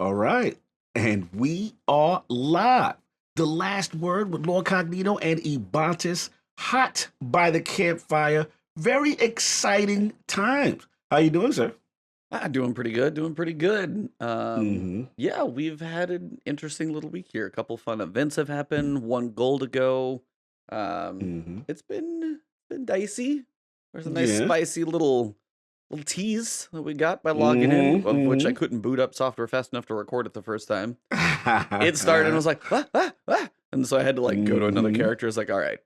All right. And we are live. The last word with Lord Cognito and Ebontis. Hot by the campfire. Very exciting times. How you doing, sir? Doing pretty good. Doing pretty good. Mm-hmm. Yeah, we've had an interesting little week here. A couple fun events have happened. One goal to go. Mm-hmm. It's been dicey. There's a nice Yeah. spicy little tease that we got by logging in, Mm-hmm. of which I Mm-hmm. couldn't boot up software fast enough to record it the first time. It started and I was like, and so I had to like go to another Mm-hmm. character. It's like, all right.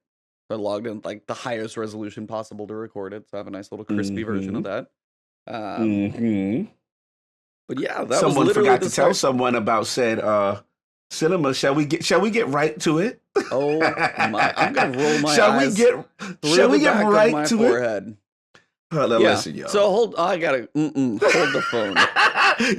So I logged in like the highest resolution possible to record it. So I have a nice little crispy version of that. Um, Mm-hmm. but yeah, that was Someone literally forgot the to tell start. someone about said cinema. Shall we get right to it? Oh my! I'm gonna roll my Shall we eyes get through shall the we get back of right my to it? forehead. Now Yeah. listen, y'all. So hold. I gotta hold the phone.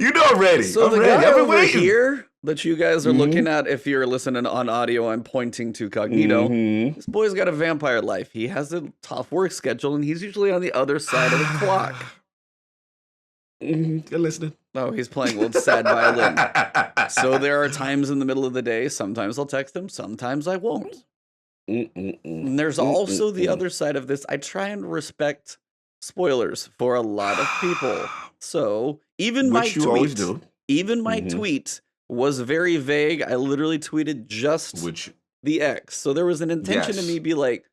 You know I'm ready. So I'm the ready. guy I've been over waiting. here that you guys are Mm-hmm. looking at, if you're listening on audio, I'm pointing to Cognito. Mm-hmm. This boy's got a vampire life. He has a tough work schedule, and he's usually on the other side of the clock. Mm-hmm. You're listening. Oh, he's playing a little sad violin. So there are times in the middle of the day. Sometimes I'll text him. Sometimes I won't. And there's also the other side of this. I try and respect spoilers for a lot of people. So even my Which you always do. Mhm. tweet was very vague. I literally tweeted just Which the X. So there was an intention to Yes. me be like,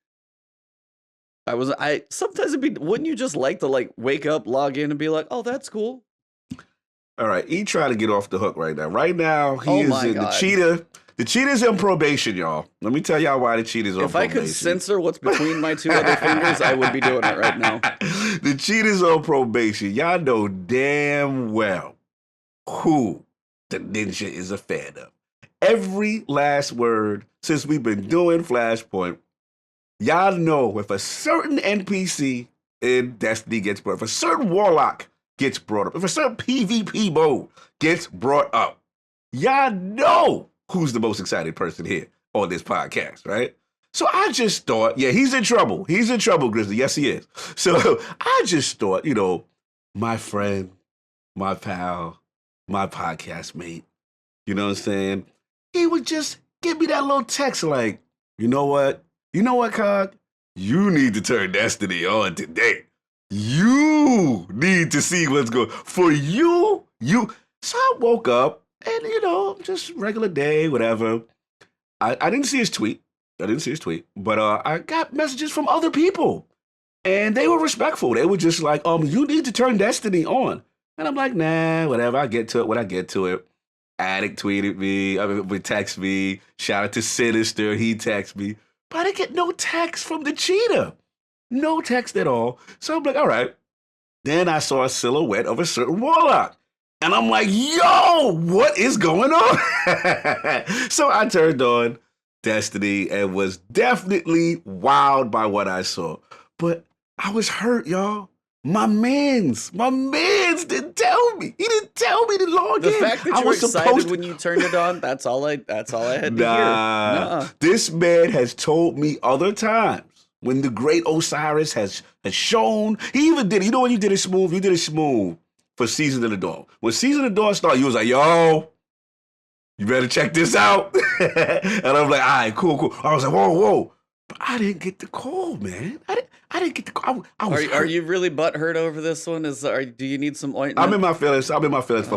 I sometimes it'd be, wouldn't you just like to like wake up, log in and be like, oh, that's cool. all right, he trying to get off the hook right now. Right now, he Oh is my in God. the cheetah. The cheetah's in probation, y'all. Let me tell y'all why the cheetah's on If I probation. could censor what's between my two other fingers, I would be doing it right now. The cheetah's on probation. Y'all know damn well who the ninja is a fan of. Every last word since we've been doing Flashpoint, y'all know if a certain NPC in Destiny gets brought up, if a certain warlock gets brought up, if a certain PvP mode gets brought up, y'all know who's the most excited person here on this podcast, right? So I just thought, yeah, he's in trouble. He's in trouble, Grizzly. Yes, he is. So I just thought, my friend, my pal, my podcast mate, you know what I'm saying? He would just give me that little text like, you know what? You know what, Cog? You need to turn Destiny on today. You need to see what's going for you. So I woke up and, just regular day, whatever. I didn't see his tweet. But I got messages from other people. And they were respectful. They were just like, you need to turn Destiny on. And I'm like, nah, whatever. I'll get to it when I get to it. Addict tweeted me. Would text me. Shout out to Sinister. He texted me. But I didn't get no text from the cheetah. No text at all. So I'm like, all right. Then I saw a silhouette of a certain warlock. And I'm like, yo, what is going on? So I turned on Destiny and was definitely wowed by what I saw. But I was hurt, y'all. My mans didn't tell me. He didn't tell me to log The in. fact that I you were was excited supposed when you turned it on, that's all I had to hear. Nah. Nuh-uh. This man has told me other times when the great Osiris has shown. He even did. You know when you did it smooth? You did it smooth for Season of the Dawn. When Season of the Dawn started, you was like, yo, you better check this out. And I'm like, all right, cool. I was like, whoa. But I didn't get the call, man. I didn't get the call. I was Are you really butthurt over this one? Do you need some ointment? I'm in my feelings. for Oh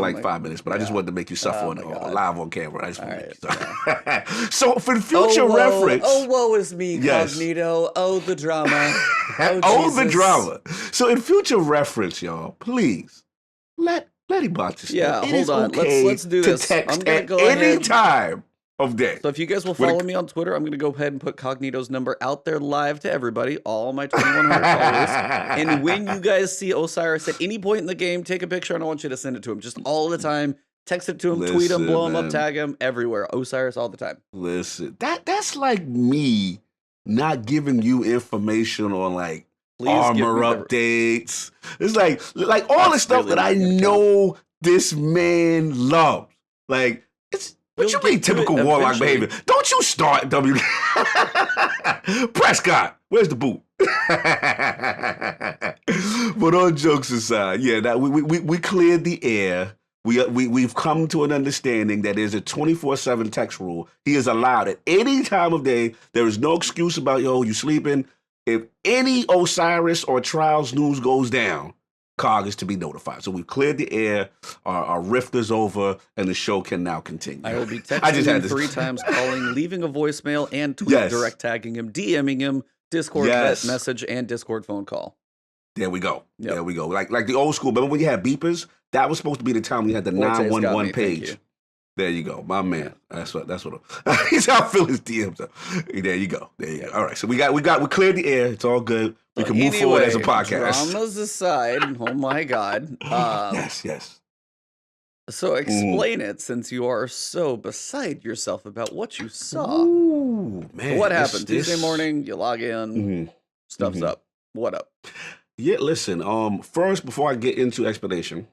like my 5 minutes, but I just God. wanted to make you suffer Oh on my God. live on camera. I just All want to make you right. suffer. So for the future reference. Oh, woe is me, Yes. Cognito. Oh, the drama. Oh, the Jesus. drama. So in future reference, y'all, please let him watch this. Yeah, It hold is on. okay Let's do to this. text I'm gonna at go any ahead. time of day. So if you guys will What a- follow me on Twitter, I'm going to go ahead and put Cognito's number out there live to everybody, all my 2,100 followers. And when you guys see Osiris at any point in the game, take a picture and I want you to send it to him. Just all the time. Text it to him, tweet him, Listen, blow him man. up, tag him, everywhere. Osiris all the time. Listen, that's like me not giving you information on like Please armor give me updates. It's like all the That's stuff really that I not gonna count. know this man loves. Like it's what We'll you mean get to it typical warlock eventually. behavior? Don't you start W. Prescott, where's the boot? But all jokes aside, yeah, we cleared the air We've come to an understanding that there's a 24/7 text rule. He is allowed at any time of day. There is no excuse about, yo, you sleeping. If any Osiris or Trials news goes down, Cog is to be notified. So we've cleared the air. Our rift is over, and the show can now continue. I will be texting him 3 times, calling, leaving a voicemail, and tweet direct tagging him, DMing him, Discord message, and Discord phone call. There we go. Yep. There we go. Like the old school. Remember when you had beepers? That was supposed to be the time when you had the 911 page. There you go, my man. That's what. He's how I feel his DMs. There you go. All right. So we cleared the air. It's all good. We can move forward as a podcast. Dramas aside. Oh my God. Yes. So explain it, since you are so beside yourself about what you saw. Ooh, man. What happened? Tuesday morning, you log in, stuff's up. What up? Yeah, listen. First, before I get into explanation,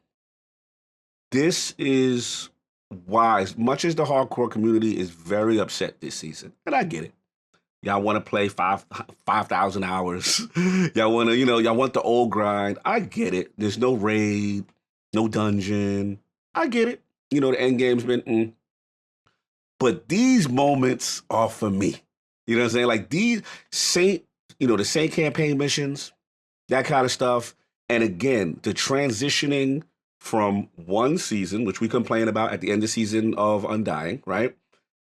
this is why, as much as the hardcore community is very upset this season, and I get it. Y'all want to play 5,000 hours. Y'all want to, y'all want the old grind. I get it. There's no raid, no dungeon. I get it. The end game's been. But these moments are for me. You know what I'm saying? Like these the Saint campaign missions, that kind of stuff. And again, the transitioning from one season, which we complain about at the end of season of Undying, right?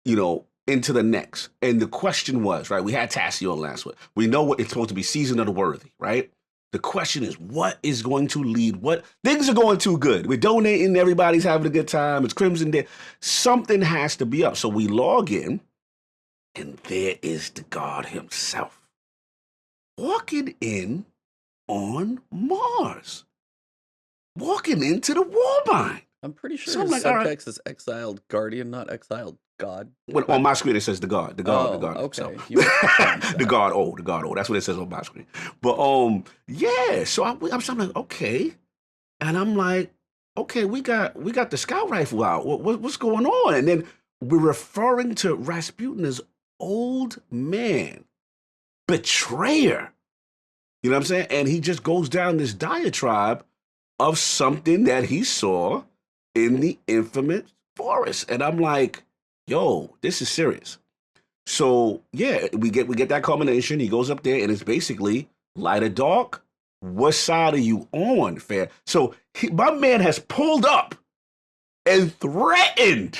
Into the next. And the question was, right? We had Tassie on last week. We know what it's supposed to be, Season of the Worthy, right? The question is, what is going to lead? What things are going too good? We're donating, everybody's having a good time. It's Crimson Day. Something has to be up. So we log in, and there is the God himself walking in on Mars, walking into the Warmind. I'm pretty sure his subtext is exiled guardian, not exiled God. Well, on my screen it says the God. Okay. So. the God. That's what it says on my screen. But so I'm like, okay, and I'm like, okay, we got the scout rifle out. What's going on? And then we're referring to Rasputin as old man, betrayer. You know what I'm saying? And he just goes down this diatribe of something that he saw in the infamous forest. And I'm like, yo, this is serious. So yeah, we get that culmination. He goes up there and it's basically light or dark. What side are you on, fam? So my man has pulled up and threatened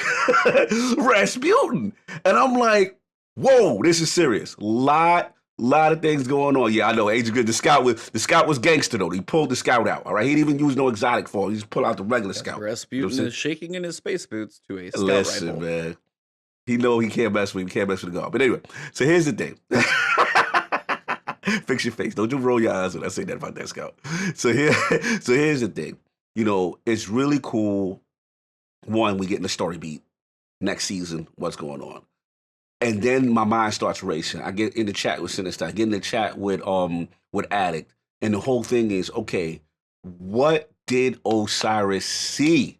Rasputin. And I'm like, whoa, this is serious. Lot of things going on. Yeah, I know. Agent Good. The scout was gangster though. He pulled the scout out. All right, he didn't even use no exotic form. He just pulled out the regular scout. Rasputin is shaking in his space boots to a scout Listen, rifle. Man. He know he can't mess with him. He can't mess with the guard. But anyway, so here's the thing. Fix your face. Don't you roll your eyes when I say that about that scout. So here's the thing. It's really cool. One, we get in the story beat. Next season, what's going on? And then my mind starts racing. I get in the chat with Sinister. I get in the chat with Addict. And the whole thing is, okay, what did Osiris see?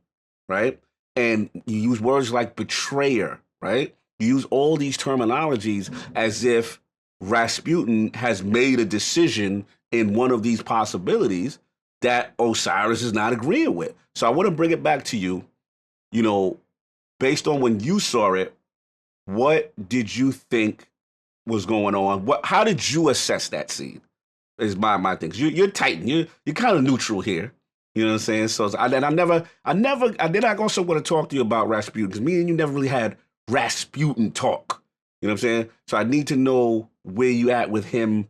Right? And you use words like betrayer, right? You use all these terminologies as if Rasputin has made a decision in one of these possibilities that Osiris is not agreeing with. So I want to bring it back to you, based on when you saw it. What did you think was going on? How did you assess that scene? Is my thing. You're Titan. You're kind of neutral here. You know what I'm saying? So I also want to talk to you about Rasputin, because me and you never really had Rasputin talk. You know what I'm saying? So I need to know where you at with him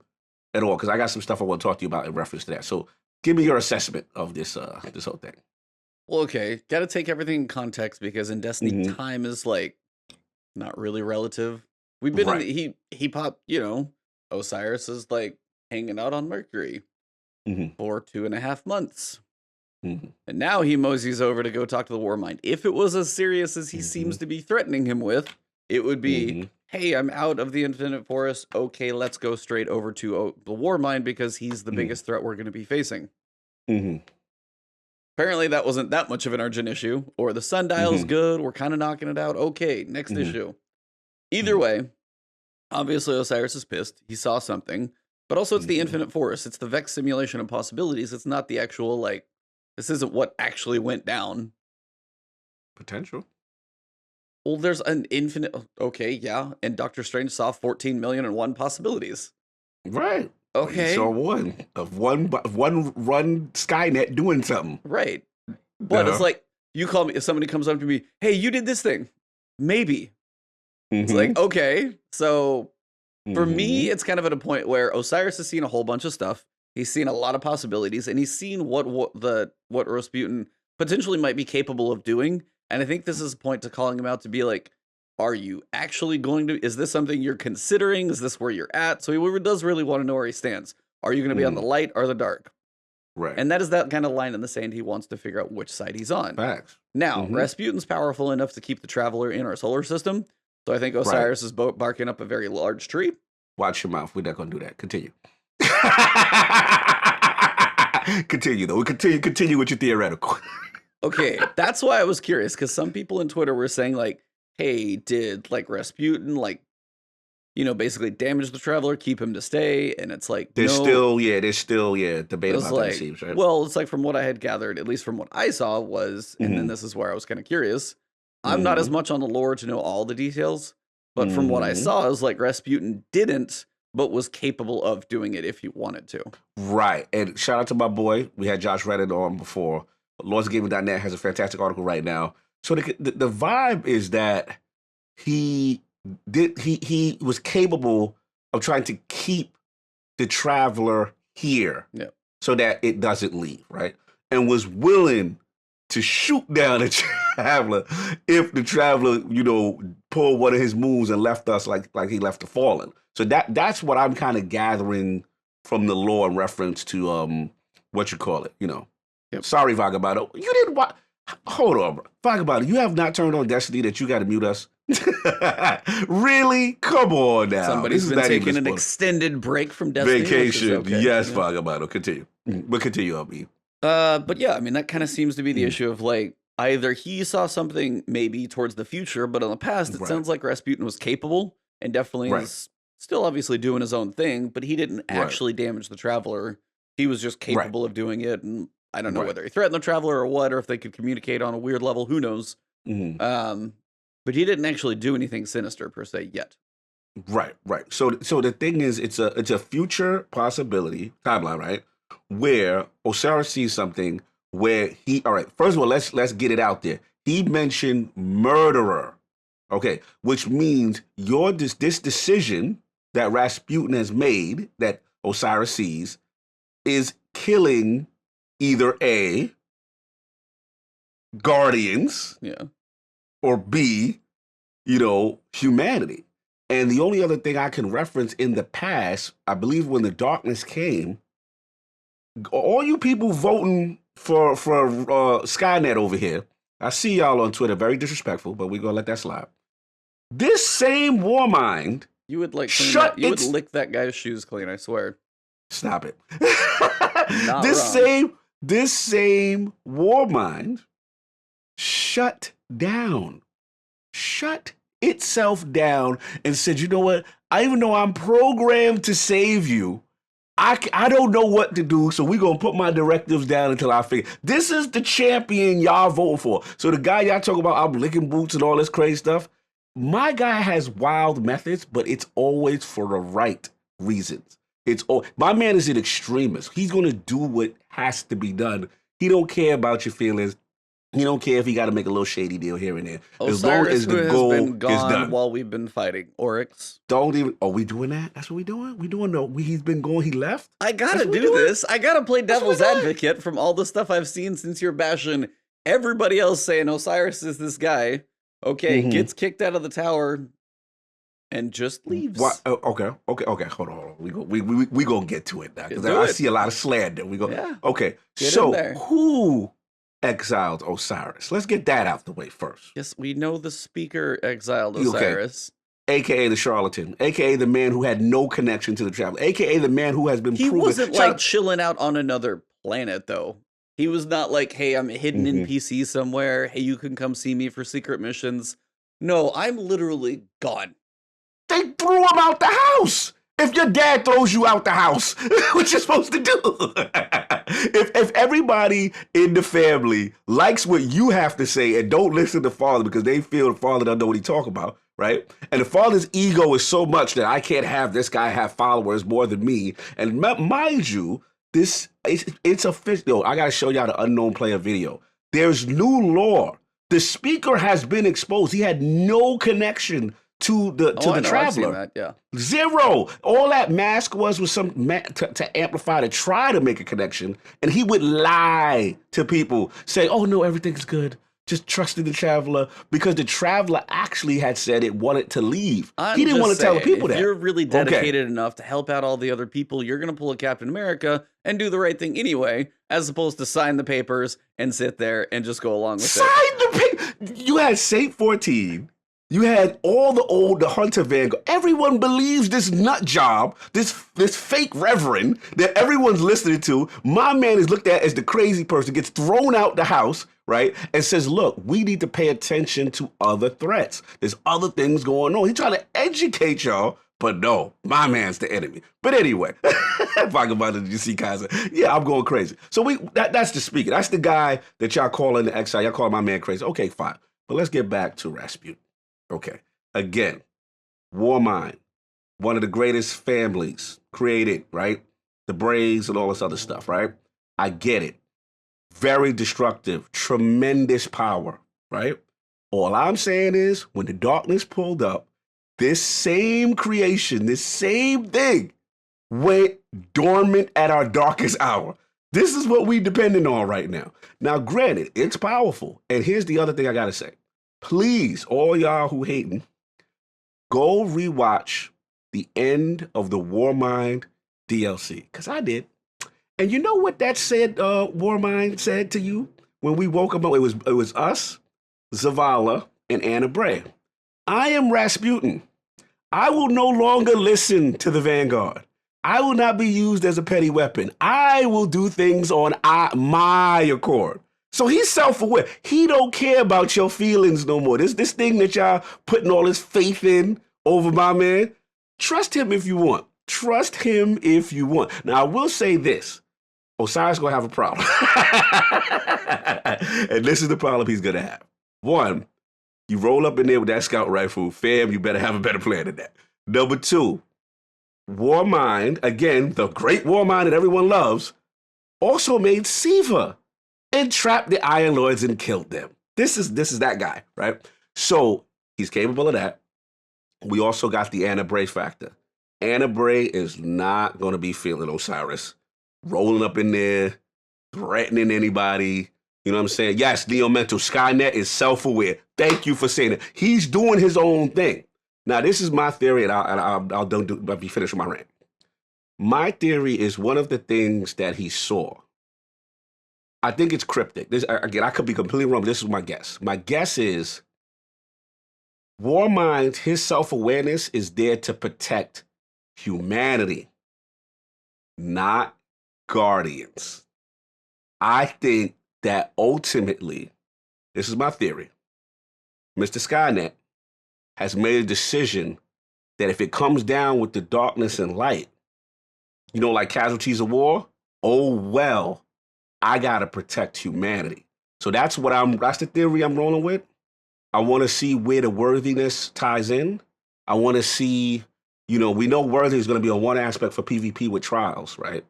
at all, because I got some stuff I want to talk to you about in reference to that. So give me your assessment of this whole thing. Well, okay, got to take everything in context, because in Destiny, time is not really relative. We've been in he popped, Osiris is hanging out on Mercury for 2.5 months. And now he moseys over to go talk to the Warmind. If it was as serious as he seems to be threatening him with, it would be, hey, I'm out of the Infinite Forest. Okay, let's go straight over to the Warmind, because he's the biggest threat we're going to be facing. Apparently that wasn't that much of an urgent issue, or the sundial's good, we're kind of knocking it out. Okay, next issue. Either way, obviously Osiris is pissed. He saw something, but also it's the Infinite Forest. It's the Vex simulation of possibilities. It's not the actual, this isn't what actually went down. potential. Well, there's an infinite. Okay, yeah, and Doctor Strange saw 14,000,001 possibilities. Right. You Okay, saw one run Skynet doing something. right. But it's Uh-huh. like you call me if somebody comes up to me, hey, you did this thing. Maybe. It's Mm-hmm. like, okay. So for me, Mm-hmm. it's kind of at a point where Osiris has seen a whole bunch of stuff. He's seen a lot of possibilities, and he's seen what Rasputin potentially might be capable of doing. And I think this is a point to calling him out to be like, are you actually going to? Is this something you're considering? Is this where you're at? So he does really want to know where he stands. Are you going to be on the light or the dark? Right. And that is that kind of line in the sand. He wants to figure out which side he's on. Facts. Now, Mhm. Rasputin's powerful enough to keep the Traveler in our solar system. So I think Osiris is barking up a very large tree. Watch your mouth. We're not going to do that. Continue. Continue, though. We continue with your theoretical. Okay, that's why I was curious, because some people in Twitter were saying, like, hey, did, like, Rasputin, like, basically damage the Traveler, keep him to stay? And it's like, There's still debate it about was that, like, it seems, right? well, it's like from what I had gathered, at least from what I saw was, and then Mhm. this is where I was kind of curious. I'm not as much on the lore to know all the details, but from what I saw, it was like Rasputin didn't, but was capable of doing it if he wanted to. Right. And shout out to my boy. We had Josh Reddit on before. LordsGaming.net has a fantastic article right now. So the vibe is that he was capable of trying to keep the Traveler here, Yep. so that it doesn't leave, right? And was willing to shoot down the Traveler if the Traveler, pulled one of his moves and left us like he left the Fallen. So that's what I'm kind of gathering from the lore in reference to what you call it, Yep. Sorry, Vagabondo. You didn't watch. Hold on, bro. Vagabondo, you have not turned on Destiny that you got to mute us? Really? Come on now. Somebody's been taking an extended break from Destiny. Vacation. Okay, Yes, Vagabondo. Continue. But continue on me. But yeah, I mean, that kind of seems to be the issue of like, either he saw something maybe towards the future, but in the past, it sounds like Rasputin was capable and definitely is still obviously doing his own thing, but he didn't actually damage the Traveler. He was just capable of doing it. And I don't know whether he threatened the Traveler or what, or if they could communicate on a weird level. Who knows? But he didn't actually do anything sinister per se yet. Right. So the thing is, it's a future possibility timeline, right? Where Osiris sees something where all right, first of all, let's get it out there. He mentioned murderer. Okay, which means this decision that Rasputin has made, that Osiris sees, is killing either A, Guardians, or B, humanity. And the only other thing I can reference in the past, I believe when the darkness came, all you people voting for Skynet over here, I see y'all on Twitter, very disrespectful, but we're going to let that slide. This same Warmind, you would like you would lick that guy's shoes clean, I swear. Stop it. Not this same Warmind shut itself down and said, you know what? Even though I'm programmed to save you, I don't know what to do, so we're going to put my directives down until I figure. This is the champion y'all voting for. So the guy y'all talk about, I'm licking boots and all this crazy stuff, my guy has wild methods, but it's always for the right reasons. My man is an extremist. He's going to do what has to be done. He don't care about your feelings. He don't care if he got to make a little shady deal here and there. As long as the goal is done. While we've been fighting Oryx. Are we doing that? That's what we doing? He's been going, he left? I gotta do this. I gotta play devil's advocate from all the stuff I've seen since you're bashing everybody else saying Osiris is this guy. Okay, gets kicked out of the tower and just leaves. What? Okay. Hold on. We gonna get to it now because I see a lot of slander. Okay. So who exiled Osiris? Let's get that out the way first. Yes, we know the speaker exiled Osiris. AKA the charlatan, AKA the man who had no connection to the Traveler, AKA the man who has been proven. He wasn't like chilling out on another planet, though. He was not like, hey, I'm hidden in PC somewhere. Hey, you can come see me for secret missions. No, I'm literally gone. They threw him out the house. If your dad throws you out the house, what you supposed to do? if everybody in the family likes what you have to say and don't listen to father because they feel the father doesn't know what he talk about, right? And the father's ego is so much that I can't have this guy have followers more than me. And mind you, it's official. I gotta show y'all the unknown player video. There's new law. The speaker has been exposed. He had no connection to the traveler. That, yeah. Zero. All that mask was some to amplify, to try to make a connection, and he would lie to people, say, "Oh no, everything's good. Just trusting the traveler," because the traveler actually had said it wanted to leave. He didn't want to tell the people that. If you're really dedicated enough to help out all the other people, you're going to pull a Captain America and do the right thing anyway, as opposed to sign the papers and sit there and just go along with it. Sign the paper. You had Saint 14. You had all the Hunter Vanguard. Everyone believes this nut job, this fake reverend that everyone's listening to. My man is looked at as the crazy person, gets thrown out the house, right? And says, look, we need to pay attention to other threats. There's other things going on. He's trying to educate y'all, but no, my man's the enemy. But anyway, talking about it, you see, Kaiser. Yeah, I'm going crazy. So that's the speaker. That's the guy that y'all call in the exile. Y'all call my man crazy. Okay, fine. But let's get back to Rasputin. Okay, again, Warmind, one of the greatest families created, right? The Braves and all this other stuff, right? I get it. Very destructive, tremendous power, right? All I'm saying is, when the darkness pulled up, this same creation, this same thing went dormant at our darkest hour. This is what we depending on right now. Now, granted, it's powerful. And here's the other thing I gotta say. Please, all y'all who hating, go rewatch the end of the Warmind DLC, because I did. And you know what that said, Warmind said to you when we woke up? It was us, Zavala, and Anna Bray. I am Rasputin. I will no longer listen to the Vanguard. I will not be used as a petty weapon. I will do things on my accord. So he's self-aware. He don't care about your feelings no more. This thing that y'all putting all this faith in over my man, trust him if you want. Trust him if you want. Now, I will say this. Osiris going to have a problem. And this is the problem he's going to have. One, you roll up in there with that scout rifle, fam, you better have a better plan than that. Number two, Warmind, again, the great Warmind that everyone loves, also made Siva and trapped the Iron Lords and killed them. This is that guy, right? So he's capable of that. We also got the Anna Bray factor. Anna Bray is not going to be feeling Osiris rolling up in there, threatening anybody. You know what I'm saying? Yes, Neo Mental Skynet is self-aware. Thank you for saying it. He's doing his own thing. Now, this is my theory, and I'll be finished with my rant. My theory is one of the things that he saw. I think it's cryptic. Again, I could be completely wrong, but this is my guess. My guess is Warmind, his self-awareness is there to protect humanity, not Guardians. I think that ultimately, this is my theory, Mr. Skynet has made a decision that if it comes down with the darkness and light, you know, like casualties of war, oh well, I gotta protect humanity. So that's the theory I'm rolling with. I want to see where the worthiness ties in. I want to see, you know, we know worthy is going to be on one aspect for PvP with trials, right?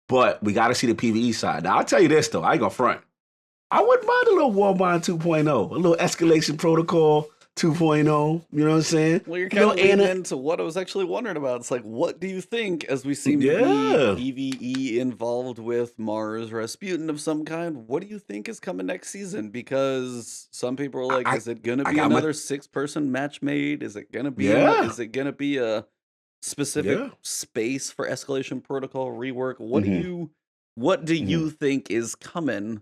But we got to see the PvE side. Now, I'll tell you this, though. I ain't going to front. I wouldn't mind a little Warmind 2.0, a little escalation protocol 2.0. You know what I'm saying? Well, you're kind of leaning into what I was actually wondering about. It's like, what do you think, as we seem to be PvE involved with Mars Rasputin of some kind? What do you think is coming next season? Because some people are like, is it going to be another 6-person match made? Is it going to be? Is it going to be a specific space for escalation protocol rework? What do you think is coming?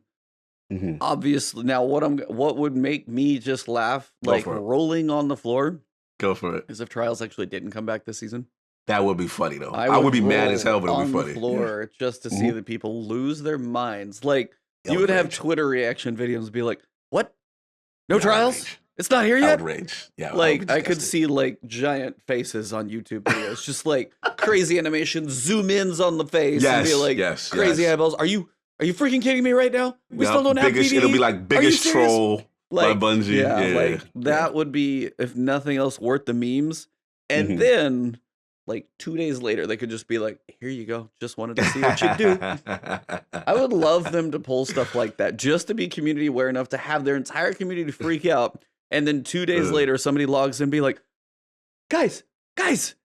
Obviously, now what would make me just laugh, like rolling on the floor? Go for it. Is if Trials actually didn't come back this season. That would be funny though. I would be mad as hell, but it would be funny. On the floor just to see the people lose their minds. Like you would have Twitter reaction videos be like, "What? No Trials? It's not here yet. Outrage. Yeah, Like I could see like giant faces on YouTube videos, just like crazy animations, zoom ins on the face, and be like crazy eyeballs. Are you freaking kidding me right now? We still don't have BD. It'll be like biggest troll by Bungie. Yeah, like that would be, if nothing else, worth the memes. And then like 2 days later, they could just be like, here you go. Just wanted to see what you do. I would love them to pull stuff like that, just to be community aware enough to have their entire community freak out. And then 2 days later, somebody logs in and be like, guys, it's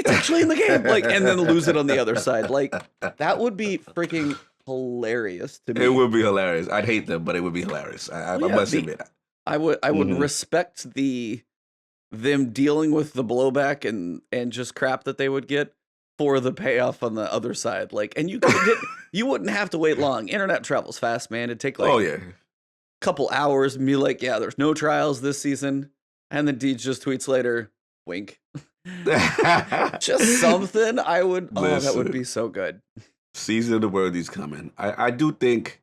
actually in the game. Like, and then lose it on the other side. Like, that would be freaking hilarious to me. It would be hilarious. I'd hate them, but it would be hilarious. I must admit. I would respect them dealing with the blowback and just crap that they would get for the payoff on the other side. Like, and you wouldn't have to wait long. Internet travels fast, man. It'd take like couple hours and be like, yeah, there's no trials this season. And then Deej just tweets later, wink. Just something I would, that would be so good. Season of the Worthy's coming. I do think,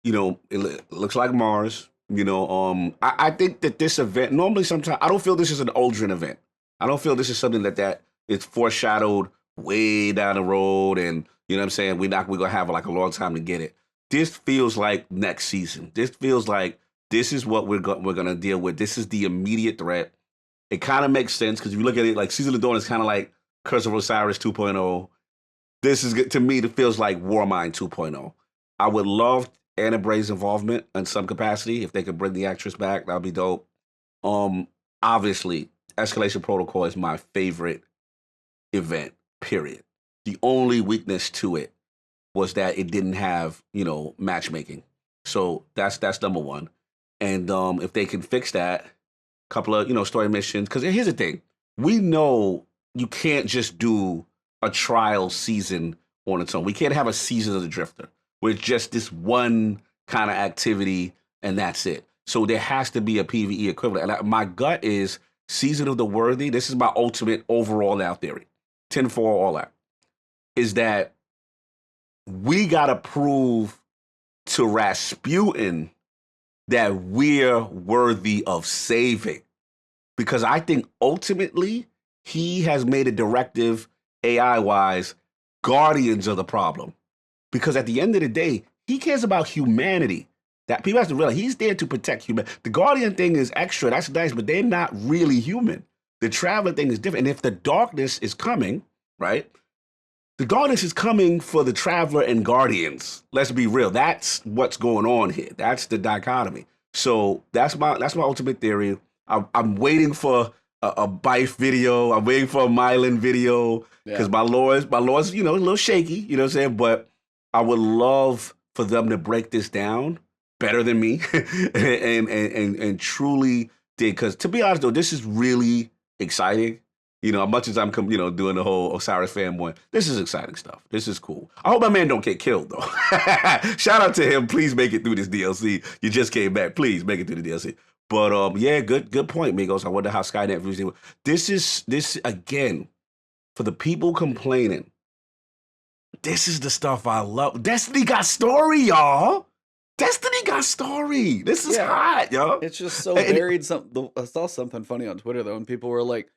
it looks like Mars. I think that this event, normally sometimes, I don't feel this is an Aldrin event. I don't feel this is something that it's foreshadowed way down the road and, you know what I'm saying, we're going to have like a long time to get it. This feels like next season. This feels like this is what we're going to deal with. This is the immediate threat. It kind of makes sense because if you look at it, like Season of Dawn is kind of like Curse of Osiris 2.0. This is, to me, it feels like Warmind 2.0. I would love Anna Bray's involvement in some capacity. If they could bring the actress back, that'd be dope. Obviously, Escalation Protocol is my favorite event, period. The only weakness to it was that it didn't have, matchmaking. So that's number one. And if they can fix that, couple of, story missions, because here's the thing. We know you can't just do a trial season on its own. We can't have a season of the Drifter where it's just this one kind of activity and that's it. So there has to be a PvE equivalent. And my gut is Season of the Worthy. This is my ultimate overall now theory. 10-4, all that. Is that we got to prove to Rasputin that we're worthy of saving. Because I think ultimately he has made a directive AI-wise, guardians of the problem. Because at the end of the day, he cares about humanity. That people have to realize he's there to protect humanity. The guardian thing is extra, that's nice, but they're not really human. The traveler thing is different. And if the darkness is coming, right? The darkness is coming for the traveler and guardians. Let's be real. That's what's going on here. That's the dichotomy. So that's my ultimate theory. I'm waiting for a Bife video. I'm waiting for a Mylan video because my law's a little shaky. You know what I'm saying? But I would love for them to break this down better than me and truly did. Because to be honest, though, this is really exciting. As much as I'm, doing the whole Osiris fanboy, this is exciting stuff. This is cool. I hope my man don't get killed, though. Shout out to him. Please make it through this DLC. You just came back. Please make it through the DLC. But, good point, Migos. I wonder how Skynet views it. This, again, for the people complaining, this is the stuff I love. Destiny got story, y'all. Destiny got story. This is hot, y'all. It's just so varied. I saw something funny on Twitter, though, and people were like,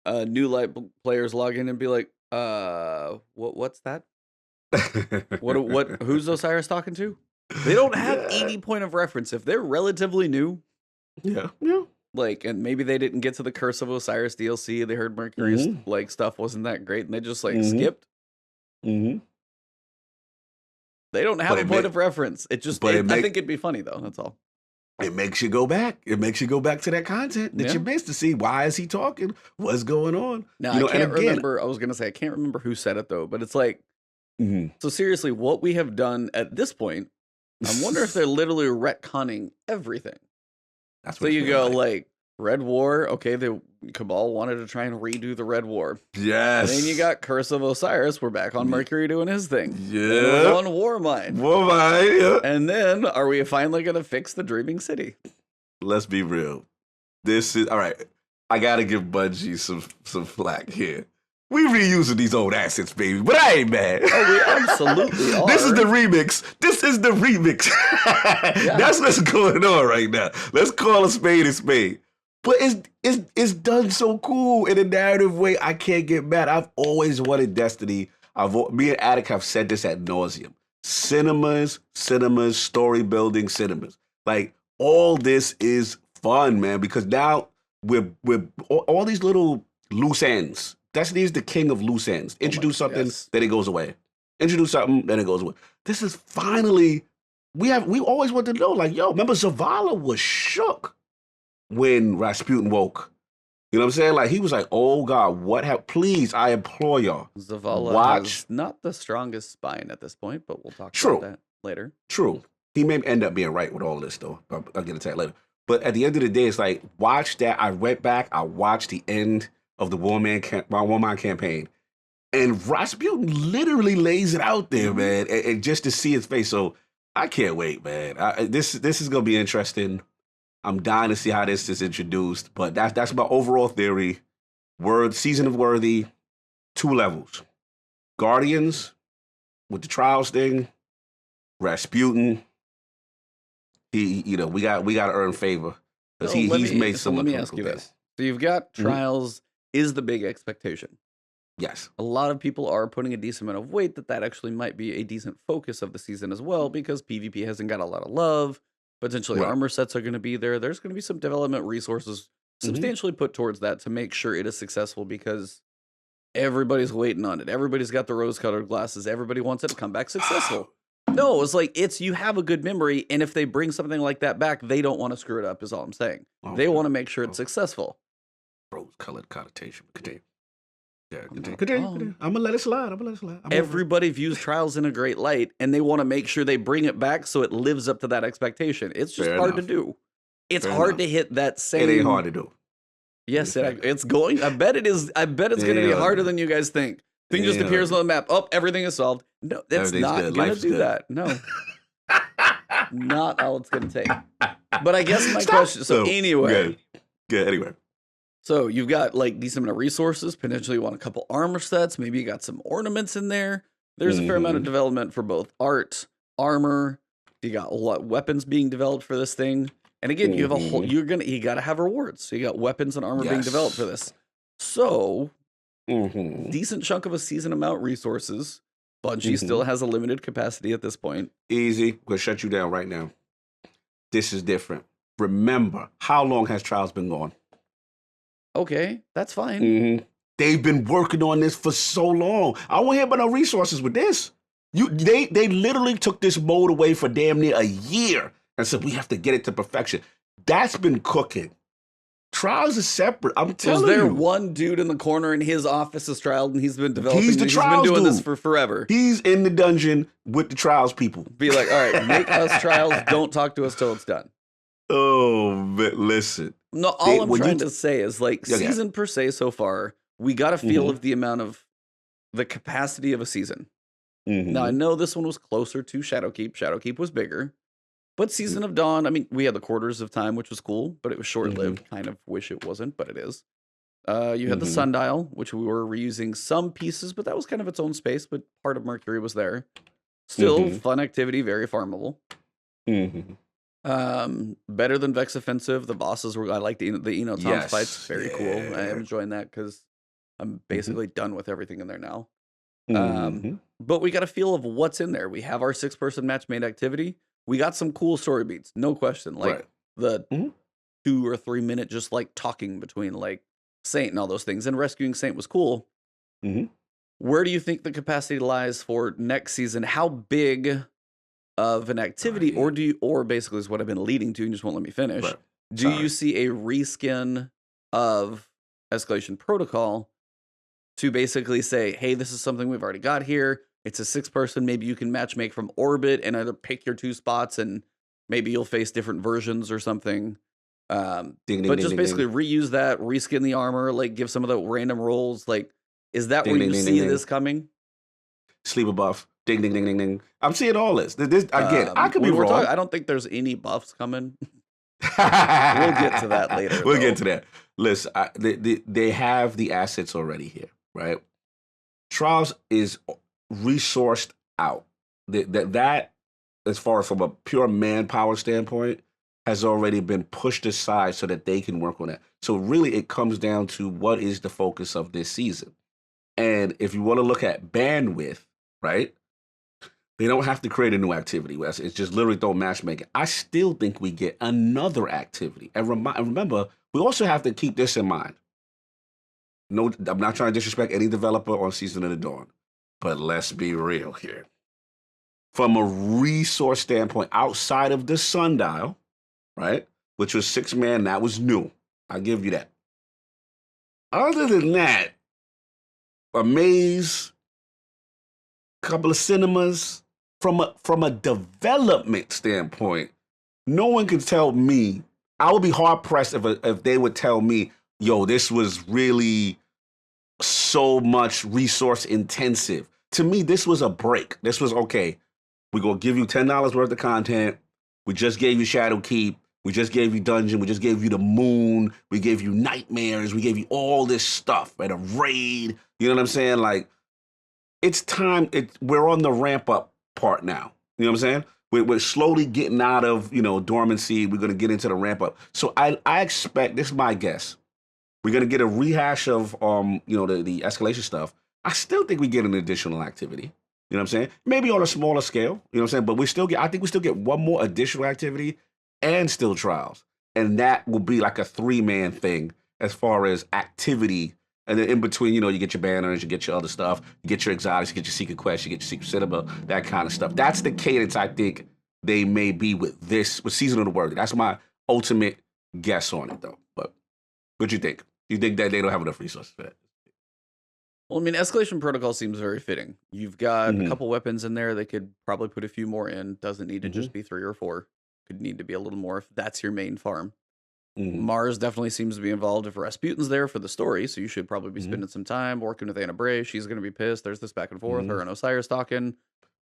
new light players log in and be like, what's that? Who's Osiris talking to? They don't have any point of reference. If they're relatively new, like, and maybe they didn't get to the Curse of Osiris DLC. They heard Mercury's like stuff wasn't that great, and they just like skipped. They don't have a point of reference. I think it'd be funny though. That's all. It makes you go back. It makes you go back to that content that you missed to see why is he talking, what's going on. Now I can't remember. I was gonna say I can't remember who said it though, but it's like, so seriously, what we have done at this point, I wonder if they're literally retconning everything. That's what so you go like Red War. Okay, the Cabal wanted to try and redo the Red War. Yes. And then you got Curse of Osiris. We're back on Mercury doing his thing. Yeah. We're on Warmind. Yeah. And then are we finally going to fix the Dreaming City? Let's be real. This is all right. I got to give Bungie some flack here. We reusing these old assets, baby, but I ain't mad. Oh, we absolutely are. This is the remix. That's what's going on right now. Let's call a spade a spade. But it's done so cool in a narrative way. I can't get mad. I've always wanted Destiny. Me and Attic have said this ad nauseum. Cinemas, story building cinemas. Like all this is fun, man. Because now we're all these little loose ends. Destiny is the king of loose ends. Introduce something, then it goes away. Introduce something, then it goes away. This is finally we always wanted to know. Like, yo, remember Zavala was shook when Rasputin woke. You know what I'm saying? Like, he was like, oh, God, what happened? Please, I implore y'all. Zavala has not the strongest spine at this point, but we'll talk about that later. True. He may end up being right with all this, though. I'll get into that later. But at the end of the day, it's like, watch that. I went back. I watched the end of the One Man campaign. And Rasputin literally lays it out there, man. And just to see his face. So I can't wait, man. This is going to be interesting. I'm dying to see how this is introduced, but that's my overall theory. Season of Worthy, 2 levels. Guardians with the trials thing, Rasputin. We got to earn favor because he's made some. Let me ask you this: so you've got trials is the big expectation. Yes, a lot of people are putting a decent amount of weight that actually might be a decent focus of the season as well because PvP hasn't got a lot of love. Potentially armor sets are going to be there. There's going to be some development resources substantially put towards that to make sure it is successful because everybody's waiting on it. Everybody's got the rose-colored glasses. Everybody wants it to come back successful. No, it's like you have a good memory, and if they bring something like that back, they don't want to screw it up is all I'm saying. They want to make sure it's successful. Rose-colored connotation. Continue. Continue. I'm gonna let it slide. Everybody views trials in a great light, and they want to make sure they bring it back so it lives up to that expectation. It's just hard to do. It's hard to hit that same. It ain't hard to do. Yes, it's going. I bet it is. I bet it's going to be harder than you guys think. Thing just appears on the map. Oh, everything is solved. No, that's not going to do that. No, not all it's going to take. But I guess my question. So anyway, good. Anyway. So you've got like decent amount of resources. Potentially you want a couple armor sets. Maybe you got some ornaments in there. There's a fair amount of development for both art, armor. You got a lot of weapons being developed for this thing. And again, you have a whole. You got to have rewards. So you got weapons and armor being developed for this. So decent chunk of a season amount resources. Bungie still has a limited capacity at this point. Easy. We're gonna shut you down right now. This is different. Remember, how long has Trials been going? Okay, that's fine. They've been working on this for so long. I won't hear about no resources with this. They literally took this mode away for damn near a year and said we have to get it to perfection. That's been cooking. Trials is separate. I'm telling you. Was there one dude in the corner in his office is Trials and he's been developing? He's the Trials He's been doing dude. this for forever. He's in the dungeon with the Trials people. Be like, all right, make us Trials. Don't talk to us till it's done. Oh, but listen. No, all I'm trying to say is like season per se so far, we got a feel of the amount of the capacity of a season. Now I know this one was closer to Shadowkeep. Shadowkeep was bigger. But Season of Dawn, I mean, we had the Quarters of Time, which was cool, but it was short-lived. Kind of wish it wasn't, but it is. You had the Sundial, which we were reusing some pieces, but that was kind of its own space, but part of Mercury was there. Still fun activity, very farmable. Better than Vex Offensive. The bosses were, I like the Eno Tom's fights. Very cool. I am enjoying that because I'm basically done with everything in there now. But we got a feel of what's in there. We have our 6-person match made activity. We got some cool story beats, no question. Like the 2 or 3 minute just like talking between like Saint and all those things. And rescuing Saint was cool. Where do you think the capacity lies for next season? How big of an activity, or basically is what I've been leading to, and you just won't let me finish. Do you see a reskin of Escalation Protocol to basically say, hey, this is something we've already got here. It's a 6-person. Maybe you can matchmake from orbit and either pick your 2 spots and maybe you'll face different versions or something. Basically reuse that, reskin the armor, like give some of the random rolls. Like, is that where you see this coming? Sleeper buff. Ding, ding, ding, ding, ding. I'm seeing all this. Again, I could be wrong. I don't think there's any buffs coming. We'll get to that later. We'll get to that. Listen, they have the assets already here, right? Trials is resourced out. That as far as from a pure manpower standpoint, has already been pushed aside so that they can work on that. So really, it comes down to what is the focus of this season. And if you want to look at bandwidth, right? They don't have to create a new activity. Wes. It's just literally throw matchmaking. I still think we get another activity. And remember, we also have to keep this in mind. No, I'm not trying to disrespect any developer on Season of the Dawn, but let's be real here. From a resource standpoint, outside of the Sundial, right, which was 6-man, that was new. I'll give you that. Other than that, a maze, couple of cinemas, from a development standpoint, no one can tell me. I would be hard pressed if they would tell me, yo, this was really so much resource intensive. To me, this was a break. This was, okay, we're going to give you $10 worth of content. We just gave you Shadow Keep. We just gave you Dungeon. We just gave you the Moon. We gave you Nightmares. We gave you all this stuff, right? A raid. You know what I'm saying? Like, it's time. We're on the ramp up part now. You know what I'm saying? We're slowly getting out of, dormancy. We're going to get into the ramp up. So I expect, this is my guess, we're going to get a rehash of, the escalation stuff. I still think we get an additional activity. You know what I'm saying? Maybe on a smaller scale. You know what I'm saying? But I think we still get one more additional activity and still trials. And that will be like a 3-man thing as far as activity. And then in between, you get your banners, you get your other stuff, you get your exotics, you get your secret quests, you get your secret cinema, that kind of stuff. That's the cadence I think they may be with Season of the Worthy. That's my ultimate guess on it, though. But what do you think? You think that they don't have enough resources for that? Well, I mean, Escalation Protocol seems very fitting. You've got a couple weapons in there. They could probably put a few more in. Doesn't need to just be 3 or 4. Could need to be a little more if that's your main farm. Mars definitely seems to be involved if Rasputin's there for the story, so you should probably be spending some time working with Anna Bray. She's going to be pissed. There's this back and forth, her and Osiris talking.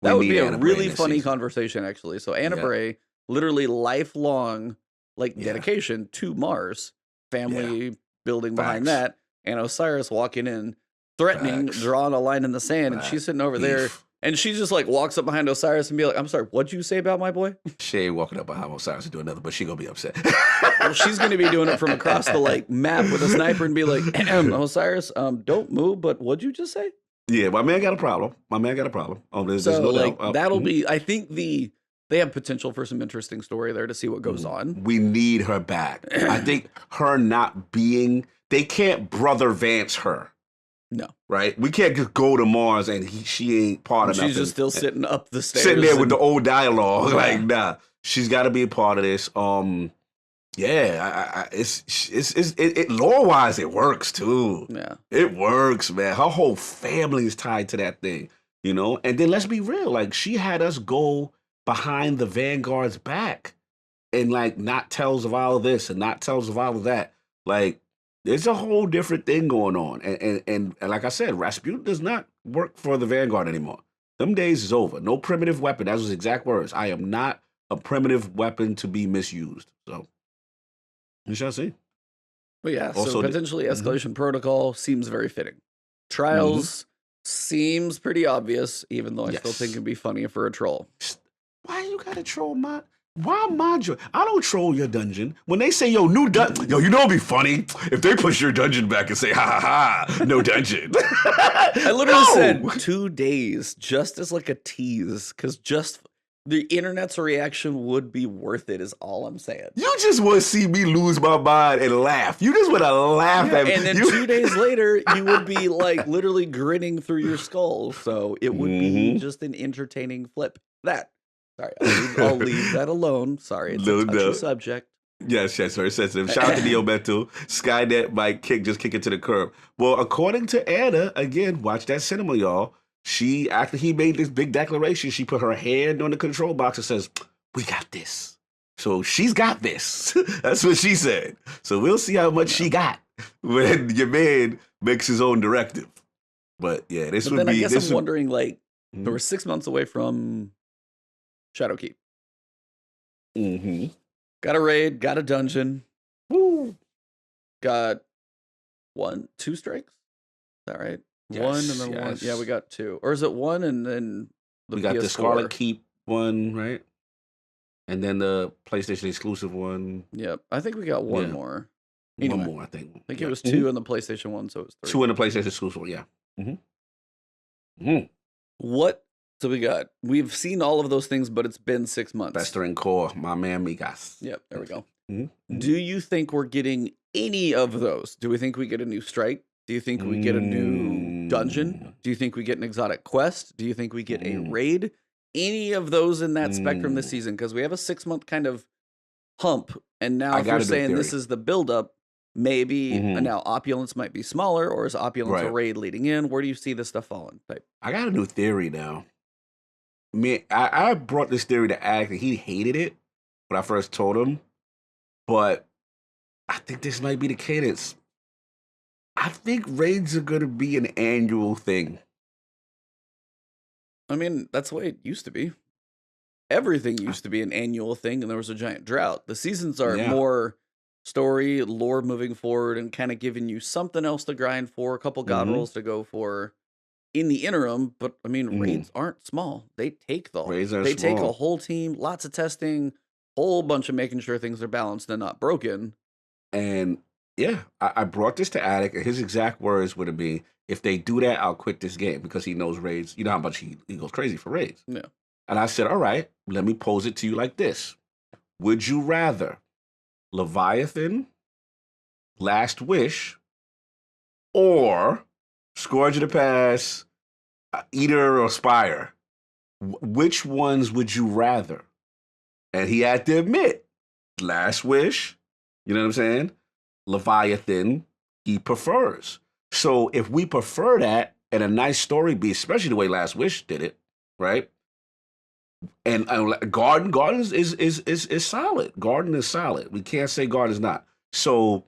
That would be a really funny conversation, actually. So Anna Bray, literally lifelong dedication to Mars, family building behind that, and Osiris walking in, threatening, drawing a line in the sand, and she's sitting over there. And she just walks up behind Osiris and be like, I'm sorry, what'd you say about my boy? She ain't walking up behind Osiris to do another, but she gonna be upset. Well, she's gonna be doing it from across the map with a sniper and be like, Osiris, don't move, but what'd you just say? Yeah, my man got a problem. There's so no doubt. That'll be, I think they have potential for some interesting story there to see what goes on. We need her back. I think her not being, they can't Brother Vance her. No. Right? We can't just go to Mars and she ain't part of nothing. She's just still sitting up the stairs. Sitting there with the old dialogue. Nah. She's got to be a part of this. It lore-wise, it works too. Yeah. It works, man. Her whole family is tied to that thing, And then let's be real. She had us go behind the Vanguard's back and not tells of all of this and not tells of all of that. There's a whole different thing going on. And like I said, Rasputin does not work for the Vanguard anymore. Them days is over. No primitive weapon. That was his exact words. I am not a primitive weapon to be misused. So, we shall see. But yeah, also, so potentially Escalation Protocol seems very fitting. Trials seems pretty obvious, even though I still think it'd be funny for a troll. Why you gotta troll my... Why mind you? I don't troll your dungeon. When they say, new dungeon, it'd be funny if they push your dungeon back and say, ha ha ha, no dungeon. I literally said 2 days just as a tease, because just the internet's reaction would be worth it, is all I'm saying. You just want to see me lose my mind and laugh. You just want to laugh at me. And then 2 days later, you would be literally grinning through your skull. So it would be just an entertaining flip. Sorry, I'll leave that alone. Sorry, it's a touchy subject. Yes, very sensitive. Shout out to Neo Mental. Skynet might just kick it to the curb. Well, according to Anna, again, watch that cinema, y'all. She, after he made this big declaration, she put her hand on the control box and says, we got this. So she's got this. That's what she said. So we'll see how much she got when your man makes his own directive. But yeah, this would be... I guess I'm wondering, there were 6 months away from Shadow Keep. Got a raid, got a dungeon. Woo! Got 2 strikes? Is that right? Yes, 1 and then 1. Yeah, we got 2. Or is it 1 and then we got PS4? the Scarlet Keep one, right? And then the PlayStation exclusive one. Yep. I think we got one more. Anyway, one more, I think. I think it was 2 on the PlayStation 1, so it was 3. 2 in the PlayStation exclusive one, yeah. What? So we've seen all of those things, but it's been 6 months. Festering Core, my man Migas. Yep, there we go. Do you think we're getting any of those? Do we think we get a new strike? Do you think we get a new dungeon? Do you think we get an exotic quest? Do you think we get a raid? Any of those in that spectrum this season? Because we have a 6-month kind of hump, and now if you're saying this is the buildup, maybe now opulence might be smaller, or is opulence a raid leading in? Where do you see this stuff falling? I got a new theory now. I brought this theory to Alex, and he hated it when I first told him, but I think this might be the cadence. I think raids are going to be an annual thing. I mean, that's the way it used to be. Everything used to be an annual thing, and there was a giant drought. The seasons are more story, lore moving forward, and kind of giving you something else to grind for, a couple god rolls to go for in the interim. But I mean, raids aren't small. They take take a whole team, lots of testing, whole bunch of making sure things are balanced and not broken. And yeah, I brought this to Attic, and his exact words would have been, if they do that, I'll quit this game, because he knows raids. You know how much he goes crazy for raids. Yeah. And I said, all right, let me pose it to you like this. Would you rather Leviathan, Last Wish, or Scourge of the Pass, Eater, or Spire? Which ones would you rather? And he had to admit, Last Wish, you know what I'm saying? Leviathan, he prefers. So if we prefer that, and a nice story beat, especially the way Last Wish did it, right? And Garden is solid. Garden is solid. We can't say Garden is not. So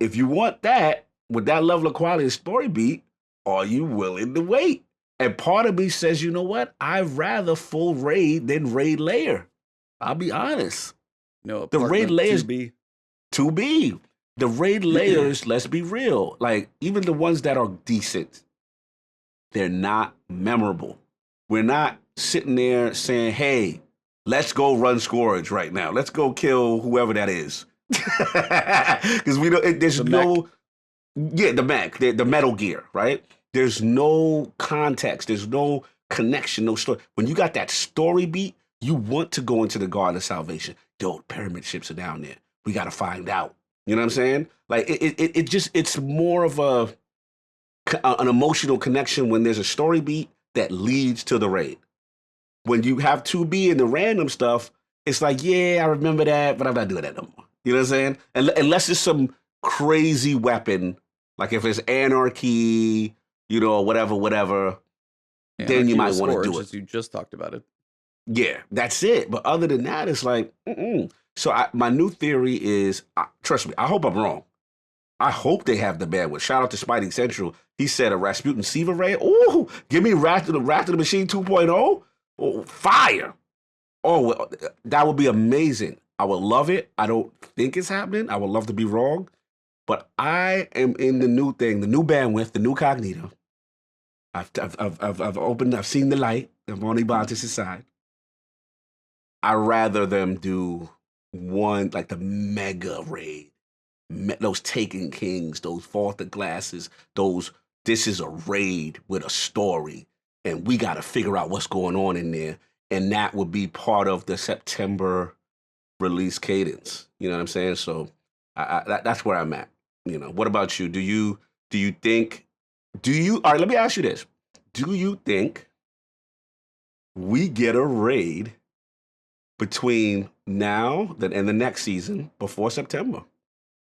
if you want that, with that level of quality and story beat, are you willing to wait? And part of me says, you know what? I'd rather full raid than raid layer. I'll be honest. No, the raid layers 2B. The raid layers, let's be real. Like, even the ones that are decent, they're not memorable. We're not sitting there saying, hey, let's go run Scourge right now. Let's go kill whoever that is. Because we don't, there's no, the mech, the Metal Gear, right? There's no context. There's no connection, no story. When you got that story beat, you want to go into the Garden of Salvation. Yo, pyramid ships are down there. We got to find out. You know what I'm saying? Like, it's more of an emotional connection when there's a story beat that leads to the raid. When you have 2B and the random stuff, it's like, yeah, I remember that, but I'm not doing that no more. You know what I'm saying? Unless it's some crazy weapon, like if it's anarchy, you know, whatever, then you might want to do it. You just talked about it. Yeah, that's it. But other than that, it's like, So my new theory is, trust me, I hope I'm wrong. I hope they have the bandwidth. Shout out to Spidey Central. He said a Rasputin Siva raid. Ooh, give me Wrath of the Machine 2.0. Oh, fire. Oh, that would be amazing. I would love it. I don't think it's happening. I would love to be wrong. But I am in the new thing, the new bandwidth, the new cognito. I've opened, I've seen the light. I'm on Ebontis' side. I'd rather them do one, like the mega raid. Those Taken Kings, those Vaulted Glasses, this is a raid with a story. And we got to figure out what's going on in there. And that would be part of the September release cadence. You know what I'm saying? So that's where I'm at. You know, what about you? All right, let me ask you this. Do you think we get a raid between now and the next season before September?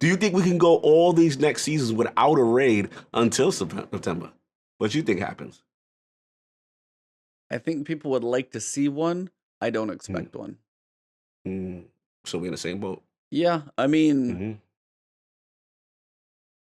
Do you think we can go all these next seasons without a raid until September? What do you think happens? I think people would like to see one. I don't expect one. So we're in the same boat? Yeah, I mean,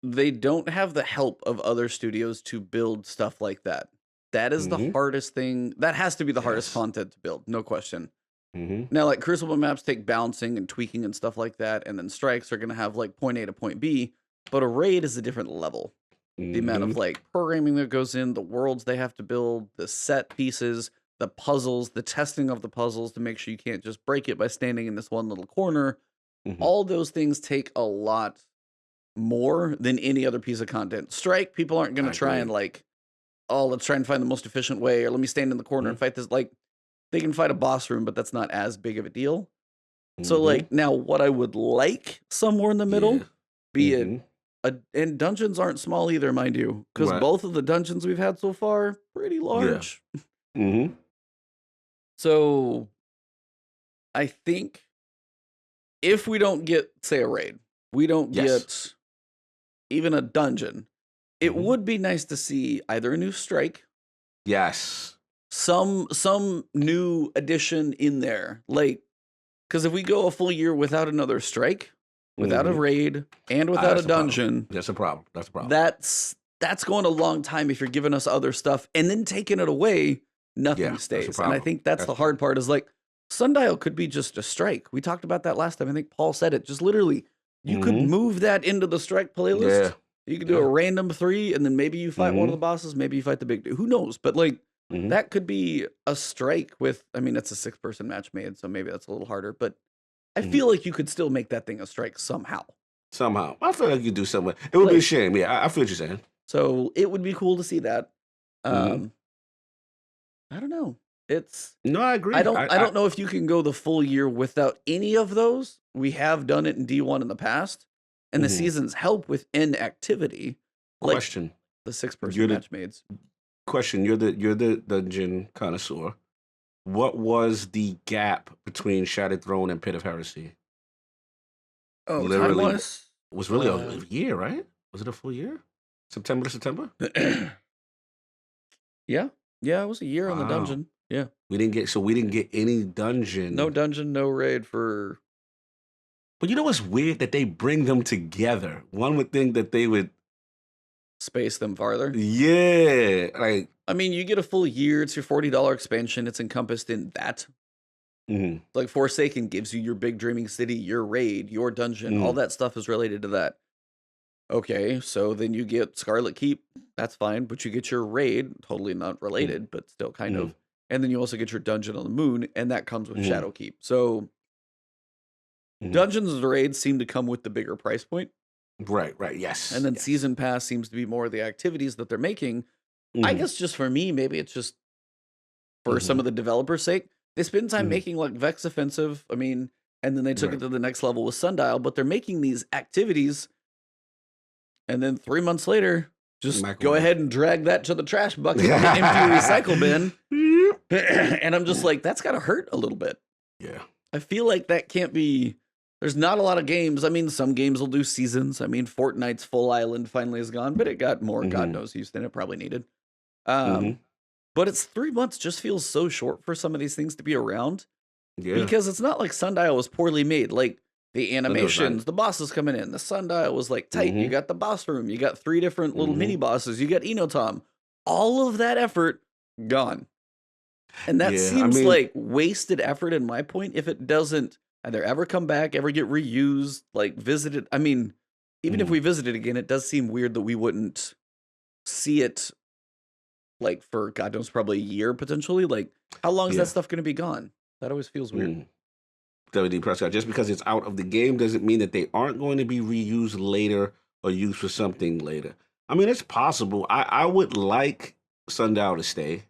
they don't have the help of other studios to build stuff like that. That is the hardest thing. That has to be the hardest content to build, no question. Now, like, Crucible maps take bouncing and tweaking and stuff like that, and then strikes are going to have, like, point A to point B, but a raid is a different level. The amount of, like, programming that goes in, the worlds they have to build, the set pieces, the puzzles, the testing of the puzzles to make sure you can't just break it by standing in this one little corner. Mhm. All those things take a lot more than any other piece of content. Strike, people aren't going I to try and agree. like, oh, let's try and find the most efficient way, or let me stand in the corner and Mhm. fight this. Like, they can fight a boss room, but that's not as big of a deal. So, Mhm. like, now what I would like somewhere in the middle, Yeah. be it Mhm. and dungeons aren't small either, mind you, because Right. both of the dungeons we've had so far, pretty Yeah. large. Mhm. So, I think if we don't get, say, a raid, we don't Yes. get even a dungeon, it Mhm. would be nice to see either a new strike, Yes. some new addition in there. Like, because if we go a full year without another strike, without a Mhm. raid, and without a That's a problem. dungeon, That's a problem. That's a problem. that's going a long time if you're giving us other stuff and then taking it away, nothing Yeah, that's a stays. And I problem. think that's That's the a hard problem. part is like Sundial could be just a strike. We talked about that last time. I think Paul said it. Just literally, you could Mhm. move that into the strike playlist. Yeah. You could do a Yeah. random 3, and then maybe you fight one of the Mhm. bosses, maybe you fight the big dude. Who knows? But like Mhm. that could be a strike with, I mean, it's a 6-person match made, so maybe that's a little harder. But I Mhm. feel like you could still make that thing a strike somehow. Somehow, I feel like you do something. It would be a Like, shame. Yeah, I feel what you're saying. so it would be cool to see that. Mhm. Um, I don't know. It's No, I I agree. don't I don't know if you can go the full year without any of those. We have done it in D1 in the past, and the Mhm. seasons help with inactivity, like Question. the 6-person You're the match mades. question. You're the dungeon connoisseur. What was the gap between Shattered Throne and Pit of Heresy? Oh, Literally, time-wise? was really a year, right? Was it a full year? September to September? Yeah. Yeah, it was a year on the Wow. dungeon. Yeah. We didn't get any No dungeon. dungeon, no raid for But you know what's weird that they bring them together. One would think that they would, space them farther. yeah, like, I mean, you get a full year, it's your $40 expansion, it's encompassed in that. mhm, Like Forsaken gives you your big dreaming city, your raid, your dungeon, all mhm, that stuff is related to that. Okay, so then you get Scarlet Keep, that's fine, but you get your raid, totally not mhm, related, but still kind mhm, of. And then you also get your dungeon on the moon, and that comes with mhm, Shadow Keep. So mhm. dungeons and raids seem to come with the bigger price point, Right, right, and yes, then yes. season pass seems to be more of the activities that they're making. I Mhm, guess just for me, maybe it's just for some mhm, of the developers' sake. They spend time mhm. making like Vex Offensive. I mean, and then they took it Right. to the next level with Sundial, but they're making these activities. And then 3 months later, just go Microwave. ahead and drag that to the trash bucket and get empty recycle bin. Yep. And I'm just like, that's gotta hurt a little bit. Yeah. I feel like that can't be. There's not a lot of games. I mean, some games will do seasons. I mean, Fortnite's full island finally is gone, but it got more God Mhm, knows use than it probably needed. mhm. Um, but it's 3 months just feels so short for some of these things to be around. Yeah. Because it's not like Sundial was poorly made. Like the No, it's not. animations, the bosses coming in, the Sundial was like tight. You Mhm, got the boss room, you got 3 different little mini mhm. bosses, you got Enotom. All of that effort gone. And that Yeah, I seems mean, like wasted effort in my point if it doesn't either ever come back, ever get reused, like visited. I mean, even if mhm, we visit it again, it does seem weird that we wouldn't see it like for God knows probably a year potentially. Like, how long is that yeah. stuff going to be gone? That always feels weird. Mm. WD Prescott. Just because it's out of the game doesn't mean that they aren't going to be reused later or used for something later. I mean, it's possible. I would like Sundial to stay.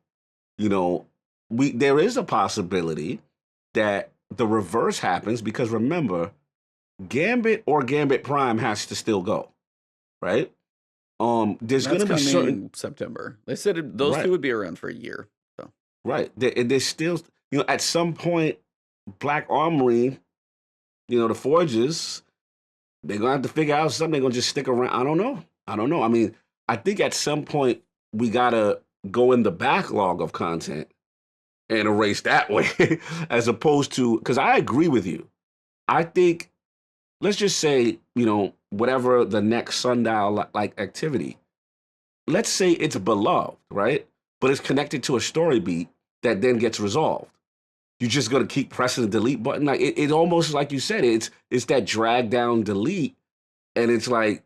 You know, there is a possibility that the reverse happens because remember, Gambit or Gambit Prime has to still go, right? There's going That's to be certain coming September. They said those right, 2 would be around for a year. So right. There's still, at some point, Black Armory, the Forges, they're gonna have to figure out something. They're gonna just stick around. I don't know. I don't know. I mean, I think at some point we gotta go in the backlog of content and erase that way, as opposed to because I agree with you. I think let's just say whatever the next Sundial like activity. Let's say it's beloved, right? But it's connected to a story beat that then gets resolved. You're just gonna keep pressing the delete button. Like it almost like you said, it's that drag down delete. And it's like,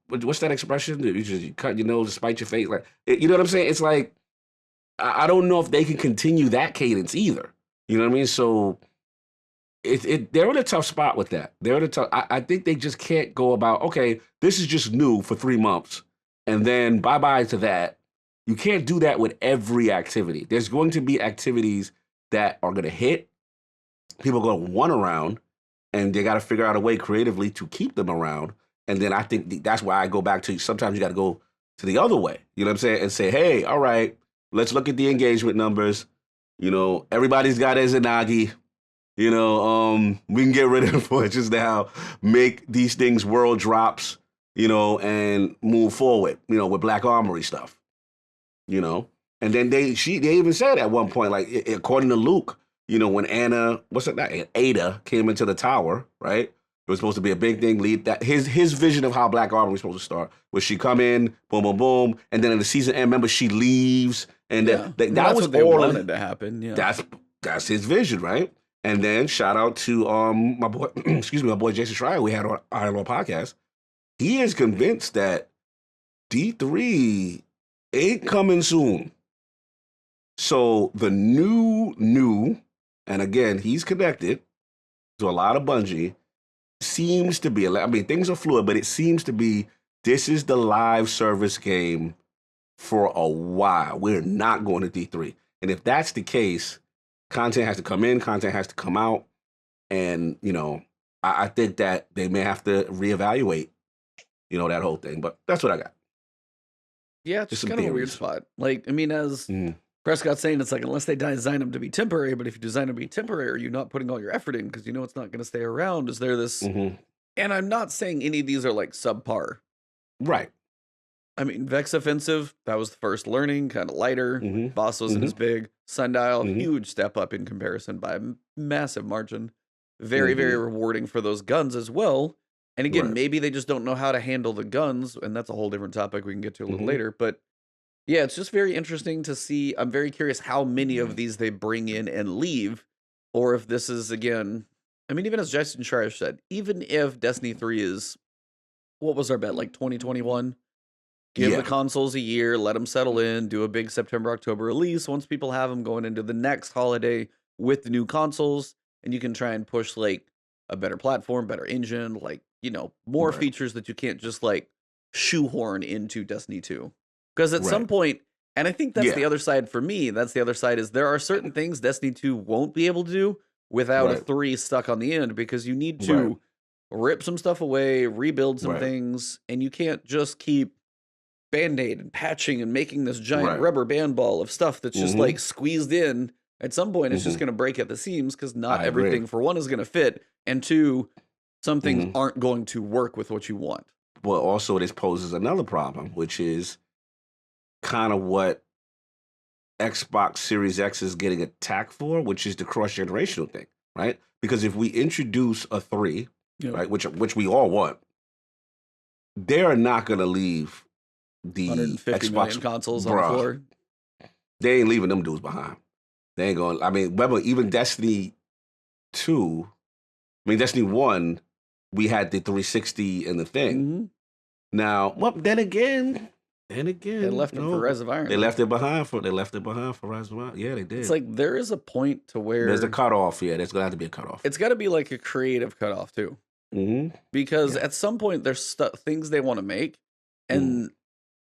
what's that expression? You cut your nose to spite your face. Like, you know what I'm saying? It's like I don't know if they can continue that cadence either. You know what I mean? So they're in a tough spot with that. They're in a tough. I think they just can't go about, okay, this is just new for 3 months, and then bye bye to that. You can't do that with every activity. There's going to be activities that are going to hit. People are going to want around, and they got to figure out a way creatively to keep them around. And then I think that's why I go back to, sometimes you got to go to the other way. You know what I'm saying? And say, hey, all right, let's look at the engagement numbers. You know, everybody's got Izanagi. You know, we can get rid of the fortunes now, make these things world drops, you know, and move forward, you know, with Black Armory stuff, you know. And then they even said at one point, like, according to Luke, you know, when Ada came into the tower, right? It was supposed to be a big thing. Lead that his vision of how Black Armory was supposed to start was she come in, boom, boom, boom, and then in the season end, remember she leaves, and that was what they all wanted to happen. Yeah, that's his vision, right? And then shout out to my boy, my boy Jason Schreier, we had on our little podcast. He is convinced that D3 ain't coming soon. So the new, and again, he's connected to a lot of Bungie, seems to be, I mean, things are fluid, but it seems to be, this is the live service game for a while. We're not going to D3. And if that's the case, content has to come in, content has to come out. And, you know, I think that they may have to reevaluate, you know, that whole thing. But that's what I got. Yeah, it's just kind of a weird spot. Like, I mean, as Prescott's saying, it's like, unless they design them to be temporary, but if you design them to be temporary, you're not putting all your effort in because you know it's not going to stay around. Is there this? And I'm not saying any of these are like subpar. Right. I mean, Vex Offensive, that was the first learning, kind of lighter. Boss wasn't as big. Sundial, huge step up in comparison by a massive margin. Very, very rewarding for those guns as well. And again, maybe they just don't know how to handle the guns, and that's a whole different topic we can get to a little later. But yeah, it's just very interesting to see. I'm very curious how many of these they bring in and leave, or if this is, again, I mean, even as Jason Schreier said, even if Destiny 3 is, what was our bet, like 2021? Give the consoles a year, let them settle in, do a big September, October release. Once people have them going into the next holiday with the new consoles, and you can try and push like a better platform, better engine, like, you know, more features that you can't just like shoehorn into Destiny 2. Because at some point, and I think that's the other side for me, that's the other side, is there are certain things Destiny 2 won't be able to do without a 3 stuck on the end, because you need to rip some stuff away, rebuild some things, and you can't just keep Band-Aid and patching and making this giant rubber band ball of stuff that's just like squeezed in. At some point, it's just going to break at the seams because not everything, for one, is going to fit, and two, some things aren't going to work with what you want. Well, also, this poses another problem, which is kind of what Xbox Series X is getting attacked for, which is the cross-generational thing, right? Because if we introduce a 3, right, which we all want, they're not going to leave the 150 million consoles on the floor. They ain't leaving them dudes behind. They ain't going. I mean, remember, even Destiny 2, I mean, Destiny 1, we had the 360 and the thing. Now, well, then again, they left it for Rise of Iron. They left it behind for Rise of Iron. Yeah, they did. It's like there is a point to where there's a cutoff. Yeah, there's gonna have to be a cutoff. It's got to be like a creative cutoff too, because at some point there's things they want to make, and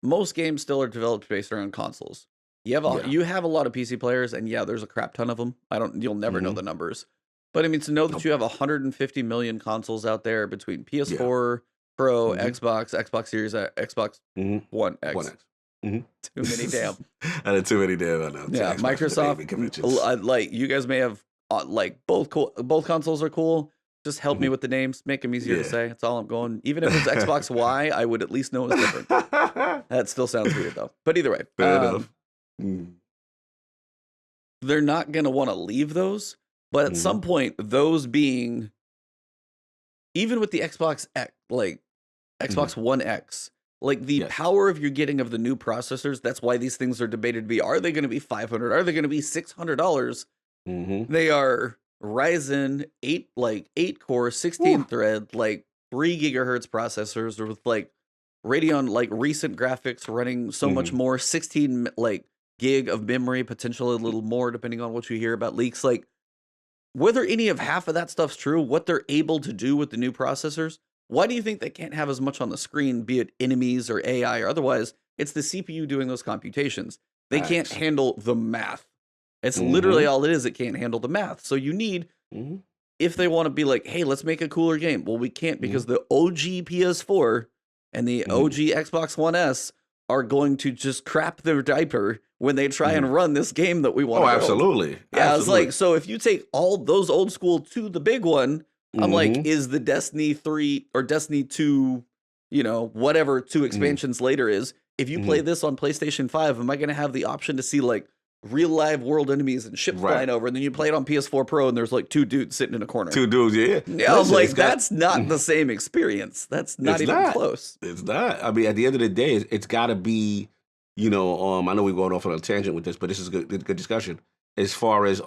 most games still are developed based around consoles. You have a lot of PC players, and there's a crap ton of them. You'll never know the numbers, but I mean, to know that you have 150 million consoles out there between PS4, Pro, Xbox Series, Xbox One X. Too many damn. I had too many damn. I know. Yeah, Microsoft. Like, you guys may have both consoles are cool. Just help me with the names, make them easier to say. That's all I'm going. Even if it's Xbox Y, I would at least know it's different. That still sounds weird though. But either way, fair enough. They're not going to want to leave those. But at some point, those being, even with the Xbox X, like Xbox One X, like the power of you're getting of the new processors, that's why these things are debated to be, are they going to be $500? Are they going to be $600? They are Ryzen 8 core, 16 thread, like 3 gigahertz processors with like Radeon, like recent graphics running so much more, 16 like gig of memory, potentially a little more, depending on what you hear about leaks. Like, whether any of half of that stuff's true, what they're able to do with the new processors, why do you think they can't have as much on the screen, be it enemies or AI or otherwise? It's the CPU doing those computations. They can't Facts. handle the math. It's Mm-hmm. literally all it is. It can't handle the math. So you need, Mm-hmm. if they want to be like, hey, let's make a cooler game. Well, we can't because the OG PS4 and the OG Xbox One S are going to just crap their diaper when they try and run this game that we want Oh, to build. absolutely. Yeah, Absolutely. it's like, so if you take all those old school to the big one, I'm like, is the Destiny 3 or Destiny 2, you know, whatever 2 expansions later is, if you play this on PlayStation 5, am I going to have the option to see like real live world enemies and ships flying over? And then you play it on PS4 Pro and there's like 2 dudes sitting in a corner. 2 dudes, yeah. Yeah, I was like, that's not the same experience. That's not even close. It's not. I mean, at the end of the day, it's got to be, you know, I know we're going off on a tangent with this, but this is good discussion. As far as,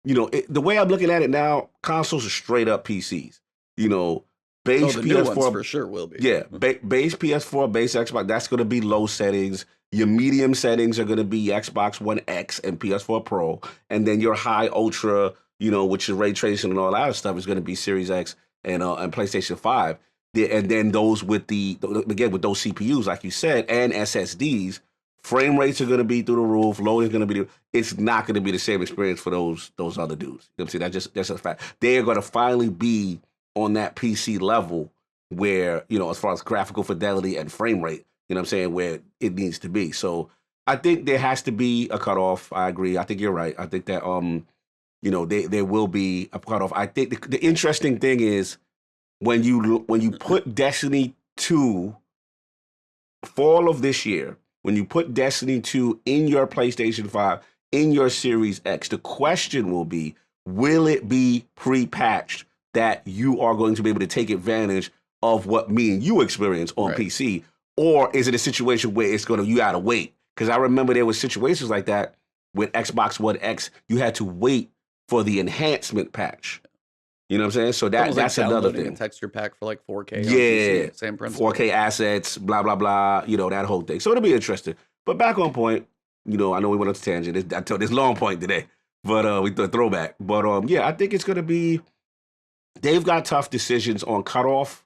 you know, the way I'm looking at it now, consoles are straight up PCs. You know, base the new PS4 ones for sure will be. Yeah, base PS4, base Xbox, that's going to be low settings. Your medium settings are going to be Xbox One X and PS4 Pro. And then your high ultra, you know, which is ray tracing and all that other stuff, is going to be Series X and PlayStation 5. And then those with again, with those CPUs, like you said, and SSDs, frame rates are going to be through the roof. Loading is going to be. It's not going to be the same experience for those other dudes. You know what I'm saying? That's a fact. They are going to finally be on that PC level where, you know, as far as graphical fidelity and frame rate, you know what I'm saying, where it needs to be. So I think there has to be a cutoff. I agree. I think you're right. I think that you know, there will be a cutoff. I think the interesting thing is when you put Destiny 2 fall of this year, when you put Destiny 2 in your PlayStation 5, in your Series X, the question will be, will it be pre-patched that you are going to be able to take advantage of what me and you experience on PC? Or is it a situation where you gotta wait? Because I remember there were situations like that with Xbox One X, you had to wait for the enhancement patch. You know what I'm saying? So that's like another thing. A texture pack for like 4K. Yeah, on PC, same principle. 4K assets, blah blah blah. You know, that whole thing. So it'll be interesting. But back on point. You know, I know we went on a tangent. I told this long point today, but we thought throwback. But yeah, I think it's gonna be. They've got tough decisions on cutoff.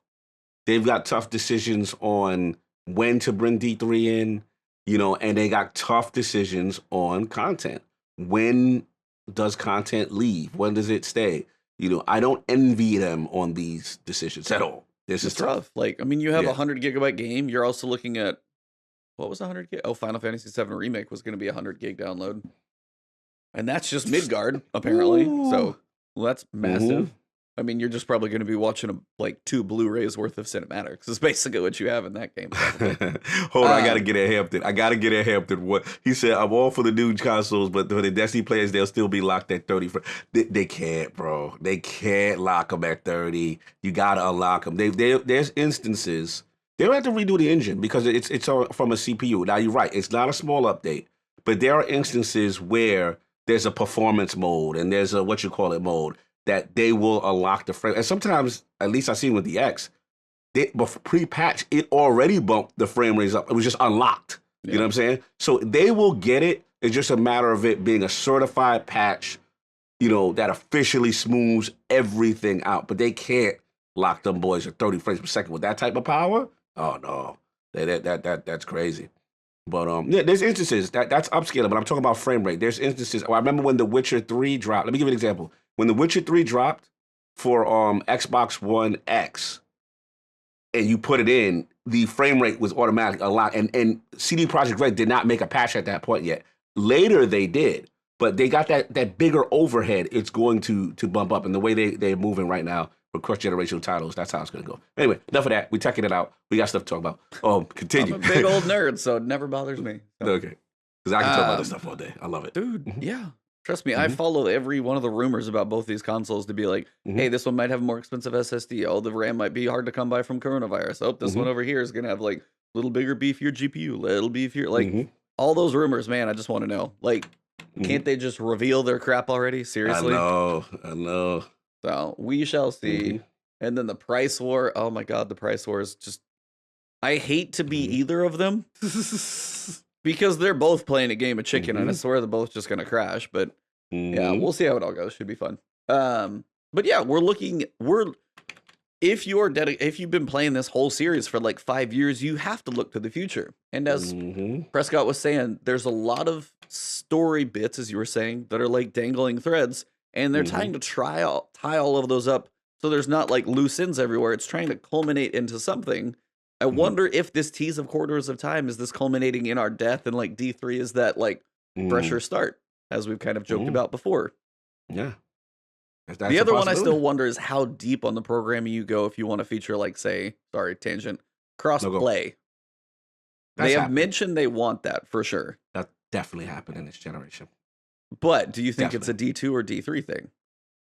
They've got tough decisions on when to bring D3 in. You know, and they got tough decisions on content. When does content leave? When does it stay? You know, I don't envy them on these decisions at all. This is tough. Like, I mean, you have a 100 gigabyte game. You're also looking at, what was 100 gig? Oh, Final Fantasy VII Remake was going to be 100 gig download. And that's just Midgard, apparently. Ooh. So, well, that's massive. I mean, you're just probably going to be watching like 2 Blu-rays worth of cinematics. Is basically what you have in that game. Hold on, I gotta get at Hampton. What he said, I'm all for the new consoles, but for the Destiny players, they'll still be locked at 30. They can't, bro. They can't lock them at 30. You gotta unlock them. There's instances they'll have to redo the engine because it's from a CPU. Now you're right, it's not a small update, but there are instances where there's a performance mode and there's a mode that they will unlock the frame. And sometimes, at least I've seen with the X, pre-patch, it already bumped the frame rates up. It was just unlocked. You know what I'm saying? So they will get it. It's just a matter of it being a certified patch, you know, that officially smooths everything out. But they can't lock them boys at 30 frames per second with that type of power. Oh no, that's crazy. But yeah, there's instances that's upscaling. But I'm talking about frame rate. There's instances. I remember when The Witcher 3 dropped. Let me give you an example. When The Witcher 3 dropped for Xbox One X, and you put it in, the frame rate was automatic a lot. And CD Projekt Red did not make a patch at that point yet. Later they did, but they got that bigger overhead. It's going to bump up, and the way they're moving right now for cross-generational titles, that's how it's going to go. Anyway, enough of that. We're checking it out. We got stuff to talk about. Continue. I'm a big old nerd, so it never bothers me. So. Okay, because I can talk about this stuff all day. I love it, dude. Yeah. Trust me, I follow every one of the rumors about both these consoles to be like, hey, this one might have a more expensive SSD. Oh, the RAM might be hard to come by from coronavirus. Oh, this one over here is going to have like a little bigger, beefier GPU, little beefier. Like all those rumors, man, I just want to know. Like, can't they just reveal their crap already? Seriously? I know. So we shall see. And then the price war. Oh my God, the price war is just, I hate to be either of them. because they're both playing a game of chicken, and I Mhm. swear they're both just gonna crash. But yeah, Mhm. we'll see how it all goes. Should be fun. But yeah, if you've been playing this whole series for like 5 years, you have to look to the future. And as Mhm. Prescott was saying, there's a lot of story bits, as you were saying, that are like dangling threads, and they're trying Mhm. to tie all of those up so there's not like loose ends everywhere. It's trying to culminate into something. I Mhm. wonder if this tease of Quarters of Time is this culminating in our death, and like D3 is that like fresher Mhm. start, as we've kind of joked Mhm. about before. Yeah, The that's a other one I still possibility. wonder is how deep on the programming you go if you want to feature, like, say, sorry, tangent, cross No go. play. They That's have happening. mentioned they want that for sure. That definitely happened in this generation. But do you think it's a Definitely. D2 or D3 thing?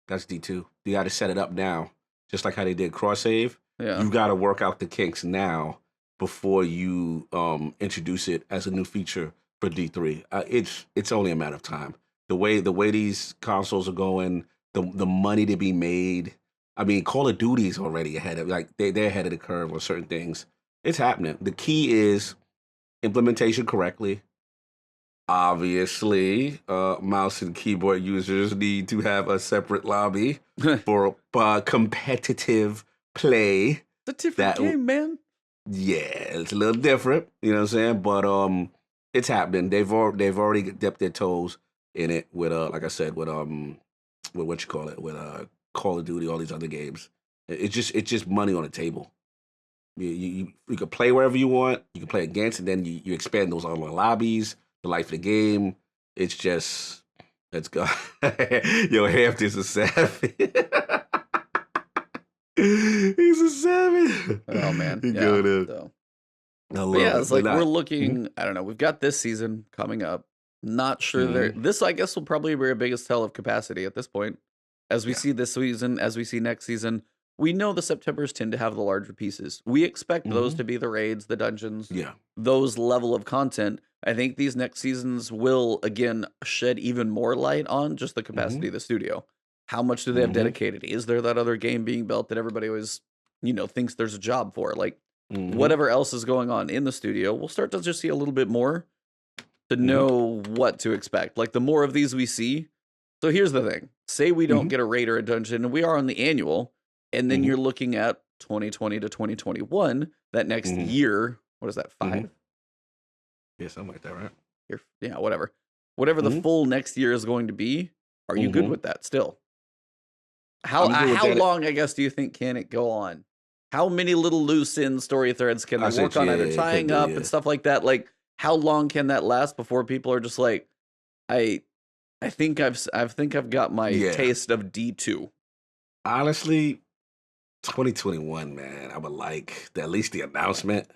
That's D2. You got to set it up now, just like how they did cross save. Yeah. You got to work out the kinks now before you introduce it as a new feature for D3. It's only a matter of time. The way these consoles are going, the money to be made. I mean, Call of Duty is already ahead of they're ahead of the curve on certain things. It's happening. The key is implementation correctly. Obviously, mouse and keyboard users need to have a separate lobby It's for competitive play. a different That game, man. Yeah, it's a little different. You know what I'm saying? But it's happening. They've already dipped their toes in it with like I said with what you call it with Call of Duty, all these other games. It's just money on the table. You can play wherever you want. You can play against, and then you expand those online lobbies, the life of the game. It's just let's go. Yo, Hampton's a savage. He's a savage. Oh, man. He Yeah. going in. So. I But love yeah, it, it's but like we're not. looking, I don't know, we've got this season coming up. Not sure Mhm. this, I guess, will probably be our biggest tell of capacity at this point. As we Yeah. see this season, as we see next season, we know the Septembers tend to have the larger pieces. We expect those Mhm. to be the raids, the dungeons, Yeah. those level of content. I think these next seasons will, again, shed even more light on just the capacity Mhm. of the studio. How much do they have Mhm. dedicated? Is there that other game being built that everybody always, thinks there's a job for? Like, Mhm. whatever else is going on in the studio, we'll start to just see a little bit more to Mhm. know what to expect. Like the more of these we see. So here's the thing. Say we don't Mhm. get a raid or a dungeon and we are on the annual, and then Mhm. you're looking at 2020 to 2021, that next Mhm. year, what is that, Mhm. 5? Yeah, something like that, right? Yeah, whatever. Whatever the Mhm. full next year is going to be, are you good Mhm. with that still? How I'm good with how that. long, I guess, do you think can it go on? How many little loose end story threads can they I work said, on, yeah, either it could tying do, up and yeah. stuff like that? Like, how long can that last before people are just like, I I think I've got my Yeah. taste of D2. Honestly, 2021, man, I would like at least the announcement.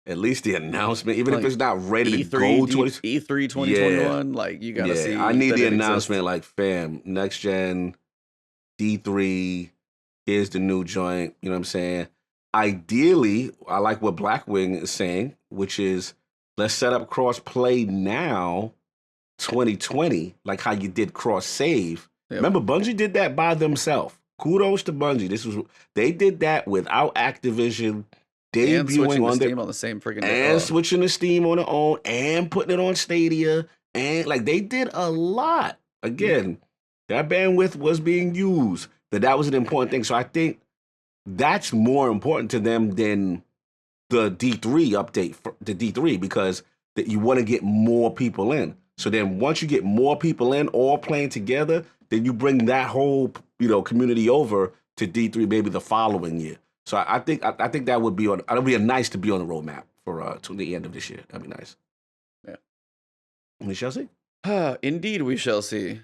At least the announcement, even if Like it's not ready to E3 go 20. E3 Yeah. 2021, like you got to Yeah. I see need that the it exists. announcement like, fam, next gen, D3, here's the new joint. You know what I'm saying? Ideally, I like what Blackwing is saying, which is let's set up cross play now, 2020, like how you did cross save. Yep. Remember, Bungie did that by themselves. Kudos to Bungie. They did that without Activision And debuting switching to on their Steam on the same freaking day. and switching to Steam on their own and putting it on Stadia. And like they did a lot. Again, that bandwidth was being used. That was an important thing. So I think that's more important to them than the D3 update for the D3 because that you want to get more people in. So then once you get more people in all playing together, then you bring that whole community over to D3 maybe the following year. So I think that would be nice to be on the roadmap for to the end of this year. That'd be nice. Yeah. We shall see. Indeed, we shall see.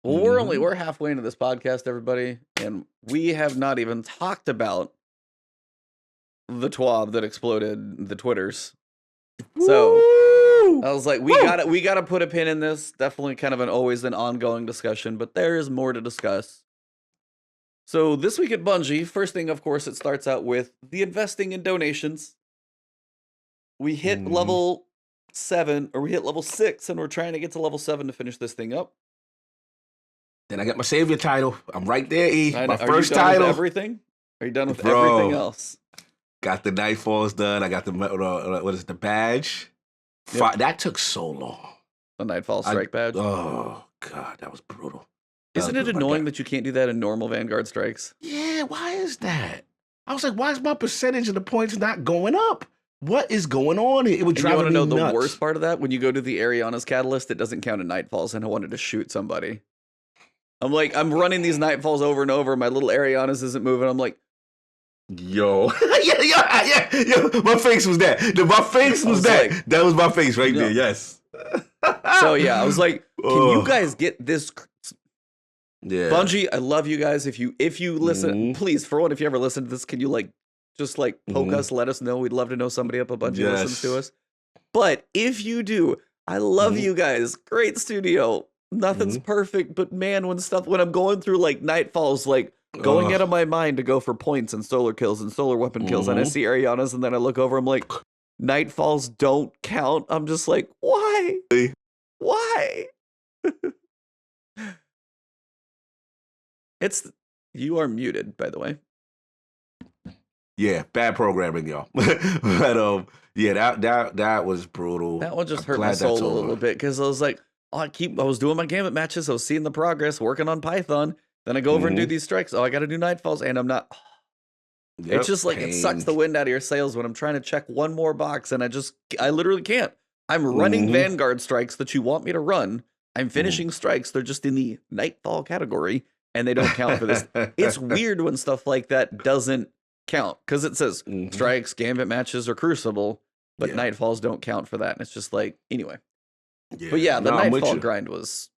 Well, Mm-hmm. we're halfway into this podcast, everybody, and we have not even talked about the TWAB that exploded the Twitters. So Woo! I was like, Woo! we gotta put a pin in this. Definitely kind of always an ongoing discussion, but there is more to discuss. So this week at Bungie, first thing, of course, it starts out with the investing in donations. We hit Mm-hmm. level 7, or we hit level 6, and we're trying to get to level 7 to finish this thing up. Then I got my savior title. I'm right there, E. My Are you first done with title. everything? Are you done with everything Bro. else? Got the Nightfalls done. I got the what is it, the badge Yep. That took so long. The Nightfall Strike badge. Oh God, that was brutal. Isn't it annoying that you can't do that in normal Vanguard strikes? Yeah, why is that? I was like, why is my percentage of the points not going up? What is going on here? It would drive me nuts. You want to know the worst part of that? When you go to the Ariana's Catalyst, it doesn't count in Nightfalls, and I wanted to shoot somebody. I'm like, I'm running these Nightfalls over and over. My little Ariana's isn't moving. I'm like, yo, yo, my face was that. My face was that. Like, that was my face right there. Yes. So yeah, I was like, can you guys get this? Yeah. Bungie, I love you guys. If you listen, please, for one, if you ever listen to this, can you just poke us, let us know. We'd love to know somebody up at Bungie listens to us. But if you do, I love you guys. Great studio. Nothing's perfect, but man, when I'm going through Nightfalls, going out of my mind to go for points and solar kills and solar weapon kills, and I see Ariana's, and then I look over, I'm like, Nightfalls don't count. I'm just like, why? Why? You are muted, by the way. Yeah, bad programming, y'all. But yeah, that was brutal. That one just hurt my soul a little bit because I was like, I was doing my Gambit matches, I was seeing the progress, working on Python. Then I go over and do these strikes. Oh, I got to do Nightfalls, and I'm not. It's just it sucks the wind out of your sails when I'm trying to check one more box, and I literally can't. I'm running Vanguard strikes that you want me to run. I'm finishing strikes. They're just in the Nightfall category, and they don't count for this. It's weird when stuff like that doesn't count because it says strikes, Gambit matches, or Crucible, but Nightfalls don't count for that. And it's just anyway. Yeah. But yeah, the Nightfall grind was.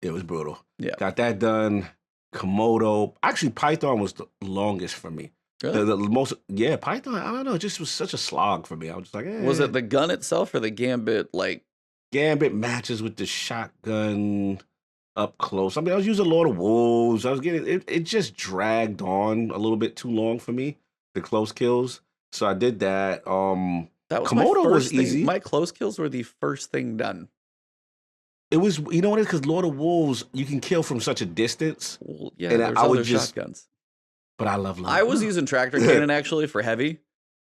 It was brutal. Yeah. Got that done. Komodo. Actually, Python was the longest for me. Really? The most, Python, I don't know, it just was such a slog for me. I was just like, Was it the gun itself or the Gambit, Gambit matches with the shotgun up close. I mean, I was using Lord of Wolves. I was getting, it just dragged on a little bit too long for me, the close kills. So I did that. That was Komodo was easy. My close kills were the first thing done. It was, you know what it is? Because Lord of Wolves, you can kill from such a distance. Well, yeah, and I would just shotguns. But I love. I was using tractor cannon actually for heavy.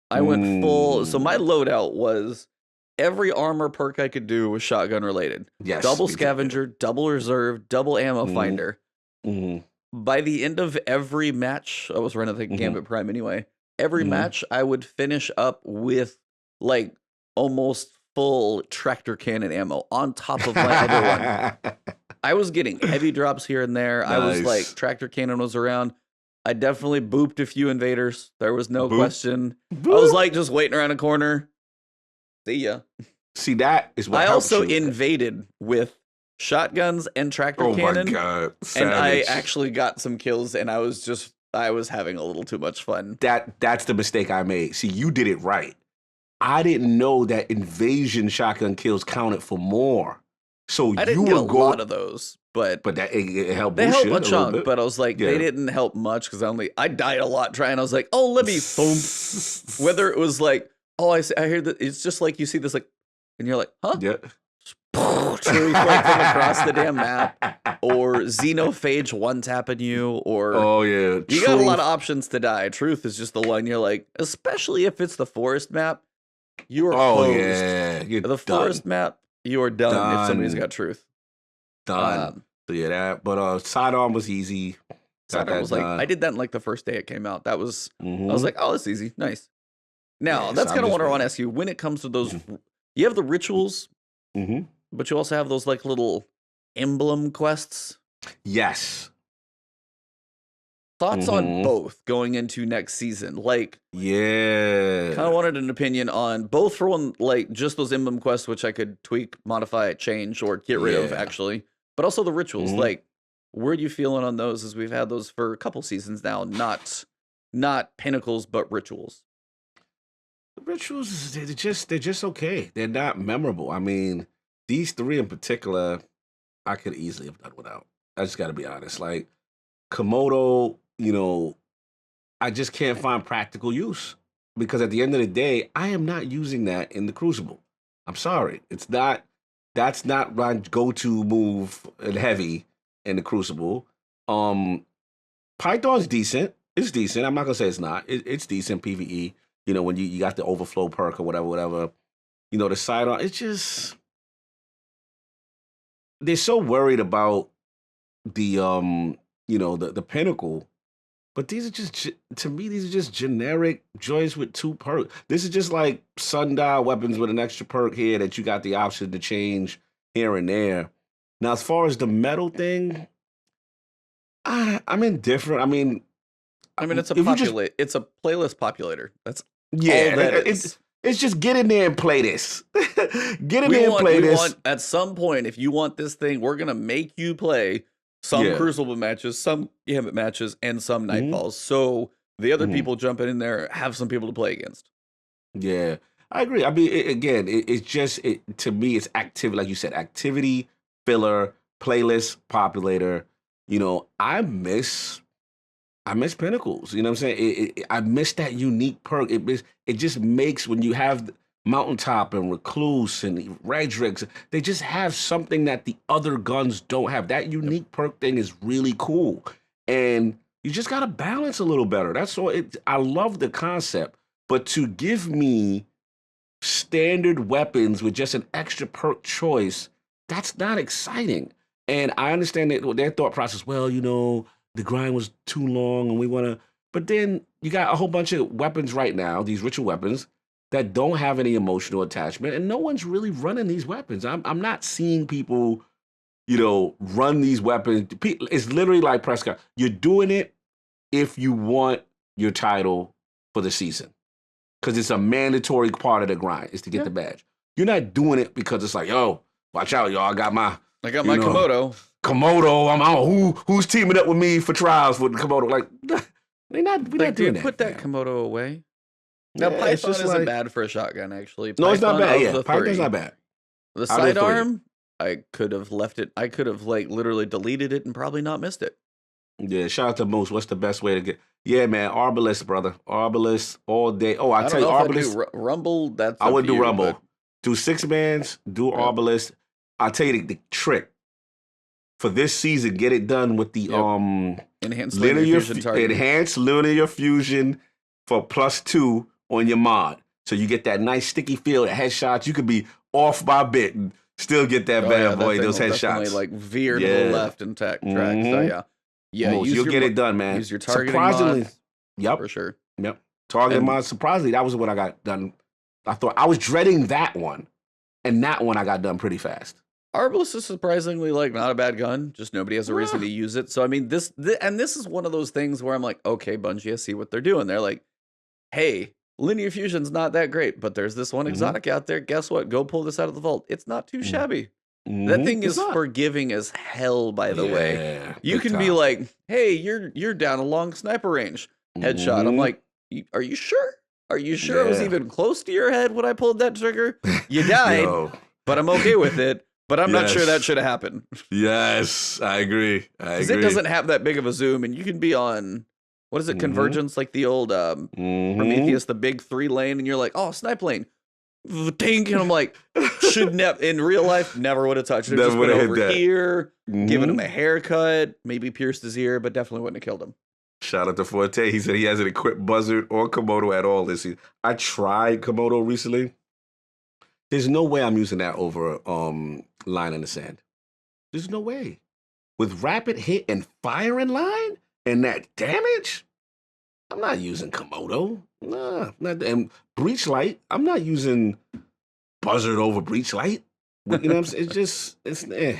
I went full. So my loadout was every armor perk I could do was shotgun related. Yes, double scavenger, double reserve, double ammo finder. By the end of every match, I was running the Gambit Prime anyway. Every match, I would finish up with almost full tractor cannon ammo on top of my other one. I was getting heavy drops here and there. Nice. I was tractor cannon was around. I definitely booped a few invaders. There was no question. Boop. I was just waiting around a corner. See ya. See, that is what I also invaded with shotguns and tractor cannon. Oh my God. Savage. And I actually got some kills, and I was having a little too much fun. That's the mistake I made. See, you did it right. I didn't know that invasion shotgun kills counted for more. So I didn't get a lot of those, but that it helped. They helped a chunk, but I was like, they didn't help much because I died a lot trying. I was like, oh, let me boom. Whether it was I hear that it's just you see this and you're like, huh? Yeah. Truth from across the damn map, or Xenophage one tapping you, or you got a lot of options to die. Truth is just the one you're especially if it's the forest map, you are closed. You're the forest map. You are done if somebody's got truth. Done. So yeah, that. But sidearm was easy. Sidearm was I did that in the first day it came out. That was I was like, oh, that's easy, nice. Now that's kind of what I want to ask you. When it comes to those, you have the rituals, but you also have those little emblem quests. Yes. Thoughts on both going into next season? Yeah. Kind of wanted an opinion on both for one, just those emblem quests, which I could tweak, modify, change, or get rid of, actually. But also the rituals. Where are you feeling on those as we've had those for a couple seasons now? Not pinnacles, but rituals. The rituals, they're just okay. They're not memorable. I mean, these three in particular, I could easily have done without. I just got to be honest. Komodo, I just can't find practical use because at the end of the day, I am not using that in the Crucible. I'm sorry. That's not my go-to move in heavy in the Crucible. Python's decent. It's decent. I'm not going to say it's not. It's decent PvE. When you got the overflow perk or whatever. the sidearm. It's just they're so worried about the the pinnacle. But these are to me, these are just generic joints with 2 perks. This is just like sundial weapons with an extra perk here that you got the option to change here and there. Now, as far as the metal thing, I'm indifferent. I mean, it's a if you just it's a playlist populator. That's all yeah, that is. it's just get in there and play this. Get in there and play this. At some point, if you want this thing, we're gonna make you play some Crucible matches, some Gambit matches, and some Nightfalls. So the other people jumping in there have some people to play against. Yeah, I agree. I mean, it's just to me, it's activity, like you said, activity, filler, playlist, populator. I miss Pinnacles. You know what I'm saying? I miss that unique perk. It just makes when you have Mountaintop and Recluse and Redrix, they just have something that the other guns don't have. That unique perk thing is really cool. And you just got to balance a little better. That's all. I love the concept. But to give me standard weapons with just an extra perk choice, that's not exciting. And I understand their thought process. Well, the grind was too long and we want to. But then you got a whole bunch of weapons right now, these ritual weapons, that don't have any emotional attachment, and no one's really running these weapons. I'm not seeing people, run these weapons. It's literally like Prescott. You're doing it if you want your title for the season, because it's a mandatory part of the grind is to get the badge. You're not doing it because it's like, yo, watch out, y'all. I got my Komodo. Komodo. I'm out. Who's teaming up with me for trials with Komodo? Like, we're not doing that. Put that Komodo away. Now, Python isn't bad for a shotgun, actually. No, it's not bad. Yeah, Python's not bad. The sidearm, I could have left it. I could have literally deleted it and probably not missed it. Yeah, shout out to Moose. What's the best way to get? Yeah, man, Arbalist, brother. Arbalist all day. Oh, I tell you, Arbalist. Rumble, I would do Rumble. Do 6-mans, do Arbalist. I'll tell you the trick. For this season, get it done with the enhanced linear fusion target. Enhanced linear fusion for +2 on your mod. So you get that nice sticky feel, the headshots. You could be off by a bit and still get that bad boy, those headshots. Like veer to the left and track. So yeah, you'll get it done, man. Use your targeting mods. Yep. For sure. Yep. Targeting mods. Surprisingly, that was what I got done. I thought I was dreading that one. And that one I got done pretty fast. Arbalist is surprisingly not a bad gun. Just nobody has a reason to use it. So I mean, this is one of those things where I'm like, okay, Bungie, I see what they're doing. They're like, hey, linear fusion's not that great, but there's this one exotic out there. Guess what? Go pull this out of the vault. It's not too shabby. That thing is forgiving as hell, by the way. You can be like, hey, you're down a long sniper range. Headshot. I'm like, are you sure? Are you sure I was even close to your head when I pulled that trigger? You died, but I'm okay with it. But I'm not sure that should have happened. Yes, I agree. Because it doesn't have that big of a zoom, and you can be on, what is it, Convergence, like the old Prometheus, the big 3 lane, and you're like, oh, snipe lane. Dink, and I'm like, should never, in real life, never would have touched it. Just went over here, given him a haircut, maybe pierced his ear, but definitely wouldn't have killed him. Shout out to Forte. He said he hasn't equipped Buzzard or Komodo at all this season. I tried Komodo recently. There's no way I'm using that over Line in the Sand. There's no way. With rapid hit and firing line and that damage, I'm not using Komodo. Nah, and Breach Light, I'm not using Buzzard over Breach Light. You know what I'm saying?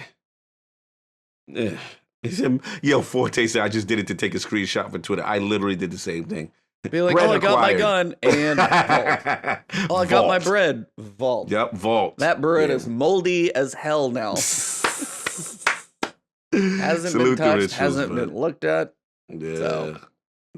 It's Yo, Forte said I just did it to take a screenshot for Twitter. I literally did the same thing. Be like, I got my gun and vault. Oh, I got my bread. Vault. Yep, vault. That bread is moldy as hell now. Hasn't been touched, hasn't been looked at. Yeah. So.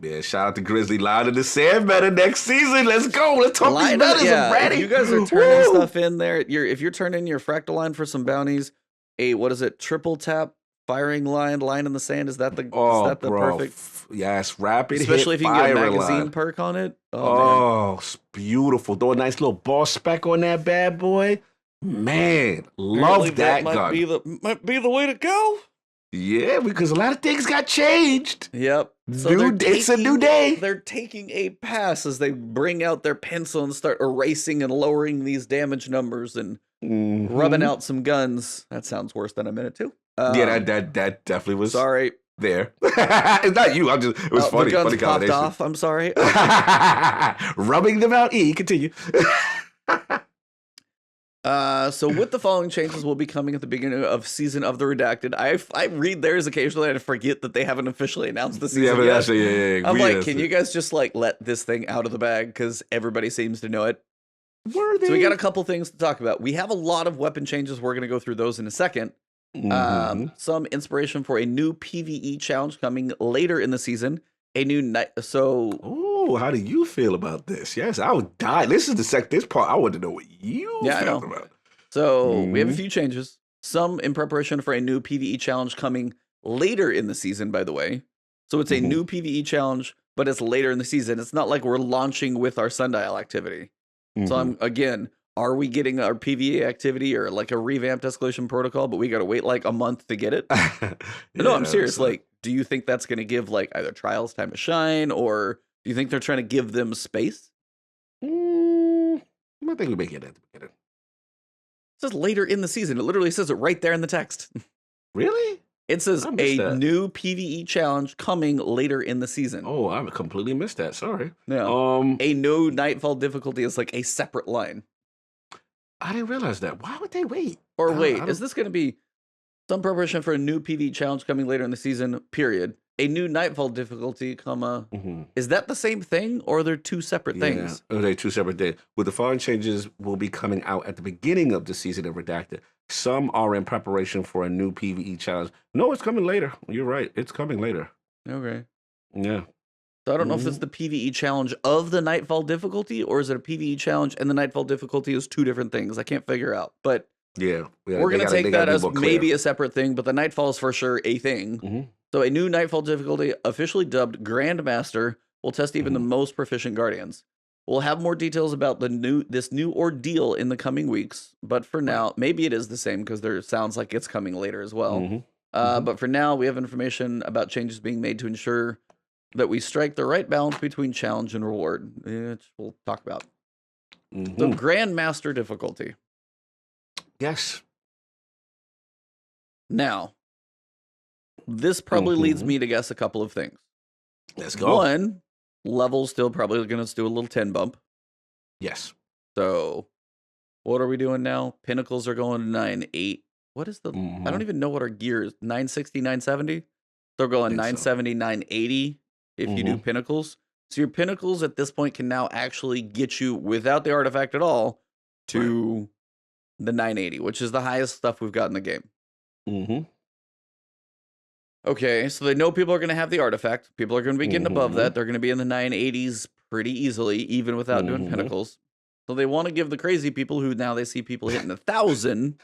Yeah, shout out to Grizzly. Line in the Sand better next season. Let's go. Let's talk these betters. I'm ready. If you guys are turning stuff in there, if you're turning your fractal line for some bounties, what is it? Triple tap firing line in the sand. Is that the perfect? Yes, rapid. Especially hit, if you can get a magazine line. perk on it. Oh, it's beautiful. Throw a nice little ball spec on that bad boy. Man, love that gun. Might be the way to go. Yeah, because a lot of things got changed. Yep. So It's a new day. They're taking a pass as they bring out their pencil and start erasing and lowering these damage numbers and rubbing out some guns. That sounds worse than a minute too. Yeah, that definitely was Sorry. there. It's not you. It was funny. The guns funny popped combination. off. I'm sorry. Rubbing them out. Continue. So with the following changes will be coming at the beginning of Season of the Redacted. I read theirs occasionally and I forget that they haven't officially announced the season but yet. actually, I'm like, can you guys just like let this thing out of the bag because everybody seems to know it? Were they? So we got a couple things to talk about. We have a lot of weapon changes. We're going to go through those in a second. Some inspiration for a new PvE challenge coming later in the season. A new night. So, oh, how do you feel about this? Yes, I would die. This is this part. I want to know what you felt about. So we have a few changes. Some in preparation for a new PvE challenge coming later in the season, by the way. So it's a new PvE challenge, but it's later in the season. It's not like we're launching with our sundial activity. So are we getting our PvE activity or like a revamped escalation protocol, but we got to wait like a month to get it? No, I'm serious. Like, do you think that's going to give like either trials time to shine, or do you think they're trying to give them space? I think we may get it. It says later in the season. It literally says it right there in the text. Really? It says a new PvE challenge coming later in the season. Oh, I completely missed that. Sorry. No. A no nightfall difficulty is like a separate line. I didn't realize that. Why would they wait? Or wait, is this going to be some preparation for a new PvE challenge coming later in the season, period? A new nightfall difficulty, comma. Is that the same thing, or are there two separate things? Or are they two separate things? With the following changes will be coming out at the beginning of the season of Redacted. Some are in preparation for a new PvE challenge. No, it's coming later. You're right. It's coming later. Okay. Yeah. So I don't know if it's the PvE challenge of the nightfall difficulty, or is it a PvE challenge and the nightfall difficulty is two different things. I can't figure out. But yeah, we're going to take that as maybe a separate thing, but the nightfall is for sure a thing. So a new nightfall difficulty, officially dubbed Grandmaster, will test even the most proficient guardians. We'll have more details about this new ordeal in the coming weeks, but for now, maybe it is the same because there sounds like it's coming later as well. But for now, we have information about changes being made to ensure that we strike the right balance between challenge and reward, which we'll talk about. So Grandmaster difficulty. Yes. Now, this probably leads me to guess a couple of things. Let's go. One, level's still probably going to do a little 10 bump. Yes. So, what are we doing now? Pinnacles are going to 9.8. What is the... I don't even know what our gear is. 960, 970? They're going 970, 980 if you do pinnacles. So your pinnacles at this point can now actually get you, without the artifact at all, to the 980, which is the highest stuff we've got in the game. Okay, so they know people are going to have the artifact. People are going to be getting above that. They're going to be in the 980s pretty easily, even without doing pinnacles. So they want to give the crazy people who now they see people hitting 1,000.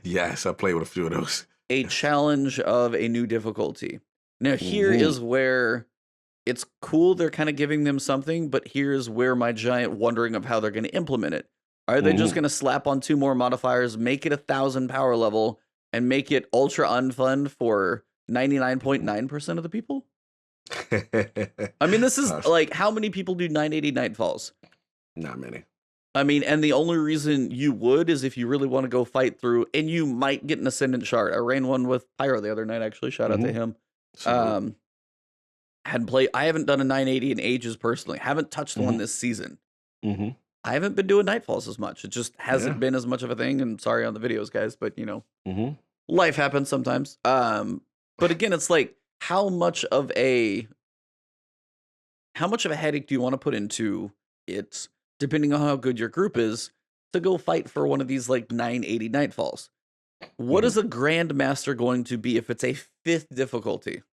Yes, I played with a few of those. A challenge of a new difficulty. Now, here is where it's cool. They're kind of giving them something, but here's where my giant wondering of how they're going to implement it. Are they just going to slap on 2 more modifiers, make it 1,000 power level, and make it ultra unfun for 99.9% of the people? I mean, this is like, how many people do 980 Nightfalls? Not many. I mean, and the only reason you would is if you really want to go fight through, and you might get an Ascendant Shard. I ran one with Pyro the other night, actually. Shout out to him. I haven't done a 980 in ages personally. Haven't touched one this season. I haven't been doing Nightfalls as much. It just hasn't been as much of a thing. And sorry on the videos, guys, but you know, life happens sometimes. But again, it's like, how much of a headache do you want to put into it, depending on how good your group is, to go fight for one of these like 980 Nightfalls? What is a Grandmaster going to be if it's a 5th difficulty?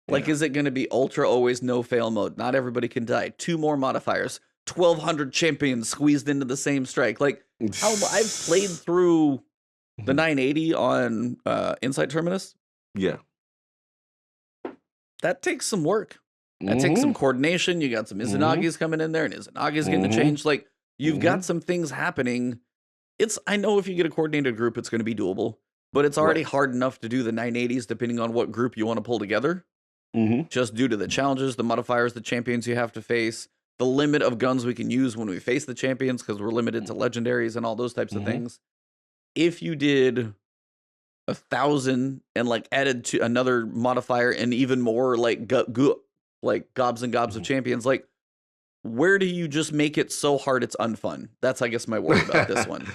Like, is it going to be ultra always no fail mode? Not everybody can die. 2 more modifiers. 1,200 champions squeezed into the same strike. Like, how I've played through the 980 on Insight Terminus. Yeah. That takes some work. That takes some coordination. You got some Izanagi's coming in there, and Izanagi's getting to change. Like, you've got some things happening. I know if you get a coordinated group, it's going to be doable. but it's already hard enough to do the 980s depending on what group you want to pull together. Just due to the challenges, the modifiers, the champions you have to face, the limit of guns we can use when we face the champions because we're limited to legendaries and all those types of things. If you did 1,000 and like added to another modifier and even more like gobs and gobs of champions, like where do you just make it so hard it's unfun? That's I guess my worry about this one.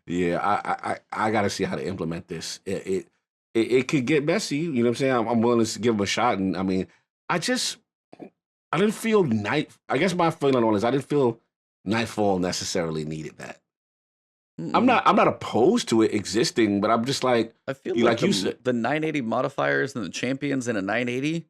Yeah, I got to see how to implement this. It could get messy. You know what I'm saying? I'm willing to give them a shot. And I mean, I didn't feel I guess my feeling on this, I didn't feel Nightfall necessarily needed that. I'm not opposed to it existing, but I'm just like, I feel like you said, the 980 modifiers and the champions in a 980,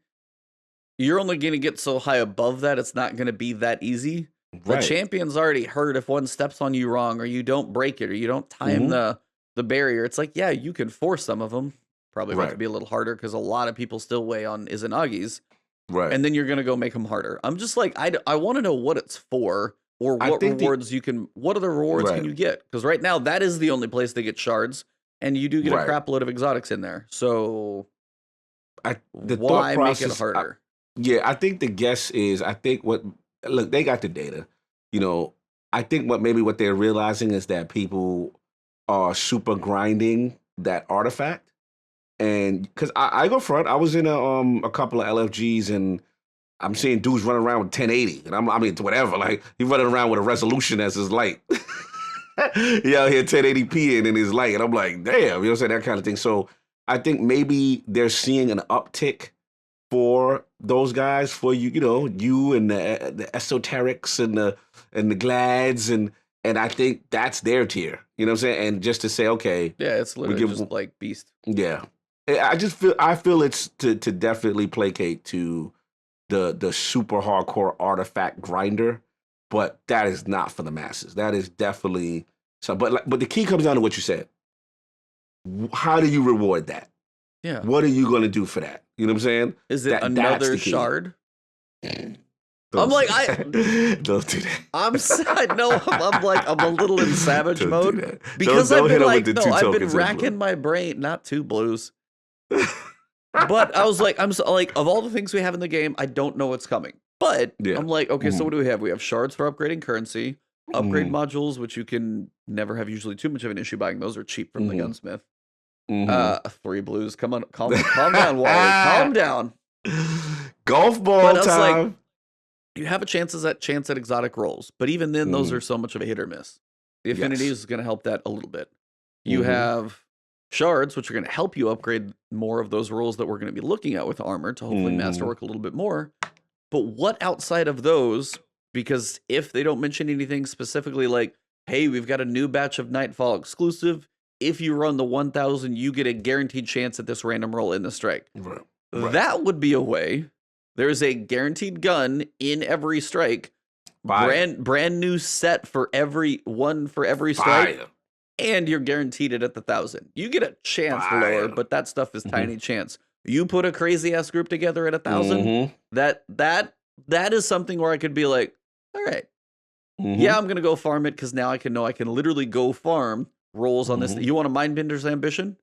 you're only going to get so high above that. It's not going to be that easy. The champion's already hurt if one steps on you wrong, or you don't break it, or you don't time the barrier. It's like, yeah, you can force some of them. Probably going to be a little harder because a lot of people still weigh on Izanagi's. Right. And then you're going to go make them harder. I'm just like, I want to know what it's for, or what rewards what other rewards can you get? Because right now, that is the only place they get shards, and you do get a crap load of exotics in there. So why make it harder? I think the guess is, look, they got the data. You know, I think what they're realizing is that people are super grinding that artifact. And because I go front, I was in a couple of LFGs and I'm seeing dudes running around with 1080, and I mean whatever, like he's running around with a resolution as his light. He out here 1080p in his light, and I'm like, damn, you know what I'm saying, that kind of thing. So I think maybe they're seeing an uptick for those guys, for you know, you and the esoterics and the glads, and I think that's their tier. You know what I'm saying? And just to say, okay, yeah, it's literally just like beast. Yeah. I feel it's to definitely placate to the super hardcore artifact grinder, but that is not for the masses. That is definitely so. But the key comes down to what you said. How do you reward that? Yeah. What are you going to do for that? You know what I'm saying? Is it another shard? I'm like, don't do that. I'm a little in savage mode because I've been racking my brain, not two blues. But I was like, of all the things we have in the game, I don't know what's coming. But I'm like, okay, so what do we have? We have shards for upgrading currency, upgrade modules, which you can never have usually too much of an issue buying. Those are cheap from the gunsmith. 3 blues. Come on, calm down, Wally. Calm down. Golf ball time. Like, you have a chance at exotic rolls, but even then, those are so much of a hit or miss. The affinities is going to help that a little bit. You have shards, which are going to help you upgrade more of those rolls that we're going to be looking at with armor to hopefully masterwork a little bit more. But what outside of those? Because if they don't mention anything specifically like, hey, we've got a new batch of Nightfall exclusive. If you run the 1,000, you get a guaranteed chance at this random roll in the strike. Right. That would be a way. There's a guaranteed gun in every strike. Brand new set for every strike. Fire. And you're guaranteed it at the 1,000. You get a chance lower, but that stuff is tiny chance. You put a crazy ass group together at 1,000. That is something where I could be like, all right, yeah, I'm gonna go farm it because now I can literally go farm rolls on this. You want a Mindbender's Ambition?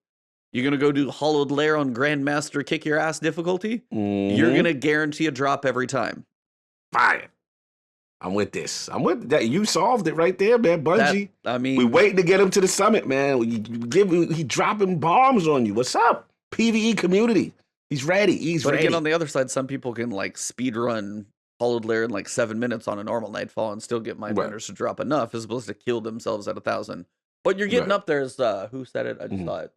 You're gonna go do Hollowed Lair on Grandmaster kick your ass difficulty. You're gonna guarantee a drop every time. Fire. I'm with this. I'm with that. You solved it right there, man. Bungie. We waiting to get him to the summit, man. He dropping bombs on you. What's up? PvE community. He's ready. He's ready. But again, on the other side, some people can like speed run Hollowed Lair in like 7 minutes on a normal Nightfall and still get Mindbenders to drop enough as opposed to kill themselves at 1,000. But you're getting up there as who said it? I just saw it.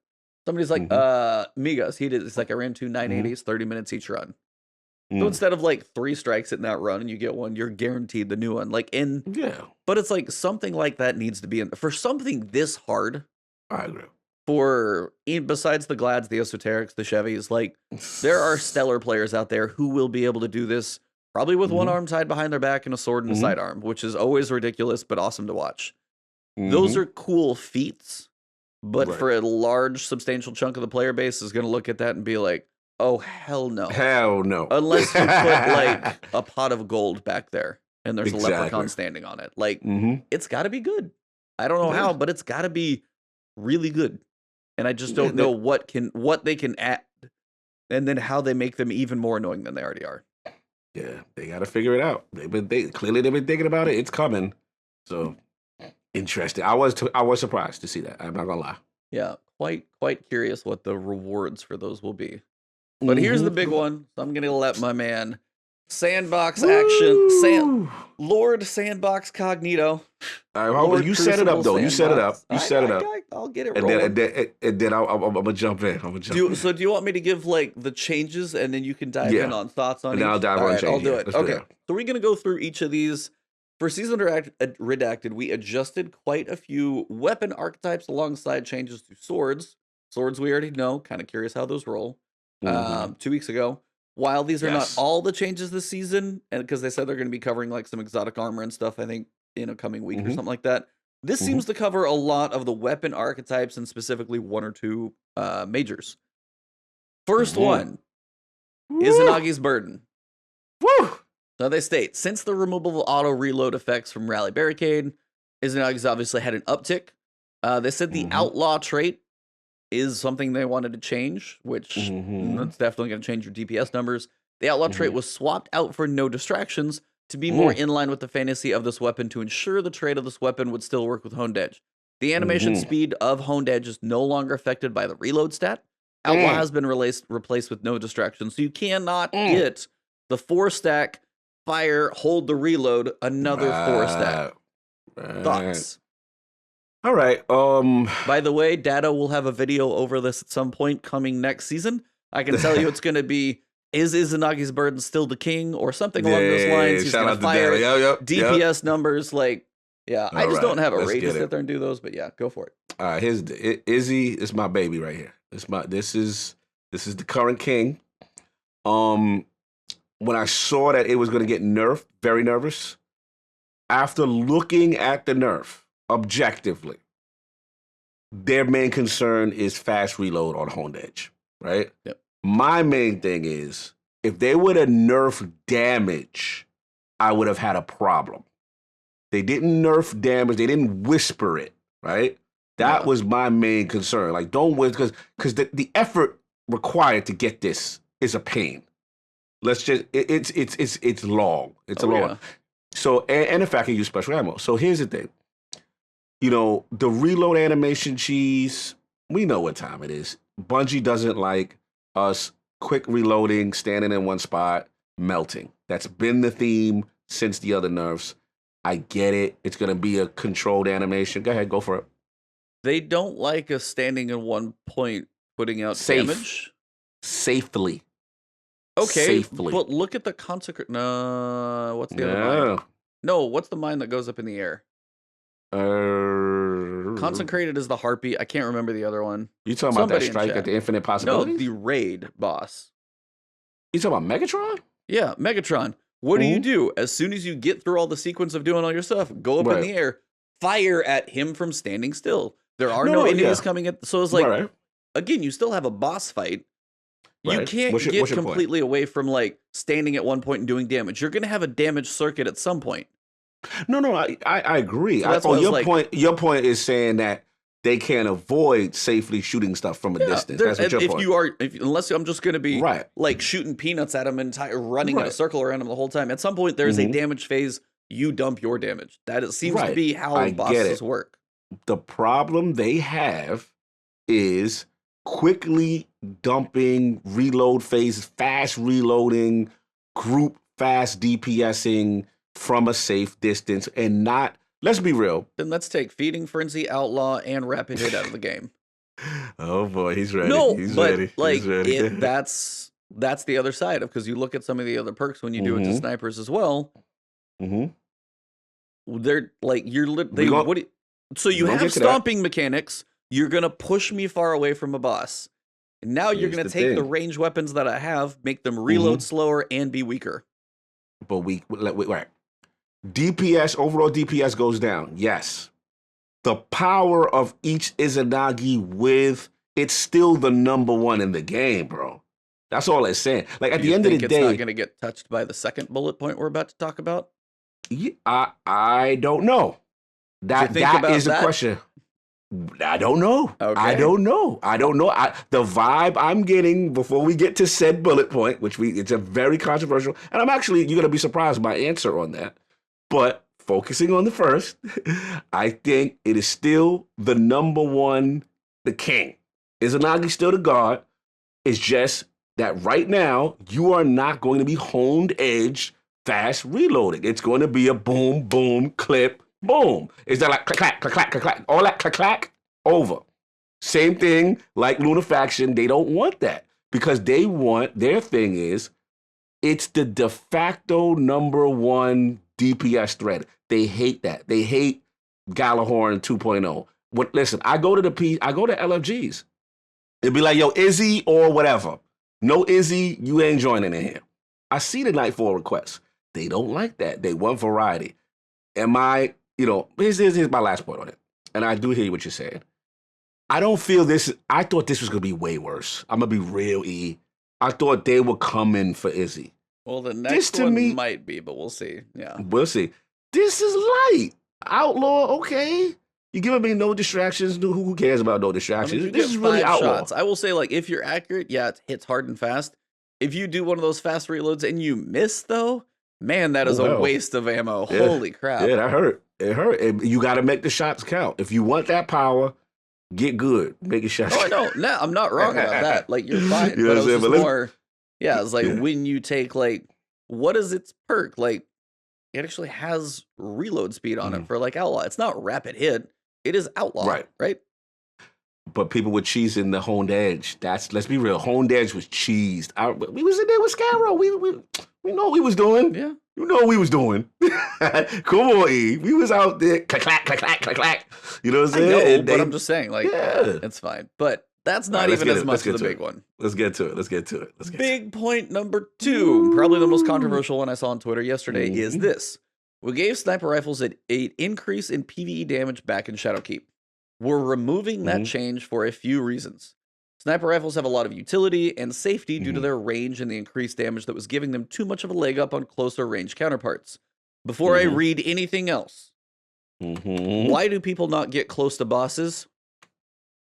Somebody's like, Migas. He did. It's like I ran 2 980s, 30 minutes each run. So instead of like 3 strikes in that run and you get one, you're guaranteed the new one. But it's like something like that needs to be in for something this hard. I agree. Besides the Glads, the Esoterics, the Chevys, like there are stellar players out there who will be able to do this probably with one arm tied behind their back and a sword and a sidearm, which is always ridiculous but awesome to watch. Those are cool feats, but for a large, substantial chunk of the player base is going to look at that and be like, oh, hell no. Hell no. Unless you put like a pot of gold back there and there's a leprechaun standing on it. Like, it's got to be good. I don't know how, but it's got to be really good. and I just don't know what they can add, and then how they make them even more annoying than they already are. Yeah, they got to figure it out. Clearly they've been thinking about it. It's coming. So interesting. I was surprised to see that. I'm not gonna lie. Yeah, quite curious what the rewards for those will be. But here's the big one. So I'm gonna let my man Sandbox Action Lord Sandbox Cognito. You set it up though. You set it up. You set it up. I'll get it rolling. And then I'm gonna jump in. So do you want me to give like the changes and then you can dive in on thoughts on and each? I'll dive on changes. I'll do it. Let's Okay. do that. So we're gonna go through each of these. For Season Redacted, we adjusted quite a few weapon archetypes alongside changes to swords. Swords we already know. Kind of curious how those roll. 2 weeks ago. While these are not all the changes this season, and because they said they're going to be covering like some exotic armor and stuff, I think in a coming week or something like that. This seems to cover a lot of the weapon archetypes and specifically one or two majors. First one is Inagi's Burden. Woo! So they state, since the removal of auto reload effects from Rally Barricade, Izanagi's obviously had an uptick. They said the outlaw trait is something they wanted to change, which that's definitely going to change your DPS numbers. The outlaw trait was swapped out for no distractions to be more in line with the fantasy of this weapon to ensure the trait of this weapon would still work with Honed Edge. The animation speed of Honed Edge is no longer affected by the reload stat. Outlaw has been replaced with no distractions, so you cannot get the 4-stack fire, hold the reload, another 4-stack. Thoughts? All right. By the way, Dado will have a video over this at some point coming next season. I can tell you it's going to be, is Izanagi's Burden still the king or something along those lines? He's going to fire DPS numbers. Like, I just don't have a rate to sit there and do those, but yeah, go for it. All right, Izzy is my baby right here. This is the current king. When I saw that it was going to get nerfed, very nervous. After looking at the nerf objectively, their main concern is fast reload on Honed Edge, right? Yep. My main thing is, if they would have nerfed damage, I would have had a problem. They didn't nerf damage. They didn't whisper it, right? That was my main concern. Like, don't whisper, because the effort required to get this is a pain. Let's just, it's long. It's a long. Yeah. So, and the fact you use special ammo. So here's the thing. You know, the reload animation cheese, we know what time it is. Bungie doesn't like us quick reloading, standing in one spot, melting. That's been the theme since the other nerfs. I get it. It's going to be a controlled animation. Go ahead, go for it. They don't like us standing in one point, putting out damage. Safely. Okay, Safely. But look at the consecrate. No, what's the other mine? No, what's the mine that goes up in the air? Consecrated is the harpy. I can't remember the other one. You talking about that strike at the infinite possibilities? No, the raid boss. You talking about Megatron? Yeah, Megatron. What do you do? As soon as you get through all the sequence of doing all your stuff, go up in the air, fire at him from standing still. There are no enemies coming at. So it's like, again, you still have a boss fight. You can't get completely away from like standing at one point and doing damage. You're going to have a damage circuit at some point. No, I agree. So your point is saying that they can't avoid safely shooting stuff from a distance. That's what your point. Unless I'm just going to be like shooting peanuts at them and running in a circle around them the whole time. At some point, there's a damage phase. You dump your damage. That seems to be how bosses work. The problem they have is quickly dumping reload phases, fast reloading, group fast DPSing from a safe distance, and not, let's be real. Then let's take Feeding Frenzy, Outlaw, and Rapid Hit out of the game. Oh boy, he's ready. No, he's but ready. like he's ready. that's the other side of, because you look at some of the other perks when you do it to snipers as well. They're like so you have stomping mechanics. You're gonna push me far away from a boss. And now you're gonna take the range weapons that I have, make them reload slower and be weaker. But right. DPS, overall DPS goes down. Yes. The power of each Izanagi it's still the number one in the game, bro. That's all it's saying. Like at the end of the day, it's not going to get touched by the second bullet point we're about to talk about. I don't know. That is a question. I don't know. Okay. I don't know. The vibe I'm getting before we get to said bullet point, it's a very controversial, and you're going to be surprised by my answer on that. But focusing on the first, I think it is still the number one, the king. Izanagi still the god. It's just that right now, you are not going to be honed edge fast reloading. It's going to be a boom, boom, clip, boom. Is that like clack, clack, clack, clack, clack, all that clack, clack, over. Same thing like Lunafaction. They don't want that because their thing is, it's the de facto number one DPS threat. They hate that. They hate Galahorn 2.0. Listen, I go to LFGs. It'd be like, yo, Izzy or whatever. No Izzy, you ain't joining in here. I see the Nightfall requests. They don't like that. They want variety. Here's my last point on it. And I do hear what you're saying. I don't feel this. I thought this was going to be way worse. I'm going to be real E. I thought they were coming for Izzy. Well, the next one might be, but we'll see. Yeah. We'll see. This is light. Outlaw, okay. You're giving me no distractions. Who cares about no distractions? This is really outlaw. Shots. I will say, like, if you're accurate, yeah, it hits hard and fast. If you do one of those fast reloads and you miss, though, man, that is a waste of ammo. Yeah. Holy crap. Yeah, that hurt. It hurt. You got to make the shots count. If you want that power, get good. Make your shots count. Oh, no, I'm not wrong about that. Like, you're fine. You know but it's like when you take, like, what is its perk? Like, it actually has reload speed on it for, like, Outlaw. It's not rapid hit. It is Outlaw, right? But people were cheesing the honed edge. Let's be real. Honed edge was cheesed. We was in there with Scarrow. We know what we was doing. Yeah. You know what we was doing. Come on, E. We was out there. Clack, clack, clack, clack, clack, clack. You know what I'm saying? But I'm just saying, like, it's fine. But that's not even as much as the big one. Let's get to it. Big point number 2, probably the most controversial one I saw on Twitter yesterday, is this. We gave sniper rifles an increase in PvE damage back in Shadowkeep. We're removing that change for a few reasons. Sniper rifles have a lot of utility and safety due to their range and the increased damage that was giving them too much of a leg up on closer range counterparts. Before I read anything else, why do people not get close to bosses?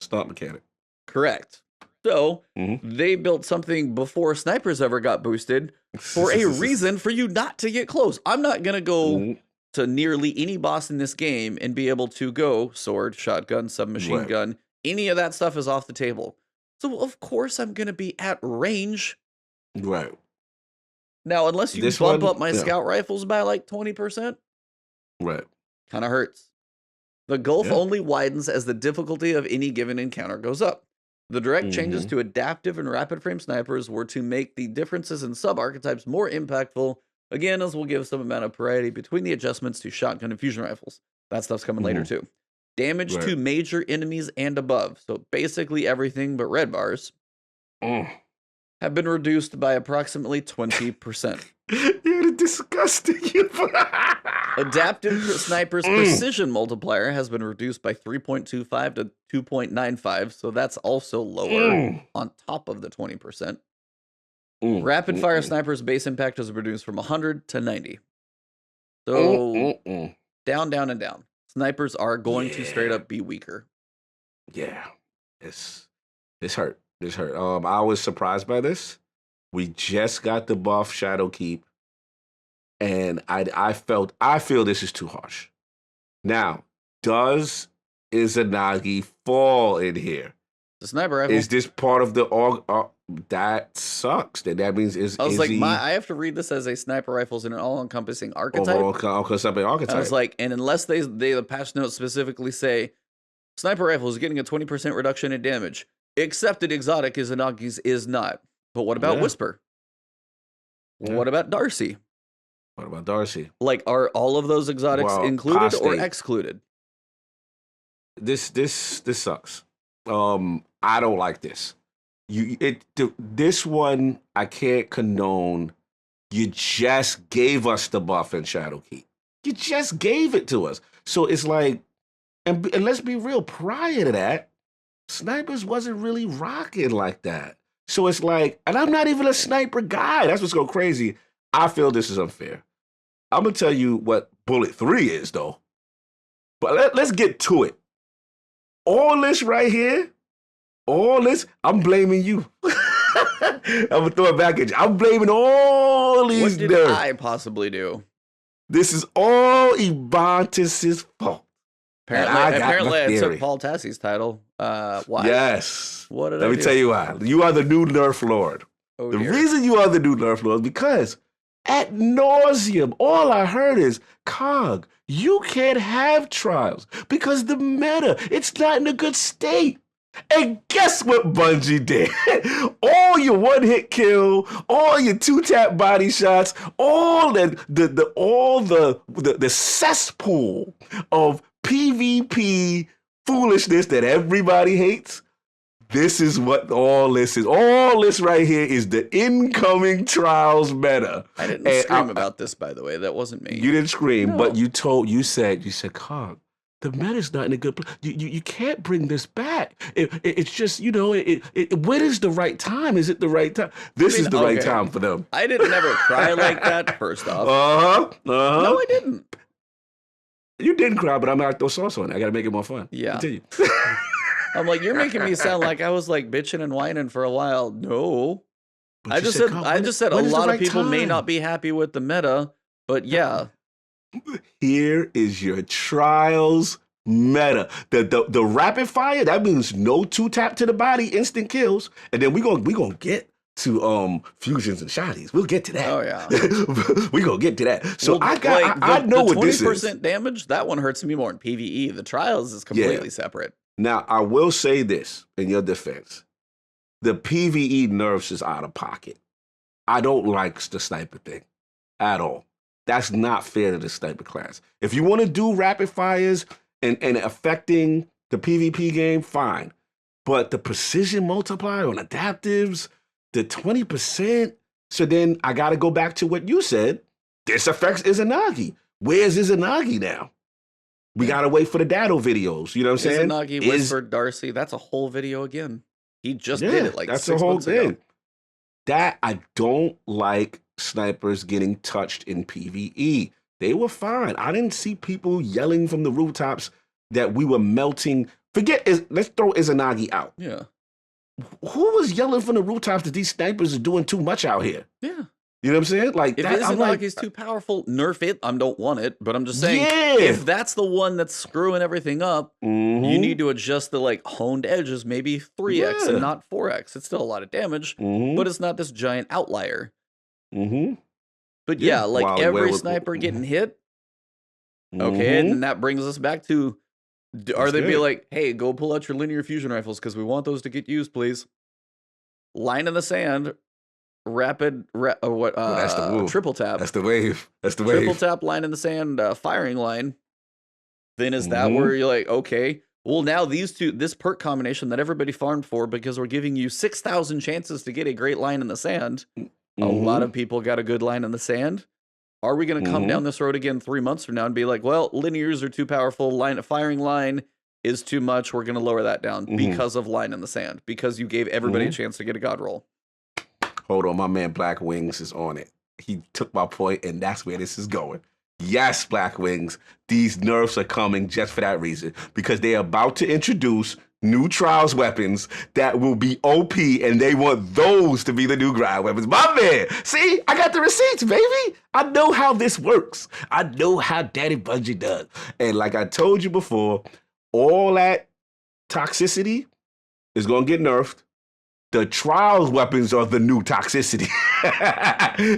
Stomp mechanic. Correct. So they built something before snipers ever got boosted for a reason for you not to get close. I'm not going to go to nearly any boss in this game and be able to go sword, shotgun, submachine gun. Any of that stuff is off the table. So, of course, I'm going to be at range. Right. Now, unless you bump up my scout rifles by like 20%. Right. Kind of hurts. The gulf only widens as the difficulty of any given encounter goes up. The direct changes to adaptive and rapid frame snipers were to make the differences in sub-archetypes more impactful, again, as we'll give some amount of variety between the adjustments to shotgun and fusion rifles. That stuff's coming later, too. Damage to major enemies and above, so basically everything but red bars, have been reduced by approximately 20%. You're disgusting. Adaptive Sniper's precision multiplier has been reduced by 3.25 to 2.95, so that's also lower on top of the 20%. Rapid Fire Sniper's base impact has been reduced from 100 to 90. So down, down, and down. Snipers are going to straight up be weaker. Yeah. This hurt. This hurt. I was surprised by this. We just got the buff Shadowkeep. And I feel this is too harsh. Now, does Izanagi fall in here? The sniper rifle. Is this part of the that sucks. That means I have to read this as a sniper rifle's in an all-encompassing archetype. All-encompassing archetype. I was like, and unless the patch notes specifically say sniper rifle is getting a 20% reduction in damage, accepted exotic Izanagi's is not. But what about Whisper? What about Darcy? What about Darcy? Like, are all of those exotics included or excluded? This sucks. I don't like this. This one I can't condone. You just gave us the buff in Shadowkeep. You just gave it to us. So it's like, and let's be real, prior to that, snipers wasn't really rocking like that. So it's like, and I'm not even a sniper guy. That's what's so crazy. I feel this is unfair. I'm going to tell you what Bullet 3 is, though. But let's get to it. all this right here, all this, I'm blaming you. I'm gonna throw it back at you. I'm blaming all these What did nerfs. I possibly do? This is all Ebontis' fault. Apparently, I took Paul Tassi's title. Why? Yes. What did Let I me do? tell you why. You are the new Nerf Lord. Oh, The dear. reason you are the new Nerf Lord is because at nauseum, all I heard is, Cog, you can't have trials because the meta, it's not in a good state. And guess what Bungie did? All your one-hit kill, all your two-tap body shots, all the cesspool of PvP foolishness that everybody hates. This is what all this is. All this right here is the incoming trials meta. I didn't scream about this, by the way. That wasn't me. You didn't scream, No. but you said, Cog, the meta's not in a good place. You can't bring this back. It's just, when is the right time? Is it the right time? This is the right time for them. I didn't ever cry like that, first off. No, I didn't. You didn't cry, but I'm going to throw sauce on it. I got to make it more fun. Yeah. Continue. I'm like, you're making me sound like I was like bitching and whining for a while. No. But I just said a lot of people may not be happy with the meta, but yeah. Here is your trials meta. The rapid fire, that means no two tap to the body, instant kills. And then we gonna get to fusions and shotties. We'll get to that. Oh yeah. We gonna get to that. So Well, I know what this is. 20% damage, that one hurts me more in PvE. The trials is completely separate. Now, I will say this in your defense. The PvE nerfs is out of pocket. I don't like the sniper thing at all. That's not fair to the sniper class. If you want to do rapid fires and affecting the PvP game, fine. But the precision multiplier on adaptives, the 20%, so then I got to go back to what you said. This affects Izanagi. Where's Izanagi now? We got to wait for the Dado videos. You know what I'm saying? Izanagi whispered Darcy. That's a whole video again. He just did it like that's 6 the whole months thing. ago. That I don't like snipers getting touched in PvE. They were fine. I didn't see people yelling from the rooftops that we were melting. Let's throw Izanagi out. Yeah. Who was yelling from the rooftops that these snipers are doing too much out here? Yeah. You know what I'm saying? Like, if Izanagi's too powerful, nerf it. I don't want it, but I'm just saying, Yeah. if that's the one that's screwing everything up, you need to adjust the like honed edges, maybe 3x Yeah. and not 4x. It's still a lot of damage, but it's not this giant outlier. But yeah, like While every where- sniper getting hit. Okay, and then that brings us back to, are they be good. like, hey, go pull out your linear fusion rifles because we want those to get used, please. Line in the sand. Rapid, that's the move. triple tap. That's the wave. That's the wave. Triple tap, line in the sand, firing line. Then is that where you're like, okay, well now this perk combination that everybody farmed for because we're giving you 6,000 chances to get a great line in the sand. A lot of people got a good line in the sand. Are we going to come down this road again 3 months from now and be like, well, linears are too powerful. Firing line is too much. We're going to lower that down because of line in the sand, because you gave everybody a chance to get a god roll. Hold on, my man Black Wings is on it. He took my point, and that's where this is going. Yes, Black Wings, these nerfs are coming just for that reason, because they're about to introduce new trials weapons that will be OP, and they want those to be the new grind weapons. My man, see, I got the receipts, baby. I know how this works. I know how Daddy Bungie does. And like I told you before, all that toxicity is going to get nerfed. The trials weapons are the new toxicity.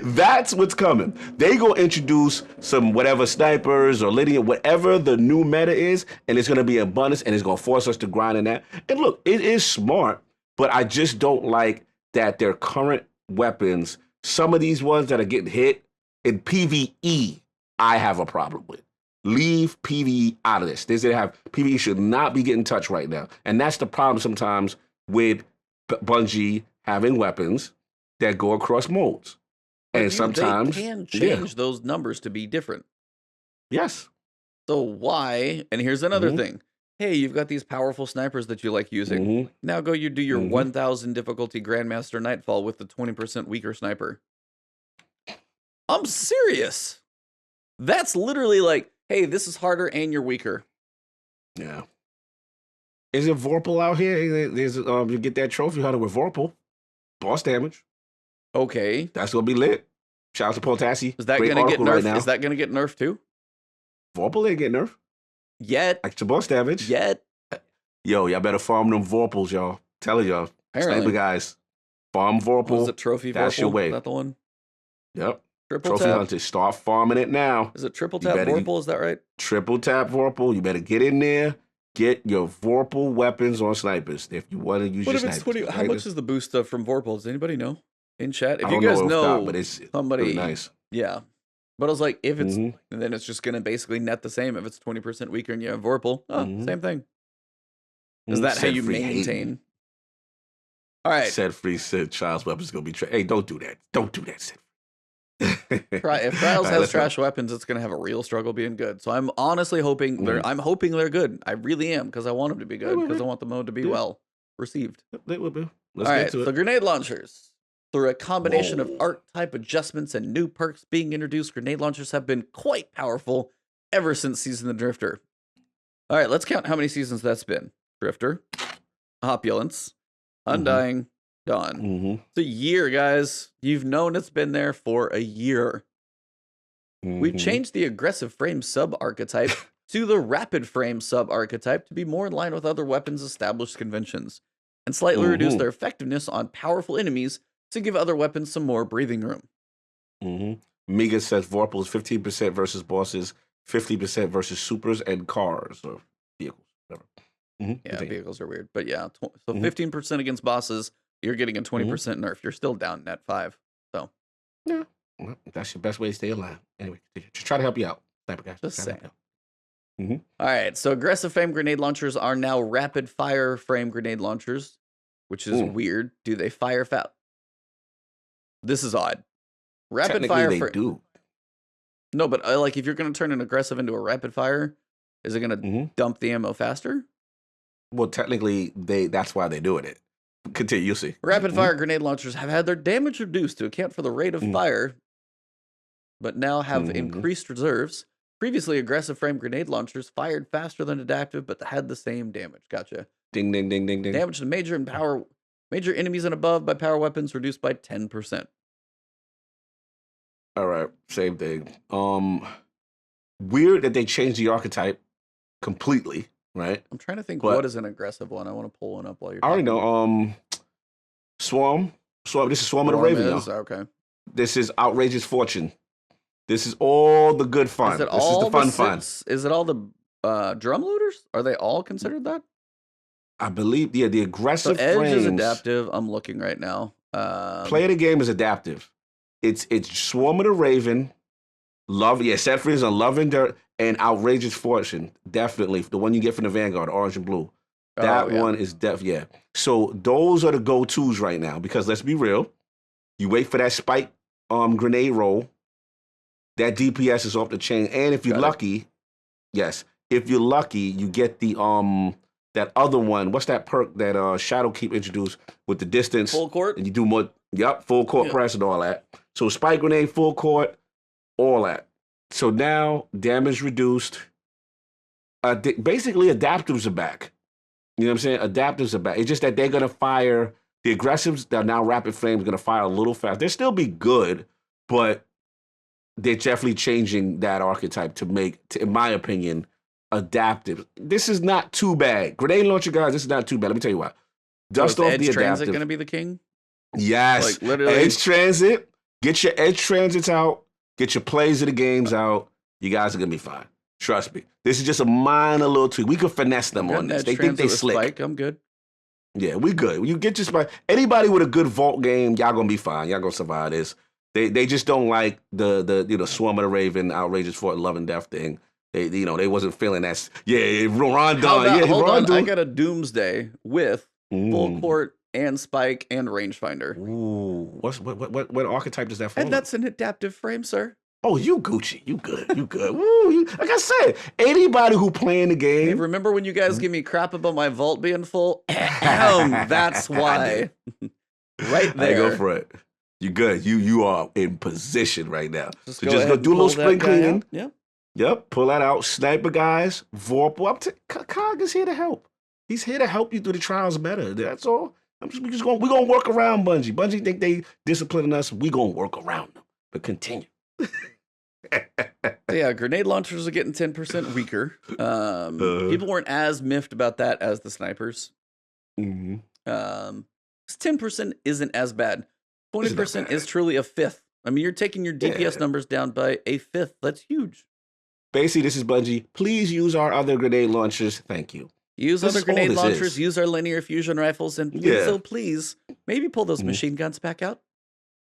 That's what's coming. They gonna introduce some whatever snipers or linear, whatever the new meta is, and it's gonna be abundance, and it's gonna force us to grind in that. And look, it is smart, but I just don't like that their current weapons, some of these ones that are getting hit in PvE, I have a problem with. Leave PvE out of this. PvE should not be getting touched right now. And that's the problem sometimes with Bungie having weapons that go across modes. And sometimes they can change those numbers to be different. Yes. So why? And here's another thing. Hey, you've got these powerful snipers that you like using. Now go do your 1000 difficulty Grandmaster Nightfall with the 20% weaker sniper. I'm serious. That's literally like, hey, this is harder and you're weaker. Yeah. Is it Vorpal out here? There's you get that trophy hunter with Vorpal. Boss damage. Okay. That's gonna be lit. Shout out to Potassi. Is that Great gonna get article nerfed? right now. Is that gonna get nerfed too? Vorpal ain't get nerfed. Yet. Extra boss damage. Yet. Yo, y'all better farm them Vorpals, y'all. Telling y'all. Apparently. Sniper guys. Farm Vorpal. Was it trophy That's Vorpal? your way. Is that the one? Yep. Triple Trophy tap. hunters. Start farming it now. Is it triple tap Vorpal? Is that right? Triple tap Vorpal. You better get in there. Get your Vorpal weapons on snipers if you want to use your snipers. 20? How much is the boost up from Vorpal? Does anybody know in chat? If I you don't guys know, know, but it's somebody really nice. Yeah. But I was like, if it's then it's just gonna basically net the same if it's 20% weaker and you have Vorpal. Oh, same thing. Is that how you maintain? All right. Said free said Trials weapons gonna be hey, don't do that. Don't do that, Said. If Trials has trash weapons, it's gonna have a real struggle being good. So I'm honestly hoping they're good. I really am, because I want them to be good, because I want the mode to be well received. They will be. Let's All get right, to it. so grenade launchers. Through a combination of archetype adjustments and new perks being introduced, grenade launchers have been quite powerful ever since Season of the Drifter. All right, let's count how many seasons that's been. Drifter, Opulence, Undying, Dawn. It's a year, guys. You've known it's been there for a year. We've changed the aggressive frame sub-archetype to the rapid frame sub-archetype to be more in line with other weapons' established conventions, and slightly reduce their effectiveness on powerful enemies to give other weapons some more breathing room. Miga says Vorpal is 15% versus bosses, 50% versus supers and cars or vehicles. Whatever. Yeah, vehicles are weird. But yeah, so 15% against bosses, you're getting a 20% nerf. You're still down net 5. So yeah, well, that's your best way to stay alive. Anyway, just try to help you out. Sniper guys. Just saying. All right, so aggressive frame grenade launchers are now rapid fire frame grenade launchers, which is weird. Do they fire fast? This is odd. Rapid fire. They do. No, but like if you're going to turn an aggressive into a rapid fire, is it going to dump the ammo faster? Well, technically, that's why they're doing it. Continue, you see. Rapid fire grenade launchers have had their damage reduced to account for the rate of fire, but now have increased reserves. Previously, aggressive frame grenade launchers fired faster than adaptive, but had the same damage. Gotcha. Ding, ding, ding, ding, ding. Damage to major enemies and above by power weapons reduced by 10%. All right, same thing. Weird that they changed the archetype completely, right? I'm trying to think what is an aggressive one. I want to pull one up while you're I already know. Swarm. This is Swarm of the Raven, y'all. Okay. This is Outrageous Fortune. This is all the good fun. This is the fun fun. Is it all the drum looters? Are they all considered that? I believe, yeah, the aggressive Edge frames. is adaptive. I'm looking right now. Play of the game is adaptive. It's Swarm of the Raven, Set Free is on Love and Dirt, and Outrageous Fortune. Definitely. The one you get from the Vanguard, orange and blue. That one is So those are the go-tos right now, because let's be real. You wait for that spike grenade roll. That DPS is off the chain. And if you're lucky, if you're lucky, you get the that other one. What's that perk that Shadowkeep introduced with the distance? Full court? And you do more, full court press and all that. So spike grenade, full court, all that. So now damage reduced. Basically, adaptives are back. You know what I'm saying? Adaptives are back. It's just that they're going to fire, the aggressives that are now rapid flames going to fire a little fast. They'll still be good, but they're definitely changing that archetype to make, in my opinion, adaptive. This is not too bad. Grenade launcher, guys, this is not too bad. Let me tell you what. Dust off the adaptive. Edge Transit going to be the king? Yes. Like, literally. Edge Transit. Get your Edge Transits out. Get your plays of the games out. You guys are going to be fine. Trust me. This is just a minor little tweak. We could finesse them on this. They think they slick. Spike. I'm good. Yeah, we good. You get your spike. Anybody with a good vault game, y'all going to be fine. Y'all going to survive this. They just don't like the Swarm of the Raven, Outrageous Fort, Love and Death thing. They wasn't feeling that. Yeah, Ron Dunn. Hold on. I got a Doomsday with full court and spike and rangefinder. Ooh, what archetype does that fall? And that's an adaptive frame, sir. Oh, you Gucci. You good. You good. Woo, like I said, anybody who playing the game. Hey, remember when you guys give me crap about my vault being full? That's why. Right there. I go for it. You good. You are in position right now. Just go do a little spring cleaning. Yeah. Yep. Pull that out. Sniper guys. Vorpal. Cog is here to help. He's here to help you through the trials better. That's all. We're gonna work around Bungie. Bungie think they disciplining us. We gonna work around them. But continue. Yeah, grenade launchers are getting 10% weaker. People weren't as miffed about that as the snipers. 10% isn't as bad. 20% is truly a fifth. I mean, you're taking your DPS numbers down by a fifth. That's huge. Basically, this is Bungie. Please use our other grenade launchers. Thank you. Use other grenade launchers, use our linear fusion rifles, and please, maybe pull those machine guns back out.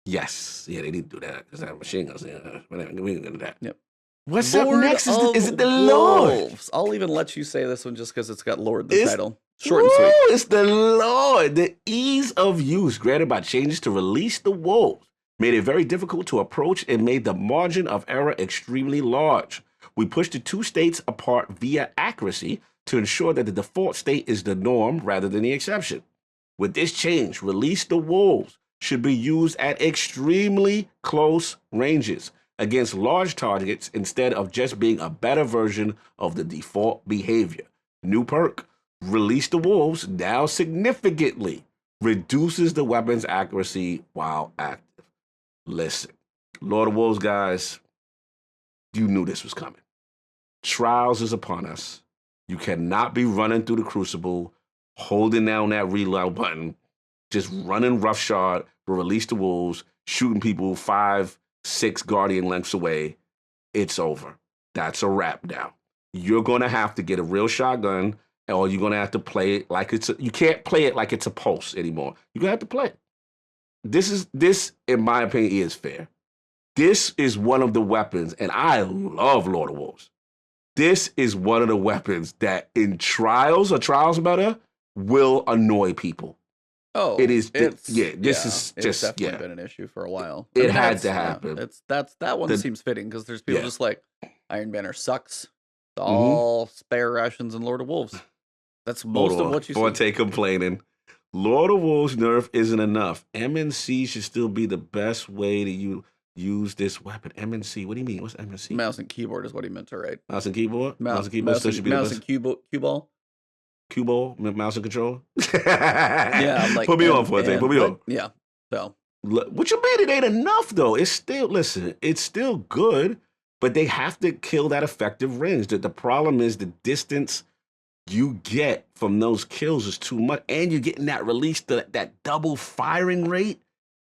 Yes. Yeah, they need to do that. Because that machine guns, we ain't going to do that. Yep. What's up next? Is it the Lord? I'll even let you say this one just because it's got Lord in the title. Short and sweet. It's the Lord. The ease of use granted by changes to release the wolves made it very difficult to approach and made the margin of error extremely large. We pushed the two states apart via accuracy to ensure that the default state is the norm rather than the exception. With this change, release the wolves should be used at extremely close ranges against large targets instead of just being a better version of the default behavior. New perk, release the wolves now significantly reduces the weapon's accuracy while active. Listen, Lord of Wolves guys, you knew this was coming. Trials is upon us. You cannot be running through the Crucible, holding down that reload button, just running roughshod to release the wolves, shooting people 5, 6 Guardian lengths away. It's over. That's a wrap now. You're going to have to get a real shotgun, or you're going to have to play it like you can't play it like it's a pulse anymore. You're going to have to play it. This, in my opinion, is fair. This is one of the weapons, and I love Lord of Wolves. This is one of the weapons that in trials or trials better will annoy people. Oh, it is. It's definitely been an issue for a while. It had to happen. That one seems fitting because there's people just like Iron Banner sucks. It's all spare rations and Lord of Wolves. That's most of what you see. Forte complaining. Lord of Wolves nerf isn't enough. MNC should still be the best way to use this weapon. MNC, what do you mean? What's MNC? Mouse and keyboard is what he meant to write. Mouse and keyboard? Mouse and keyboard still should be the best? Mouse and cue ball? Cue ball? Mouse and control? Yeah, I'm like... Put me on, Forte. Put me on. Yeah, so... What you mean it ain't enough, though? It's still, listen, it's still good, but they have to kill that effective range. The problem is the distance you get from those kills is too much, and you're getting that release, that double firing rate,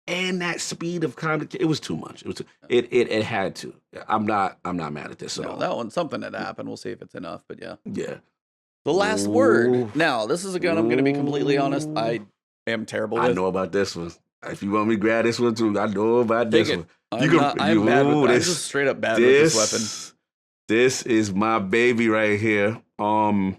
and that speed of it was too much. It had to. I'm not mad at this at all. That one's something that happened. We'll see if it's enough, but yeah. Yeah. The last word. Now, this is a gun I'm going to be completely honest. I am terrible with. I know about this one. If you want me to grab this one too, I know about this one. I'm bad with this. I'm just straight up bad with this weapon. This is my baby right here. I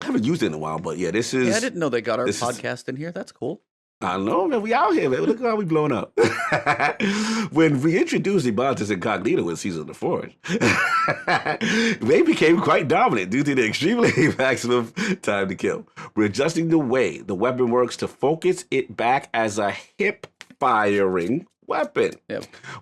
haven't used it in a while, but yeah, this is. Yeah, I didn't know they got our podcast in here. That's cool. I know, man. We out here, man. Look how we blowing up. When we introduced the Montes Incognito in Season of the Forge, they became quite dominant due to the extremely maximum time to kill. We're adjusting the way the weapon works to focus it back as a hip-firing weapon,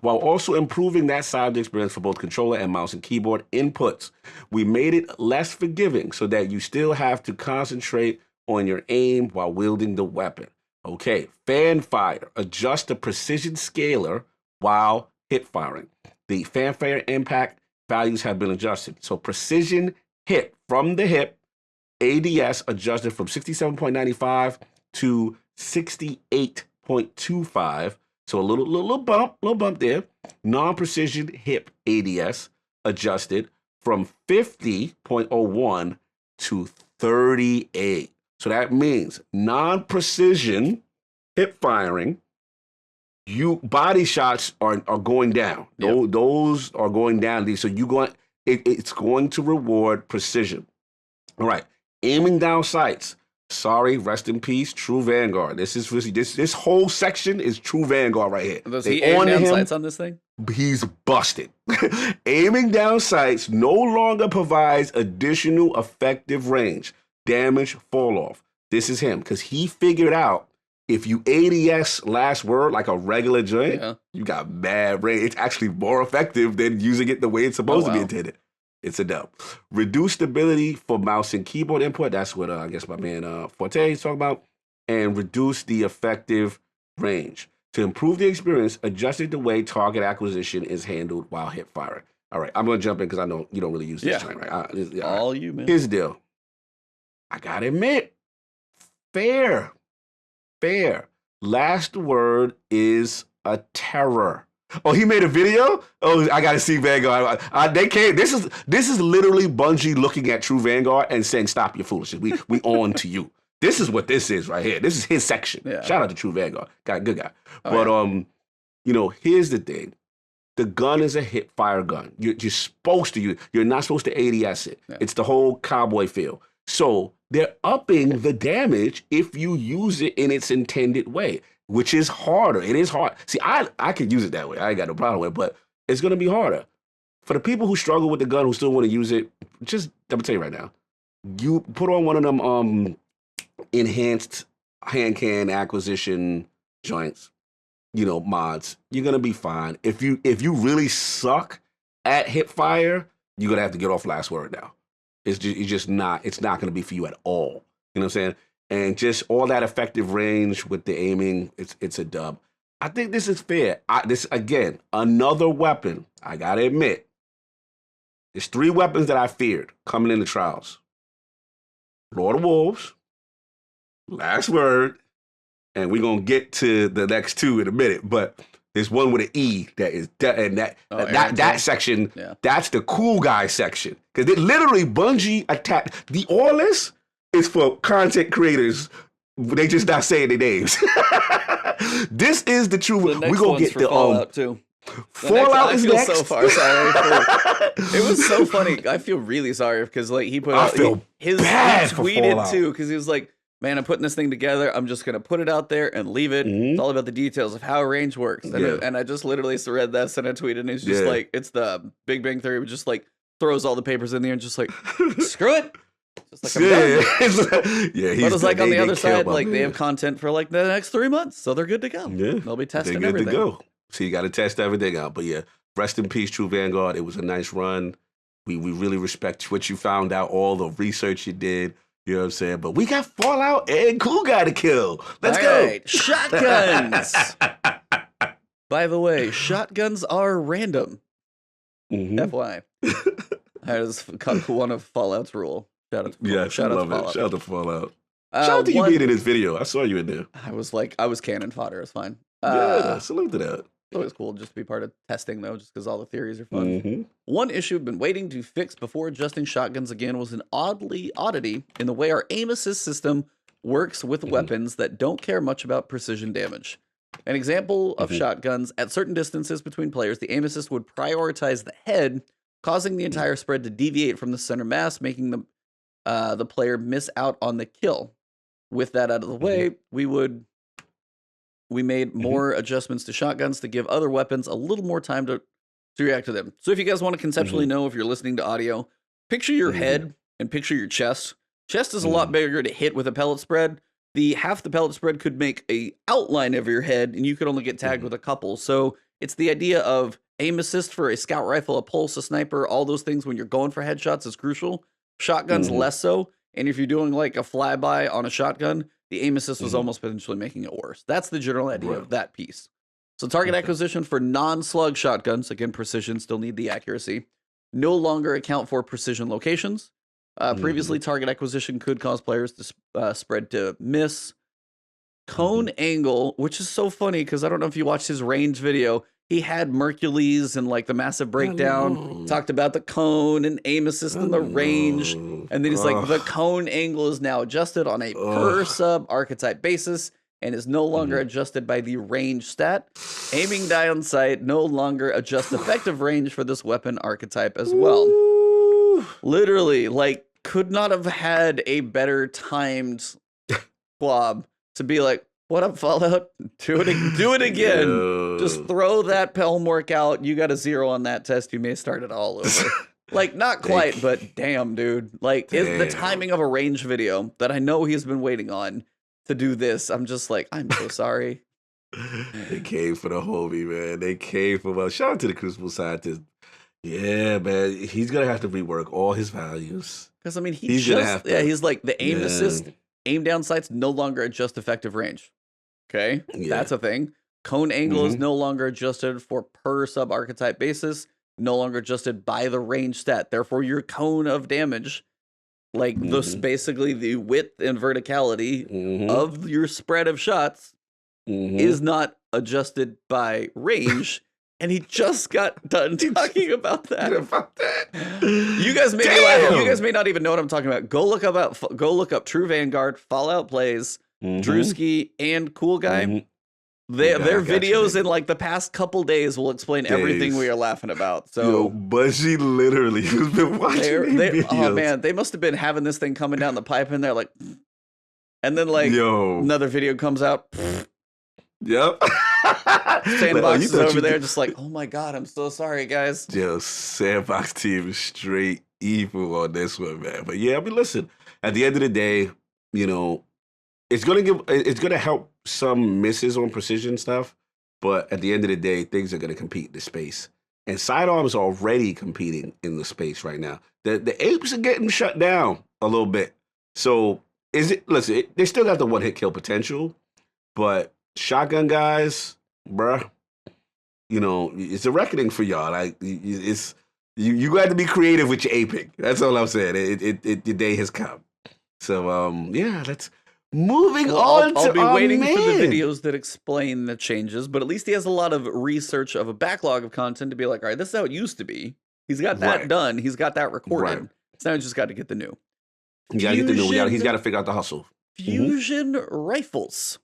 while also improving that side of the experience for both controller and mouse and keyboard inputs. We made it less forgiving so that you still have to concentrate on your aim while wielding the weapon. Okay, fan fire. Adjust the precision scaler while hip firing. The fanfare impact values have been adjusted. So precision hit from the hip, ADS adjusted from 67.95 to 68.25. So a little bump there. Non-precision hip ADS adjusted from 50.01 to 38. So that means non-precision hip firing, body shots are going down. Yep. Those are going down. So it's going to reward precision. All right, aiming down sights. Sorry, rest in peace, True Vanguard. This whole section is True Vanguard right here. Does he aim down sights on this thing? He's busted. Aiming down sights no longer provides additional effective range. Damage, fall off. This is him because he figured out if you ADS last word like a regular joint, you got bad range. It's actually more effective than using it the way it's supposed to be intended. It's a dub. Reduce stability for mouse and keyboard input. That's what I guess my man Forte is talking about. And reduce the effective range. To improve the experience, adjusting the way target acquisition is handled while hip firing. All right, I'm going to jump in because I know you don't really use this joint, right? All you, man. Here's the deal. I got to admit, fair. Last word is a terror. Oh, he made a video? Oh, I got to see Vanguard. They came. This is literally Bungie looking at True Vanguard and saying, stop your foolishness. We on to you. This is what this is right here. This is his section. Yeah. Shout out to True Vanguard. Good guy. Here's the thing. The gun is a hip fire gun. You're supposed to use. You're not supposed to ADS it. Yeah. It's the whole cowboy feel. So they're upping the damage if you use it in its intended way, which is harder. It is hard. See, I could use it that way. I ain't got no problem with it, but it's gonna be harder. For the people who struggle with the gun, who still want to use it, I'm gonna tell you right now. You put on one of them enhanced hand can acquisition joints, mods, you're gonna be fine. If you really suck at hip fire, you're gonna have to get off last word now. It's not gonna be for you at all. You know what I'm saying? And just all that effective range with the aiming, it's a dub. I think this is fair. This again, another weapon. I gotta admit, there's 3 weapons that I feared coming into trials: Lord of Wolves, Last Word, and we're gonna get to the next 2 in a minute. But there's one with an E that is that section. Yeah. That's the cool guy section, because it literally Bungie attacked the Orless is for content creators. They just not saying their names. This is the true. We're gonna get the Fallout too. Fallout is next. So far sorry. It was so funny. I feel really sorry because he put out he tweeted too, because he was like, man, I'm putting this thing together. I'm just going to put it out there and leave it. Mm-hmm. It's all about the details of how range works. And I just literally read that, sent a tweet, and it's just like, it's the Big Bang Theory, which just like throws all the papers in there and just like, screw it. Just like, I'm done. But it's like on the other side, like they have content for like the next 3 months. So they're good to go. Yeah. They'll be testing everything. They're good to go. So you got to test everything out. But yeah, rest in peace, True Vanguard. It was a nice run. We really respect what you found out, all the research you did. You know what I'm saying? But we got Fallout and Cool Guy to kill. Let's go. Right. Shotguns. By the way, shotguns are random. Mm-hmm. FYI. That is one of Fallout's rule. Shout out to Fallout. Shout out to Fallout. Shout out to you being in this video. I saw you in there. I was cannon fodder. It's fine. Salute to that. It's always cool just to be part of testing, though, just because all the theories are fun. Mm-hmm. One issue I've been waiting to fix before adjusting shotguns again was an oddity in the way our aim assist system works with weapons that don't care much about precision damage. An example of shotguns, at certain distances between players, the aim assist would prioritize the head, causing the entire spread to deviate from the center mass, making the player miss out on the kill. With that out of the way, we made more adjustments to shotguns to give other weapons a little more time to react to them. So if you guys want to conceptually know, if you're listening to audio, picture your head and picture your chest. Chest is a lot bigger to hit with a pellet spread. Half the pellet spread could make a outline of your head, and you could only get tagged with a couple. So it's the idea of aim assist for a scout rifle, a pulse, a sniper, all those things when you're going for headshots is crucial. Shotguns less so. And if you're doing like a flyby on a shotgun, the aim assist was almost potentially making it worse. That's the general idea of that piece. So target acquisition for non-slug shotguns, again, precision, still need the accuracy, no longer account for precision locations. Previously, target acquisition could cause players to spread to miss. Cone angle, which is so funny because I don't know if you watched his range video. He had Mercules and like the massive breakdown, talked about the cone and aim assist and the range. And then he's like, the cone angle is now adjusted on a per sub archetype basis and is no longer adjusted by the range stat. Aiming down sight no longer adjusts effective range for this weapon archetype as well. Literally, like, could not have had a better timed blob to be like, what up, Fallout? Do it again. No. Just throw that Pelmork out. You got a 0 on that test. You may start it all over. Like, not quite, but damn, dude. Like, is the timing of a range video that I know he's been waiting on to do this. I'm just like, I'm so sorry. They came for the homie, man. They came for, well, shout out to the Crucible Scientist. Yeah, man. He's gonna have to rework all his values. Because I mean, He's gonna have to. he's like the aim Yeah. assist, aim down sights no longer adjust effective range. Okay, Yeah. that's a thing. Cone angle is Mhm. no longer adjusted for per sub archetype basis, no longer adjusted by the range stat. Therefore, your cone of damage, like this, Mhm. basically the width and verticality Mhm. of your spread of shots, Mhm. is not adjusted by range. And he just got done talking about that. About that. You guys may be laughing. You Damn. guys may not even know what I'm talking about. Go look up True Vanguard, Fallout Plays, Mhm. Drewski, and Cool Guy. Mhm. Their I got you, videos baby. in like the past couple days will explain everything Days. we are laughing about. Yo, So but she literally has been watching these videos. oh man, they must have been having this thing coming down the pipe, and they're like, and then like Yo. another video comes out. Yep. Sandbox is thought over you there, did- just like, oh my god, I'm so sorry, guys. Yo, Sandbox team is straight evil on this one, man. But yeah, I mean, listen. At the end of the day, you know, it's gonna help some misses on precision stuff. But at the end of the day, things are gonna compete in the space. And sidearms are already competing in the space right now. The apes are getting shut down a little bit. So they still got the one hit kill potential, but shotgun guys, bruh, you know, it's a reckoning for y'all. Like it's you got to be creative with your aping. That's all I'm saying. The day has come. So yeah, let's moving on I'll to be our waiting for the man. videos that explain the changes, but at least he has a lot of research of a backlog of content to be like, all right, this is how it used to be. He's got that Right. done. He's got that recorded. Right. So now he's just got to get the new. You gotta get the new. Fusion- He's got to figure out the hustle. Fusion rifles.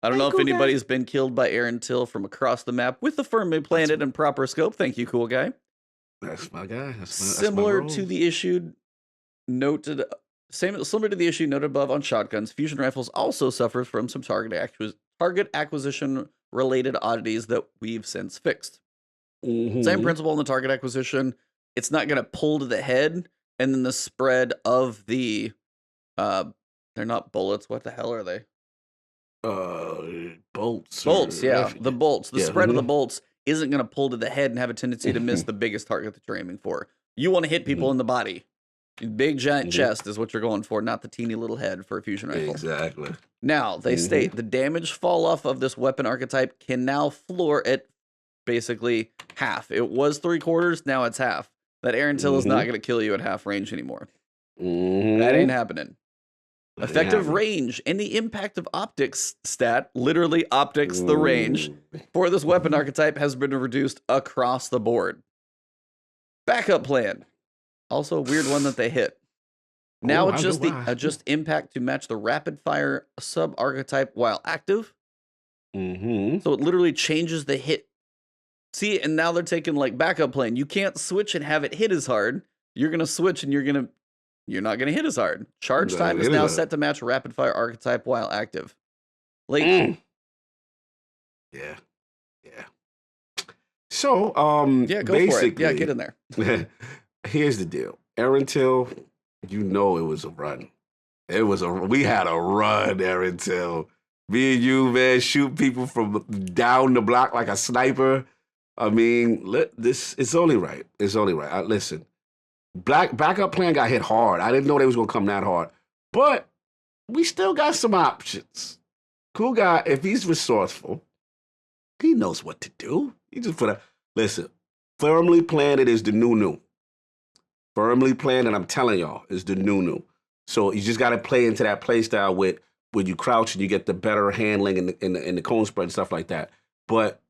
I don't know if Cool Guy. anybody's been killed by Aaron Till from across the map with the firmly planted and proper scope. Thank you, Cool Guy. That's my guy. That's Similar my to role. the issue noted, similar to the issue noted above on shotguns, fusion rifles also suffer from some target acquisition related oddities that we've since fixed. Mhm. Same principle in the target acquisition. It's not going to pull to the head, and then the spread of the, they're not bullets. What the hell are they? Bolts. Bolts, yeah, the bolts. The Yeah, spread of the mhm. bolts isn't going to pull to the head and have a tendency to miss the biggest target that you're aiming for. You want to hit people in the body. Big giant chest is what you're going for, not the teeny little head for a fusion rifle. Exactly. Now, they state the damage fall off of this weapon archetype can now floor at basically half. It was 3/4, now it's half. That Aaron Till is not going to kill you at half range anymore. That ain't happening. Effective range and the impact of optics stat, literally optics the range, for this weapon archetype has been reduced across the board. Backup plan. Also a weird one that they hit. Now I adjust know the why. adjust impact to match the rapid fire sub archetype while active. Mm-hmm. So it literally changes the hit. See, and now they're taking like backup plan. You can't switch and have it hit as hard. You're gonna switch and you're not gonna hit as hard. Charge No, time is it now is. set to match rapid fire archetype while active. Like Yeah. So, yeah, go basically, for it. Yeah, get in there. Here's the deal. Aaron Till, you know it was a run. We had a run, Aaron Till. Me and you, man, shoot people from down the block like a sniper. I mean, it's only right. It's only right. Listen, backup plan got hit hard. I didn't know they was gonna come that hard. But we still got some options. Cool Guy, if he's resourceful, he knows what to do. He just listen, firmly planted is the new. Firmly planted, I'm telling y'all, is the new. So you just got to play into that play style with when you crouch and you get the better handling in the cone spread and stuff like that. But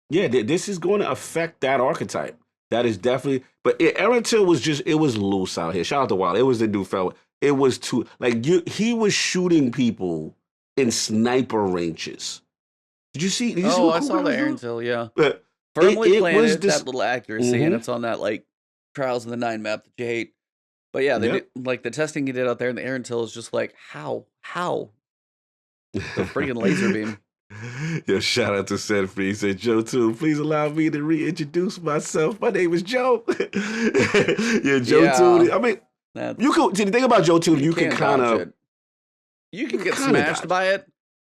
yeah, this is going to affect that archetype. That is definitely. But Aaron Till it was loose out here. Shout out to Wild. It was the dude fella. It was too he was shooting people in sniper ranges. Did you see? I what saw Cool Guy the was Aaron doing? Till, yeah. But Firmly it was planted, this- that little accuracy, and Mhm. it's on that like Trials in the 9 map that you hate. But yeah, they Yep. did, like the testing you did out there, and the Aaron Till is just like, how? The friggin' laser beam. Yo, shout out to Seth Free. He said, Joe too, please allow me to reintroduce myself. My name is Joe. Yeah, Joe Yeah. too. I mean, That's, you could see the thing about Joe too, you can can't kind dodge of it. You can get kinda smashed dodge. by it,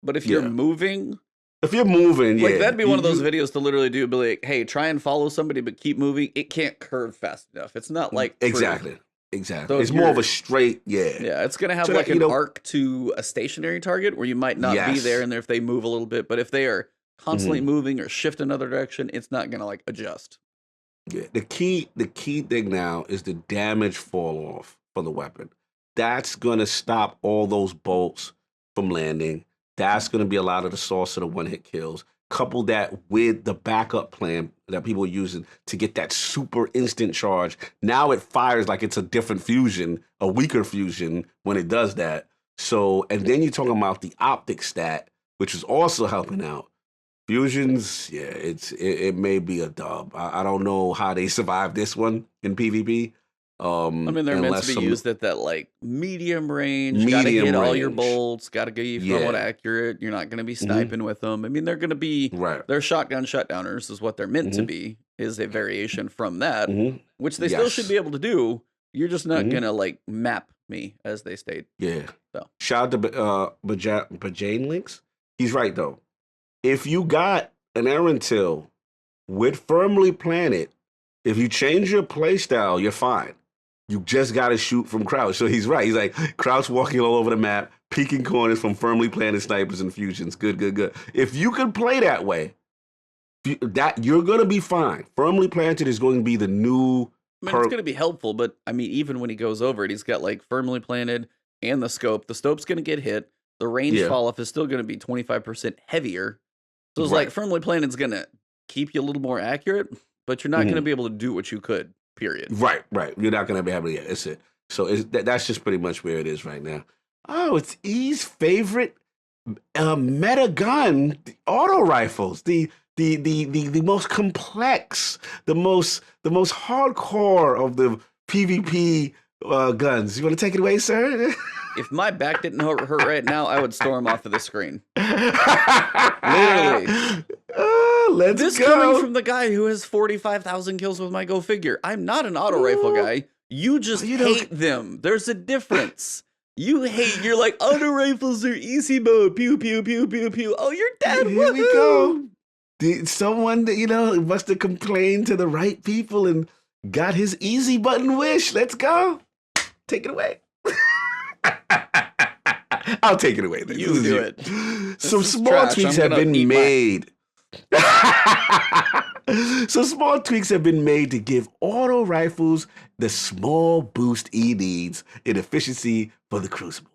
but if you're Yeah. moving, If you're moving, Like, yeah. that'd be one of those videos to literally do, be like, hey, try and follow somebody, but keep moving. It can't curve fast enough. It's not like Exactly. true. Exactly. So it's more of a straight, yeah. Yeah, it's gonna have So like that, an arc to a stationary target where you might not be there, and if they move a little bit, but if they are constantly moving or shift another direction, it's not gonna like adjust. Yeah. The key thing now is the damage fall off for the weapon. That's gonna stop all those bolts from landing. That's gonna be a lot of the source of the one-hit kills. Couple that with the backup plan that people are using to get that super instant charge. Now it fires like it's a different fusion, a weaker fusion when it does that. So, and then you're talking about the optic stat, which is also helping out. Fusions, yeah, it may be a dub. I don't know how they survive this one in PvP. I mean, they're meant to be used at that like medium range. Got to hit all your bolts. Got to be somewhat accurate. You're not going to be sniping with them. I mean, they're going to be they're shotgun shutdowners is what they're meant to be. Is a variation from that, which they still should be able to do. You're just not going to like map me, as they state. Yeah. So shout out to Bajane Links. He's right though. If you got an errand till with firmly planted, if you change your playstyle, you're fine. You just got to shoot from crouch. So he's right. He's like, crouch walking all over the map, peeking corners from firmly planted snipers and fusions. Good. If you can play that way, that you're going to be fine. Firmly planted is going to be the new it's going to be helpful, but I mean, even when he goes over it, he's got like firmly planted and the scope. The scope's going to get hit. The range fall off is still going to be 25% heavier. So it's like firmly planted is going to keep you a little more accurate, but you're not going to be able to do what you could. Period. Right. You're not gonna be able to. Yeah, that's it. So that's just pretty much where it is right now. Oh, it's E's favorite meta gun, the auto rifles, the most complex, the most hardcore of the PvP guns. You want to take it away, sir? If my back didn't hurt right now, I would storm off of the screen. Literally. This coming from the guy who has 45,000 kills with my Go Figure. I'm not an auto rifle guy. You just hate them. There's a difference. You're like, auto rifles are easy mode. Pew, pew, pew, pew, pew. Oh, you're dead. Here we go. Someone that, must have complained to the right people and got his easy button wish. Let's go. Take it away. I'll take it away then. You do it. Some small tweaks have been made. Some small tweaks have been made to give auto rifles the small boost E needs in efficiency for the Crucible.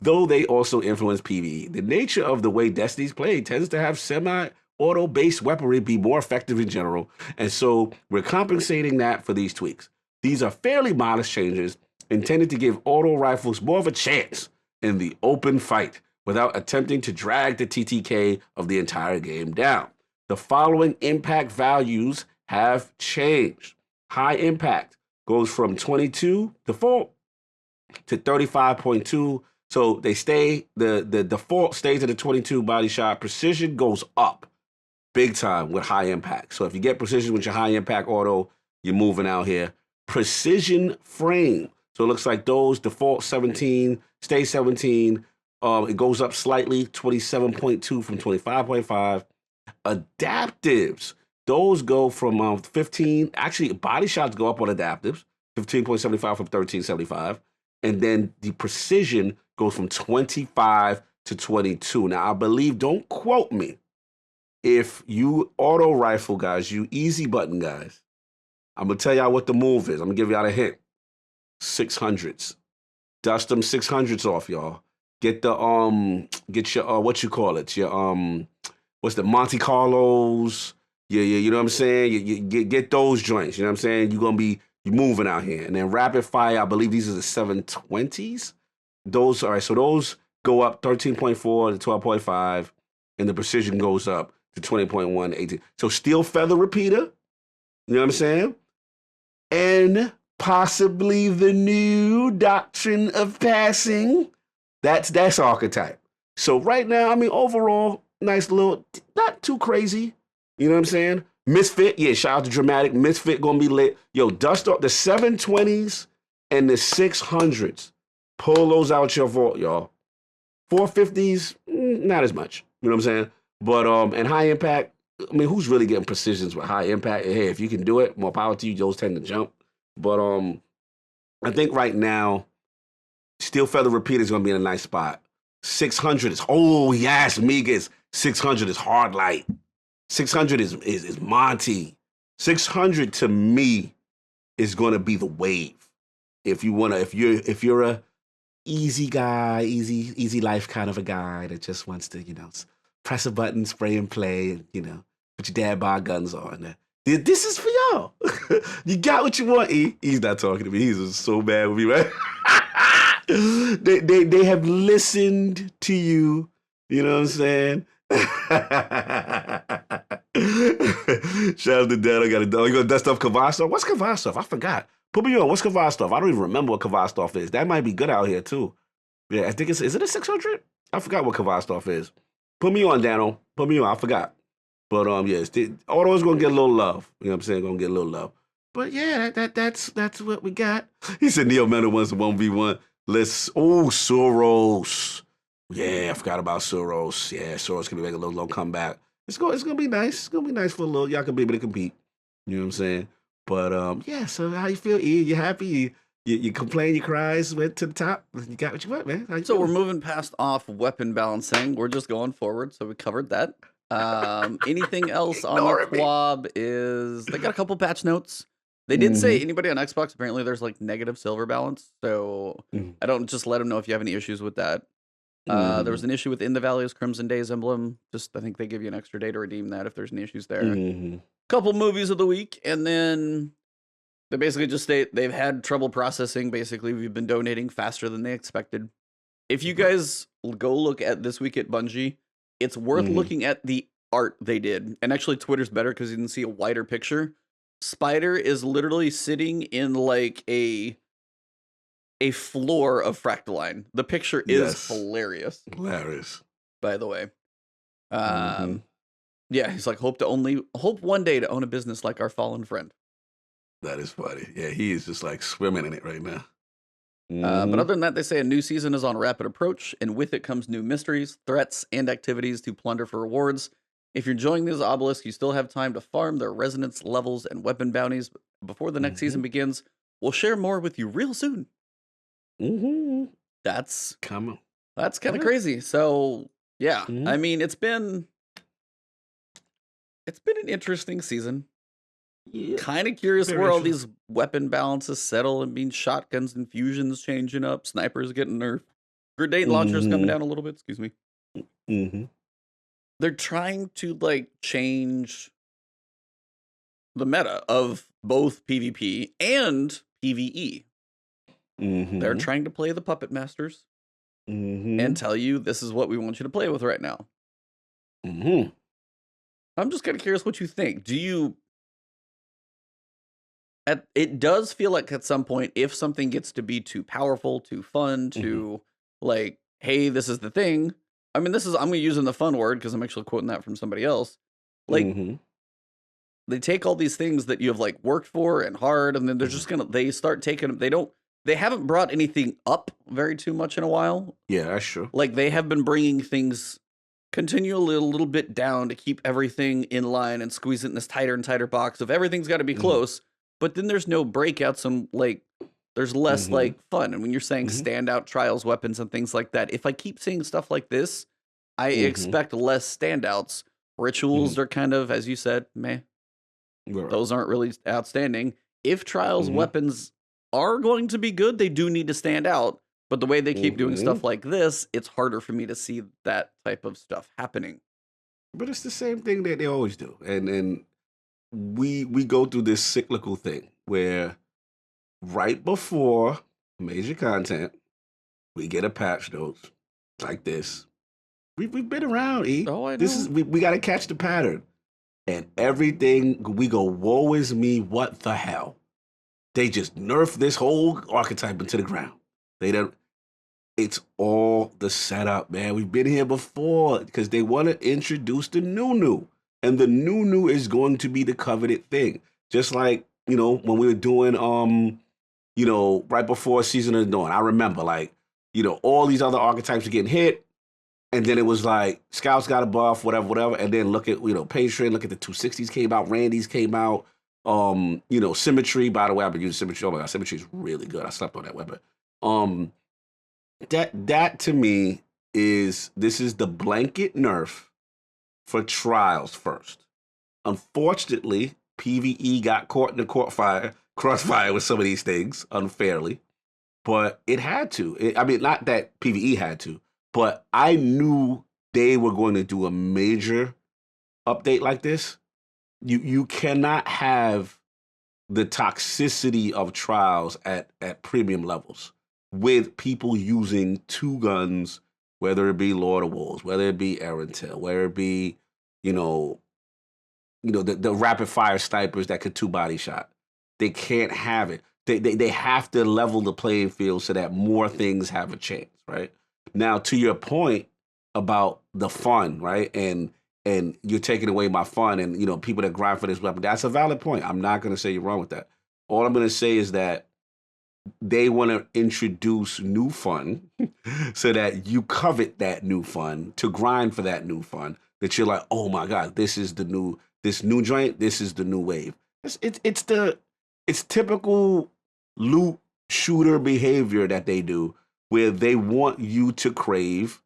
Though they also influence PvE, the nature of the way Destiny's played tends to have semi-auto-based weaponry be more effective in general, and so we're compensating that for these tweaks. These are fairly modest changes intended to give auto rifles more of a chance in the open fight without attempting to drag the TTK of the entire game down. The following impact values have changed. High impact goes from 22 default to 35.2. So they stay, the default stays at the 22 body shot. Precision goes up big time with high impact. So if you get precision with your high impact auto, you're moving out here. Precision frame. So it looks like those default 17, stay 17. It goes up slightly, 27.2 from 25.5. Adaptives, those go from 15. Actually, body shots go up on adaptives, 15.75 from 13.75. And then the precision goes from 25 to 22. Now, I believe, don't quote me, if you auto rifle guys, you easy button guys, I'm going to tell y'all what the move is. I'm going to give y'all a hint. 600s. Dust them 600s off, y'all. Get the, get your, what you call it? Your, what's the Monte Carlos? Yeah, you know what I'm saying? You get those joints, you know what I'm saying? You're going to be moving out here. And then rapid fire, I believe these are the 720s. Those, all right, so those go up 13.4 to 12.5, and the precision goes up to 20.1 to 18. So steel feather repeater, you know what I'm saying? And possibly the new doctrine of passing. That's archetype. So right now, I mean, overall, nice little, not too crazy. You know what I'm saying? Misfit, yeah, shout out to Dramatic. Misfit gonna be lit. Yo, dust off the 720s and the 600s. Pull those out your vault, y'all. 450s, not as much. You know what I'm saying? But and high impact. I mean, who's really getting precisions with high impact? Hey, if you can do it, more power to you. Those tend to jump. But I think right now, steel feather repeater is going to be in a nice spot. 600 is yes, Migas. 600 is hard light. 600 is Monty. 600 to me is going to be the wave. If you're a easy guy, easy life kind of a guy that just wants to, press a button, spray and play, and, put your dad bod guns on. This is for y'all. You got what you want, E. He's not talking to me. He's so mad with me, right? They have listened to you. You know what I'm saying? Shout out to Dad. I got to dog. You gonna dust off Kvastov? What's Kvastov? I forgot. Put me on. What's Kvastov? I don't even remember what Kvastov is. That might be good out here too. Yeah, I think is it a 600? I forgot what Kvastov is. Put me on, Dano. Put me on. I forgot. But yes, Auto's gonna get a little love. You know what I'm saying? Gonna get a little love. But yeah, that's what we got. He said Neo Metal wants a 1v1. Soros. Yeah, I forgot about Soros. Yeah, Soros can make a little comeback. It's gonna be nice. It's gonna be nice for a little. Y'all can be able to compete. You know what I'm saying? But yeah. So how you feel, E? You happy? You complain? You cries? Went to the top. You got what you want, man. So we're moving past off weapon balancing. We're just going forward. So we covered that. Anything else on the Quab is they got a couple patch notes. They did say anybody on Xbox, apparently there's like negative silver balance. So I don't just let them know if you have any issues with that. There was an issue with In the Valley's Crimson Days emblem. Just I think they give you an extra day to redeem that if there's any issues there. Couple movies of the week, and then they basically just state they've had trouble processing. Basically, we've been donating faster than they expected. If you guys go look at This Week at Bungie, it's worth looking at the art they did. And actually, Twitter's better because you can see a wider picture. Spider is literally sitting in like a floor of Fractaline. The picture is hilarious. Hilarious. By the way. Yeah, he's like, hope one day to own a business like our fallen friend. That is funny. Yeah, he is just like swimming in it right now. But other than that, they say a new season is on rapid approach, and with it comes new mysteries, threats, and activities to plunder for rewards. If you're enjoying these obelisks, you still have time to farm their resonance levels and weapon bounties before the next season begins. We'll share more with you real soon. That's kind of crazy. So yeah, I mean, it's been an interesting season. Yeah. Kind of curious where all these weapon balances settle and being shotguns and fusions changing up, snipers getting nerfed, grenade launchers coming down a little bit. Excuse me. They're trying to like change the meta of both PvP and PvE. They're trying to play the puppet masters and tell you this is what we want you to play with right now. I'm just kind of curious what you think. It does feel like at some point, if something gets to be too powerful, too fun, too like, hey, this is the thing. I mean, I'm going to use in the fun word because I'm actually quoting that from somebody else. Like, they take all these things that you have like worked for and hard, and then they're just they start taking them. They haven't brought anything up very too much in a while. Yeah, that's true. Like they have been bringing things continually a little bit down to keep everything in line and squeeze it in this tighter and tighter box of everything's got to be close. But then there's no breakouts and like there's less like fun. And when you're saying standout trials, weapons, and things like that, if I keep seeing stuff like this, I expect less standouts. Rituals are kind of, as you said, meh. Those aren't really outstanding. If trials, weapons are going to be good, they do need to stand out. But the way they keep doing stuff like this, it's harder for me to see that type of stuff happening. But it's the same thing that they always do. And we go through this cyclical thing where right before major content, we get a patch notes like this. We've been around, E. Oh, I know. We got to catch the pattern. And everything, we go, woe is me, what the hell? They just nerf this whole archetype into the ground. It's all the setup, man. We've been here before because they want to introduce the new. And the new is going to be the coveted thing. Just like, when we were doing, right before Season of the Dawn, I remember all these other archetypes are getting hit. And then it was like Scouts got a buff, whatever. And then look at, Patreon, look at the 260s came out, Randy's came out. Symmetry, by the way, I've been using Symmetry. Oh my God, Symmetry is really good. I slept on that weapon. That to me this is the blanket nerf for trials first. Unfortunately, PvE got caught in the crossfire with some of these things unfairly, but it had to. Not that PvE had to, but I knew they were going to do a major update like this. You cannot have the toxicity of trials at premium levels with people using two guns, whether it be Lord of Wolves, whether it be Erentil, whether it be, the rapid fire snipers that could two body shot. They can't have it. They have to level the playing field so that more things have a chance, right? Now, to your point about the fun, right? And you're taking away my fun and, people that grind for this weapon, that's a valid point. I'm not going to say you're wrong with that. All I'm going to say is that they want to introduce new fun so that you covet that new fun, to grind for that new fun, that you're like, oh my God, this new joint, this is the new wave. It's typical loot shooter behavior that they do, where they want you to crave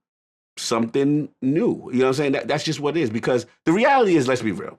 something new. You know what I'm saying? That's just what it is. Because the reality is, let's be real.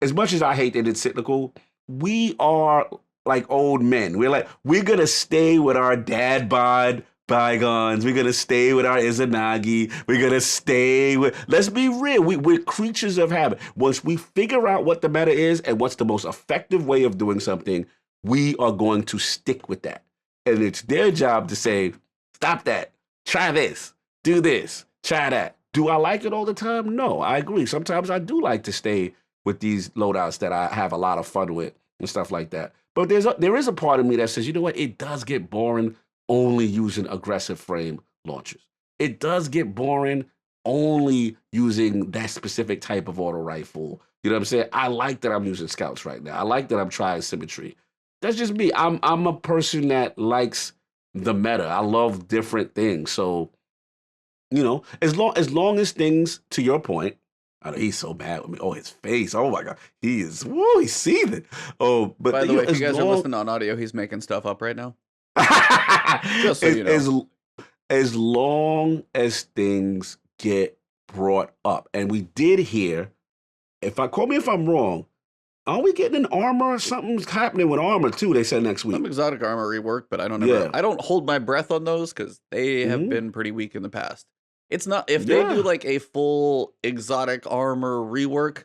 As much as I hate that it's cyclical, we are like old men. We're going to stay with our dad bod bygones. We're going to stay with our Izanagi. We're going to stay with, let's be real. We're creatures of habit. Once we figure out what the meta is and what's the most effective way of doing something, we are going to stick with that. And it's their job to say, stop that. Try this. Do this. Try that. Do I like it all the time? No, I agree. Sometimes I do like to stay with these loadouts that I have a lot of fun with and stuff like that. But there is a part of me that says, you know what? It does get boring only using aggressive frame launchers. It does get boring only using that specific type of auto rifle. You know what I'm saying? I like that I'm using Scouts right now. I like that I'm trying Symmetry. That's just me. I'm a person that likes the meta. I love different things. So, as long as things, to your point, I know he's so mad with me. Oh, his face. Oh my God. He's seething. Oh, but by the way, if you guys are listening on audio, he's making stuff up right now. Just so you know. As long as things get brought up. And we did hear, call me if I'm wrong, are we getting an armor? Something's happening with armor too, they said next week. Some exotic armor rework, but I don't hold my breath on those because they have been pretty weak in the past. It's not, if they do like a full exotic armor rework,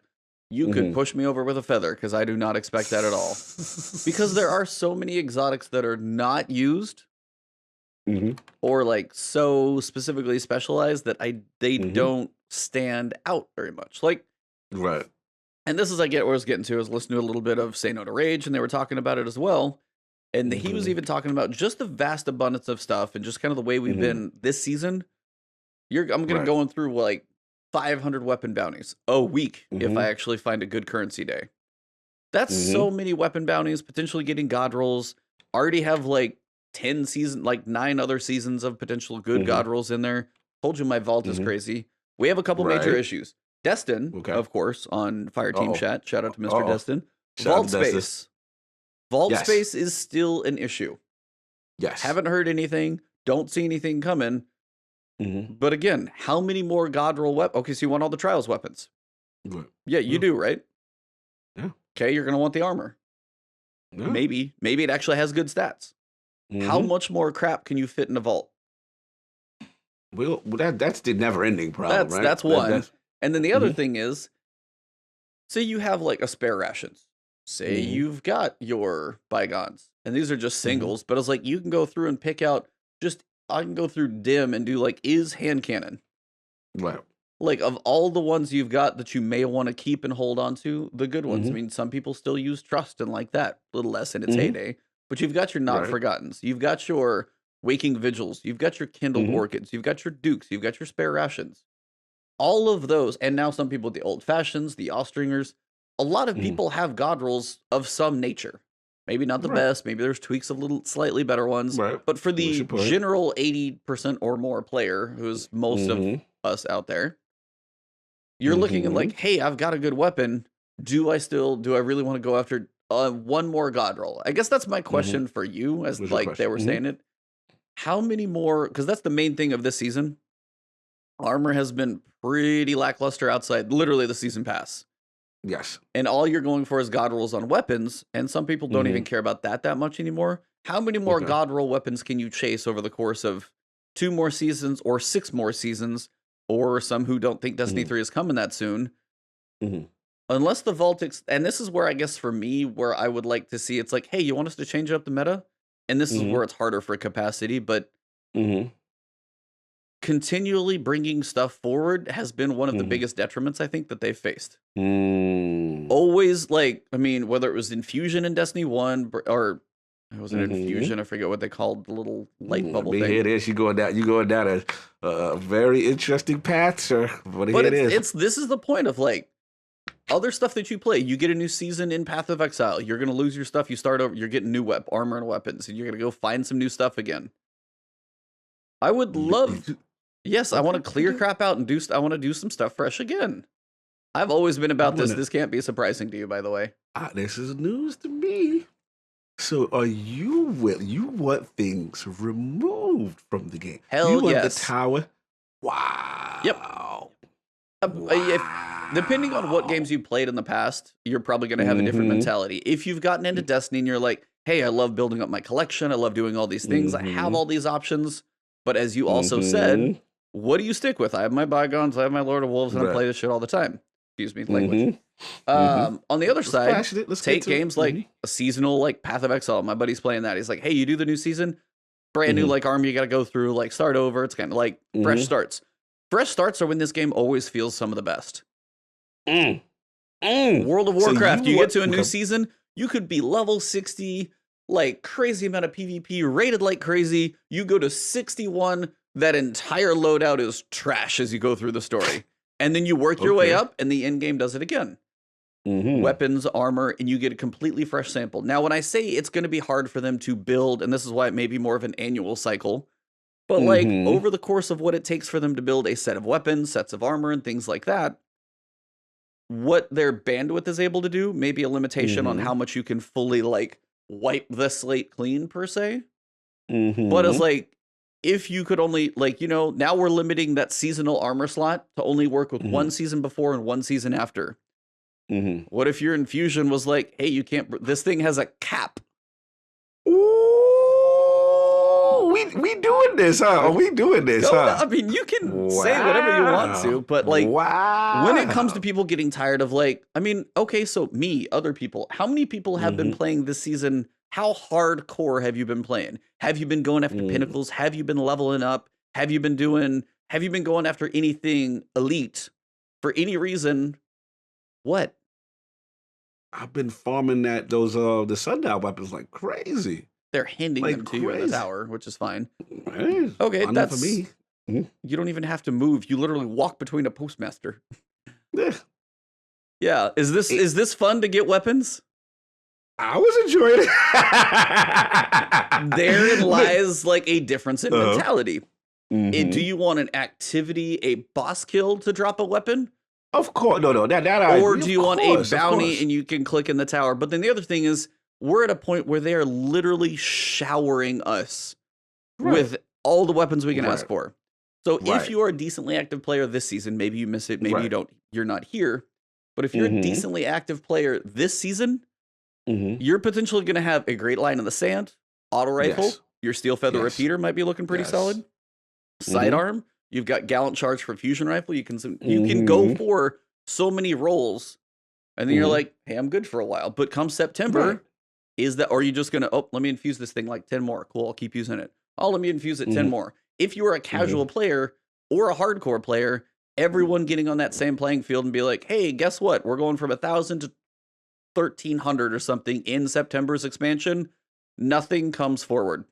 you could push me over with a feather because I do not expect that at all. Because there are so many exotics that are not used or like so specifically specialized that they don't stand out very much. Like, right. And this is, I get where I was getting to. I was listening to a little bit of Say No to Rage, and they were talking about it as well. And he was even talking about just the vast abundance of stuff and just kind of the way we've been this season. I'm going to go through like 500 weapon bounties a week if I actually find a good currency day. That's so many weapon bounties, potentially getting god rolls. Already have like 9 other seasons of potential good god rolls in there. Told you my vault is crazy. We have a couple major issues. Destin, of course, on Fire Team Chat. Shout out to Mr. Destin. Vault space. Vault space is still an issue. Yes. Haven't heard anything. Don't see anything coming. But again, how many more god roll weapons? Okay, so you want all the trials weapons. Yeah, you do, right? Yeah. Okay, you're going to want the armor. Yeah. Maybe it actually has good stats. How much more crap can you fit in a vault? Well, that's the never-ending problem, right? That's one. And then the other thing is, say you have like a spare rations. Say you've got your bygones, and these are just singles, but it's like you can go through and pick out I can go through dim and do like, is hand cannon. Right. Like of all the ones you've got that you may want to keep and hold on to, the good ones. I mean, some people still use trust and like that, a little less in its heyday, but you've got your not forgottens. You've got your waking vigils. You've got your kindled orchids. You've got your dukes. You've got your spare rations. All of those. And now some people, the old fashions, the Ostringers, a lot of people have god rolls of some nature. Maybe not the best. Maybe there's tweaks of little slightly better ones. Right. But for the general 80% or more player, who's most us out there, you're looking at like, Mhm. hey, I've got a good weapon. Do I really want to go after one more god roll? I guess that's my Mhm. question for you, as What's your like they question? were Mhm. saying it. How many more? Because that's the main thing of this season. Armor has been pretty lackluster outside literally the season pass. Yes. And all you're going for is god rolls on weapons, and some people don't even Mhm. care about that much anymore. How many more Okay. god roll weapons can you chase over the course of 2 more seasons or 6 more seasons, or some who don't think Destiny Mhm. 3 is coming that soon? Mhm. Unless the vault and this is where I guess for me, where I would like to see it's like, hey, you want us to change up the meta? And this is Mhm. where it's harder for capacity, but Mhm. continually bringing stuff forward has been one of the Mhm. biggest detriments I think that they've faced. Mm. Always like, I mean, whether it was Infusion in Destiny 1 or it wasn't Mhm. Infusion, I forget what they called the little light Let bubble me thing. hear this. You going down a very interesting path, sir. But But here it is. this is the point of like other stuff that you play. You get a new season in Path of Exile. You're gonna lose your stuff. You start over. You're getting new armor and weapons, and you're gonna go find some new stuff again. I would love. Yes, I want Okay. to clear crap out and I want to do some stuff fresh again. I've always been I about this. wanna. This can't be surprising to you, by the way. This is news to me. So, you want things removed from the game? You Hell want the yes. tower? Yep. Wow. If depending on what games you played in the past, you're probably going to have a different Mhm. mentality. If you've gotten into Destiny and you're like, hey, I love building up my collection, I love doing all these things, I have Mhm. all these options. But as you also said, Mhm. what do you stick with? I have my Bygones, I have my Lord of Wolves, and I Right. play this shit all the time. Excuse me, language. Mhm. Mhm. On the other Let's side, fashion it. Let's get take to it. games like a seasonal, like Path of Exile. My buddy's playing that. He's like, hey, you do the new season, brand new Mhm. like army, you got to go through, like start over. It's kind of like fresh Mhm. starts. Fresh starts are when this game always feels some of the best. Mm. Mm. World of So you Warcraft, you get want to a new okay. season, you could be level 60, like crazy amount of PvP, rated like crazy. You go to 61, that entire loadout is trash as you go through the story. And then you work your way Okay. up, and the end game does it again. Mhm. Weapons, armor, and you get a completely fresh sample. Now, when I say it's going to be hard for them to build, and this is why it may be more of an annual cycle, but like Mhm. over the course of what it takes for them to build a set of weapons, sets of armor, and things like that, what their bandwidth is able to do, maybe a limitation on how Mhm. much you can fully like wipe the slate clean per se. But it's Mhm. like if you could only like, now we're limiting that seasonal armor slot to only work with one Mhm. season before and one season after. Mhm. What if your infusion was like, hey, you can't this thing has a cap. Ooh, we doing this, huh? Are we doing this, huh? I mean, you can say whatever you want to, Wow. but like when it comes to Wow. people getting tired of like, I mean, okay, so me, other people, how many people have been Mhm. playing this season? How hardcore have you been playing? Have you been going after Mm. pinnacles? Have you been leveling up? Have you been going after anything elite for any reason? What? I've been farming the sundial weapons like crazy. They're handing Like them to you in the crazy. tower, which is fine. Hey, Okay, not enough for me. Mhm. you don't even have to move. You literally walk between a postmaster. Yeah. Yeah, It- is this fun to get weapons? I was enjoying Therein it. Look. lies like a difference in Uh-huh. mentality. Do Mhm. you want an activity, a boss kill to drop a weapon? Of course. No, that I Or agree. do Of you want a course. Of bounty course. and you can click in the tower? But then the other thing is, we're at a point where they are literally showering us Right. with all the weapons we can ask Right. for. So if Right. you are a decently active player this season, maybe you miss it, maybe you Right. don't, you're not here. But if you're a Mhm. decently active player this season, Mhm. you're potentially going to have a great line in the sand, auto rifle, Yes. your steel feather Yes. repeater might be looking pretty Yes. solid. Mhm. Sidearm, you've got gallant charge for fusion rifle. You can go Mhm. for so many rolls, and then you're Mhm. like, hey, I'm good for a while. But come Right. September, are you just gonna let me infuse this thing like 10 more? Cool, I'll keep using it. Oh, let me infuse it 10 Mhm. more. If you are a casual Mhm. player or a hardcore player, everyone getting on that same playing field and be like, hey, guess what? We're going from 1,000 to 1,300 or something in September's expansion. Nothing comes forward.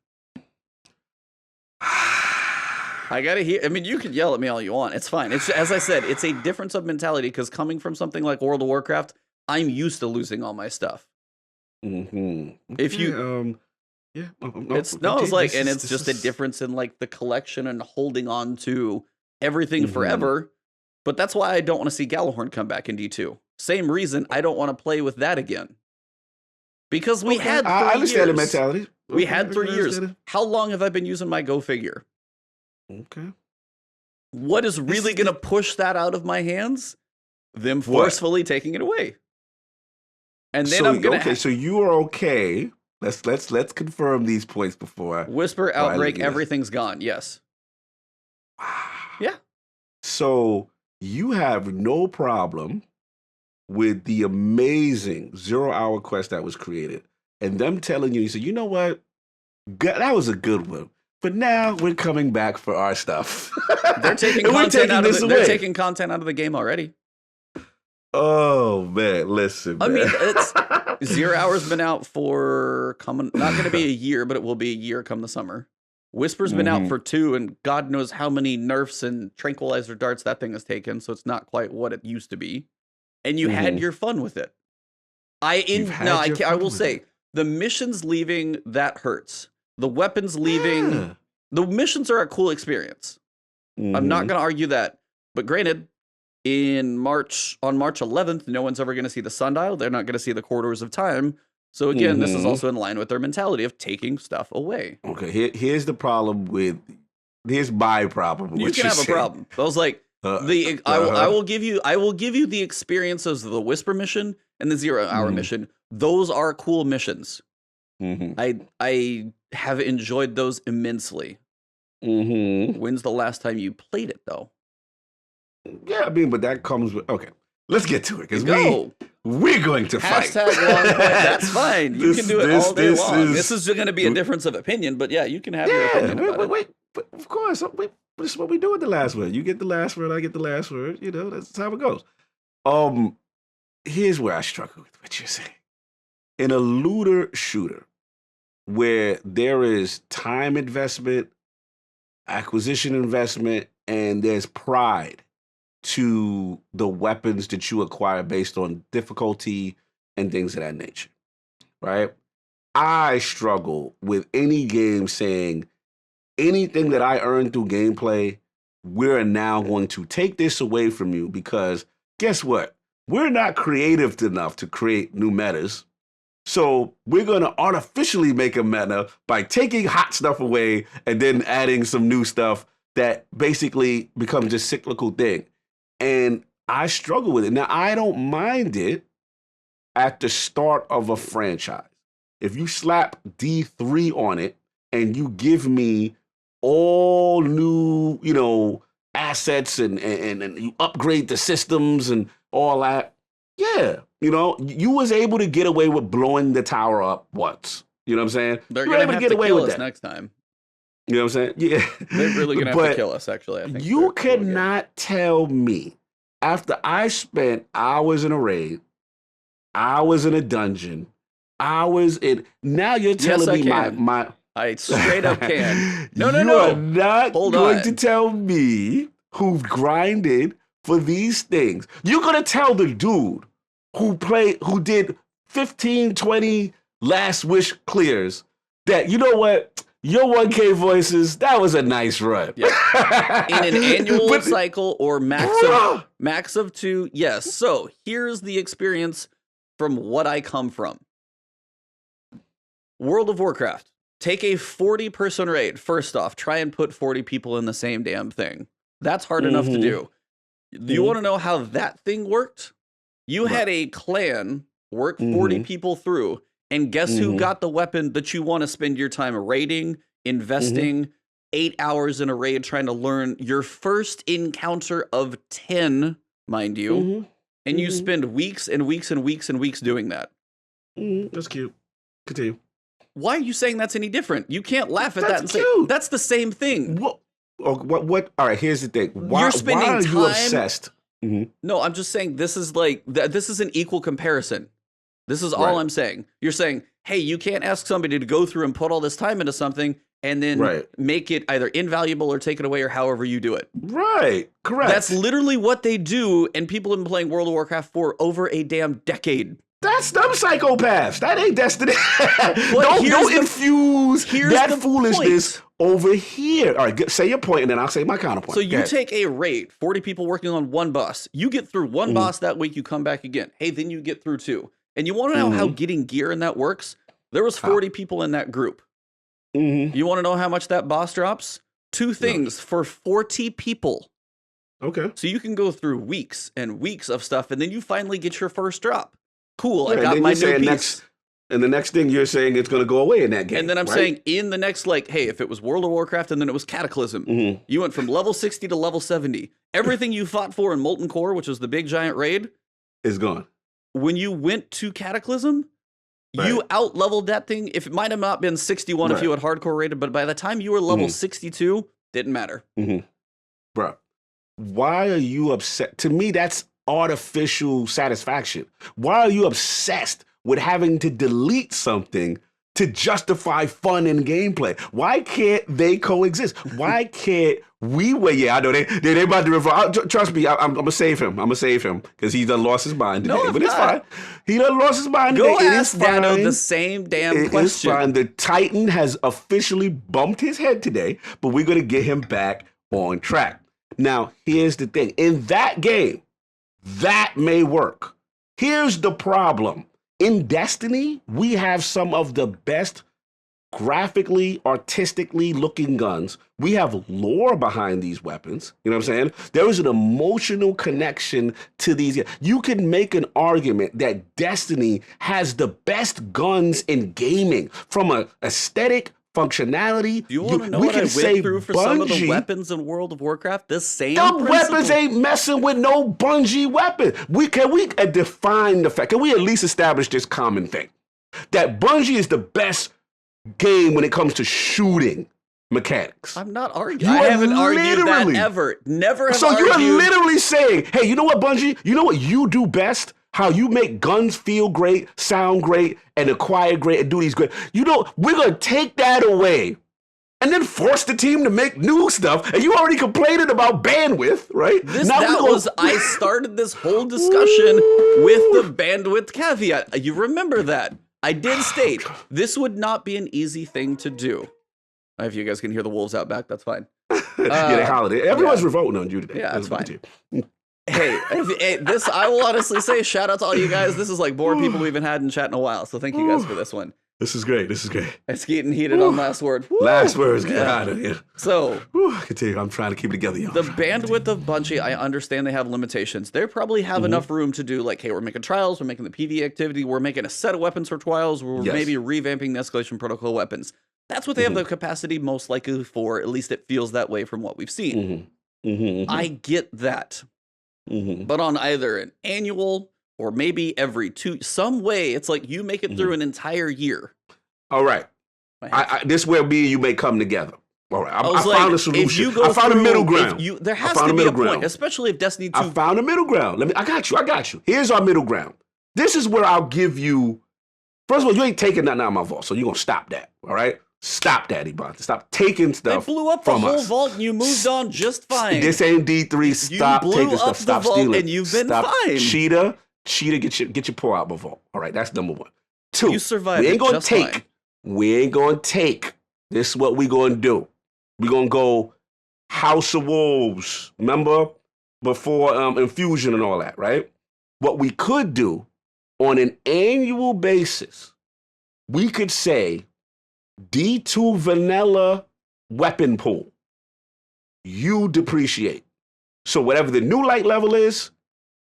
I gotta hear. I mean, you can yell at me all you want. It's fine. It's as I said. It's a difference of mentality because coming from something like World of Warcraft, I'm used to losing all my stuff. Mhm. If you, Yeah. No, it's okay, like, this and is it's this just a is difference in like the collection and holding on to everything forever. But that's why I don't want to see Gjallarhorn come back in D2. Same reason I don't want to play with that again. Because we had 3 I understand years. the mentality. We had 3 years. How long have I been using my Go figure? Okay. What is really going to push that out of my hands? Them forcefully taking it away. And then I'm going to... so you are okay. Let's confirm these points before. Whisper, Outbreak, everything's gone. Yes. Wow. Yeah. So you have no problem with the amazing 0-hour quest that was created and them telling you, you know what? That was a good one. But now we're coming back for our stuff. They're taking content out of they're taking content out of the game already. Oh man, listen. Man. I mean, it's 0 hours been out for not going to be a year, but it will be a year come the summer. Whisper's been out for 2, and God knows how many nerfs and tranquilizer darts that thing has taken, so it's not quite what it used to be. And you had your fun with it. I will say the missions leaving, that hurts. The weapons leaving, the missions are a cool experience. I'm not going to argue that. But granted, on March 11th, no one's ever going to see the sundial. They're not going to see the corridors of time. So again, this is also in line with their mentality of taking stuff away. Okay, here's the problem with. Here's my problem. With you can have a problem. I was like, I will give you the experiences of the Whisper mission and the 0 hour mission. Those are cool missions. I have enjoyed those immensely. When's the last time you played it though? Yeah, I mean, but that comes with let's get to it because we're going to fight. Hashtag long point. That's fine. You can do it all day long. This is going to be a difference of opinion, but yeah, you can have your opinion about it. Wait, but of course, this is what we do with the last word. You get the last word, I get the last word. You know, that's how it goes. Here's where I struggle with what you're saying. In a looter shooter, where there is time investment, acquisition investment, and there's pride to the weapons that you acquire based on difficulty and things of that nature, right? I struggle with any game saying anything that I earned through gameplay, we're now going to take this away from you because guess what? We're not creative enough to create new metas. So we're going to artificially make a meta by taking hot stuff away and then adding some new stuff that basically becomes a cyclical thing. And I struggle with it. Now, I don't mind it at the start of a franchise. If you slap D3 on it and you give me all new, assets and you upgrade the systems and all that, yeah, you was able to get away with blowing the tower up once. You know what I'm saying? They're going to have to kill us next time. You know what I'm saying? Yeah. They're really going to have to kill us, actually. I think you cannot tell me, after I spent hours in a raid, hours in a dungeon, hours in... Now you're telling me my... I straight up can. No. You are not going to tell me who grinded for these things. You're going to tell the dude who did 15, 20 last wish clears that, you know what? Your 1K voices, that was a nice run. Yeah. In an annual cycle or max of 2, yes. So here's the experience from what I come from. World of Warcraft. Take a 40-person raid. First off, try and put 40 people in the same damn thing. That's hard enough to do. You want to know how that thing worked? You had a clan work 40 people through, and guess who got the weapon that you want to spend your time raiding, investing 8 hours in a raid trying to learn your first encounter of 10, mind you, and you spend weeks and weeks and weeks and weeks doing that. That's cute. Continue. Why are you saying that's any different? You can't laugh at that and say that's the same thing. What? All right, here's the thing. Why are you obsessed? No, I'm just saying this is this is an equal comparison. This is all I'm saying. You're saying, hey, you can't ask somebody to go through and put all this time into something and then make it either invaluable or take it away or however you do it. Right. Correct. That's literally what they do, and people have been playing World of Warcraft for over a damn decade. That's them psychopaths. That ain't Destiny. don't infuse that foolishness over here. All right, say your point, and then I'll say my counterpoint. So you take a raid, 40 people working on one boss. You get through one boss that week, you come back again. Hey, then you get through 2. And you want to know how getting gear in that works? There was 40 people in that group. You want to know how much that boss drops? 2 things for 40 people. Okay. So you can go through weeks and weeks of stuff, and then you finally get your first drop. Cool, I got my new piece. And the next thing you're saying it's going to go away in that game. And then I'm saying in the next, like, hey, if it was World of Warcraft and then it was Cataclysm, you went from level 60 to level 70. Everything you fought for in Molten Core, which was the big giant raid, is gone. When you went to Cataclysm, you out-leveled that thing. If it might have not been 61 if you had hardcore rated, but by the time you were level 62, didn't matter. Bro, why are you upset? To me, that's artificial satisfaction. Why are you obsessed with having to delete something to justify fun and gameplay? Why can't they coexist? Why can't we? Well, yeah, I know they about to revolt. Trust me, I'm gonna save him. I'm gonna save him because he done lost his mind today. But it's fine. He done lost his mind today. Go ask Dano the same damn question. It's fine. The Titan has officially bumped his head today, but we're gonna get him back on track. Now, here's the thing. In that game, that may work. Here's the problem. In Destiny, we have some of the best graphically, artistically looking guns. We have lore behind these weapons. You know what I'm saying? There is an emotional connection to these. You can make an argument that Destiny has the best guns in gaming from an aesthetic, functionality. Do you want to know what I went through for some of the weapons in World of Warcraft? The same principle. Weapons ain't messing with no Bungie weapon. Can we define the fact? Can we at least establish this common thing? That Bungie is the best game when it comes to shooting mechanics. I'm not arguing. I haven't argued that ever. Never have argued. So you're literally saying, hey, you know what, Bungie? You know what you do best? How you make guns feel great, sound great, and acquire great, and do these great. You know, we're going to take that away and then force the team to make new stuff. And you already complaining about bandwidth, right? I started this whole discussion with the bandwidth caveat. You remember that. I did state this would not be an easy thing to do. If you guys can hear the wolves out back, that's fine. Yeah, they hollered. Everyone's revolting on you today. Yeah, that's fine. Hey, this I will honestly say, shout out to all you guys. This is like more people we've had in chat in a while, so thank you guys for this one. This is great. This is great. It's getting heated on last word. Woo! Last words, get out of here. So, continue. I'm trying to keep it together, y'all. The bandwidth of Bungie, I understand they have limitations. They probably have enough room to do like, hey, we're making trials, we're making the PvE activity, we're making a set of weapons for trials, we're maybe revamping the escalation protocol weapons. That's what they have the capacity most likely for. At least it feels that way from what we've seen. I get that. But on either an annual or maybe every 2, some way, it's like you make it through an entire year. All right. This is where me and you may come together. All right. I found a solution. I found a middle ground. There has to be a point, especially if Destiny 2. I found a middle ground. I got you. Here's our middle ground. This is where I'll give you. First of all, you ain't taking nothing out of my vault, so you're going to stop that. All right? Stop that, Ebon. Stop taking stuff. They blew up the whole vault and you moved on just fine. This ain't D3. Stop taking stuff. Stop stealing. And you've been fine. Cheetah, get your paw out of my vault. All right, that's number 1. 2, you survived. We ain't gonna take. We ain't gonna take. This is what we gonna do. We gonna go House of Wolves. Remember before Infusion and all that, right? What we could do on an annual basis, we could say D2 vanilla weapon pool. You depreciate. So whatever the new light level is,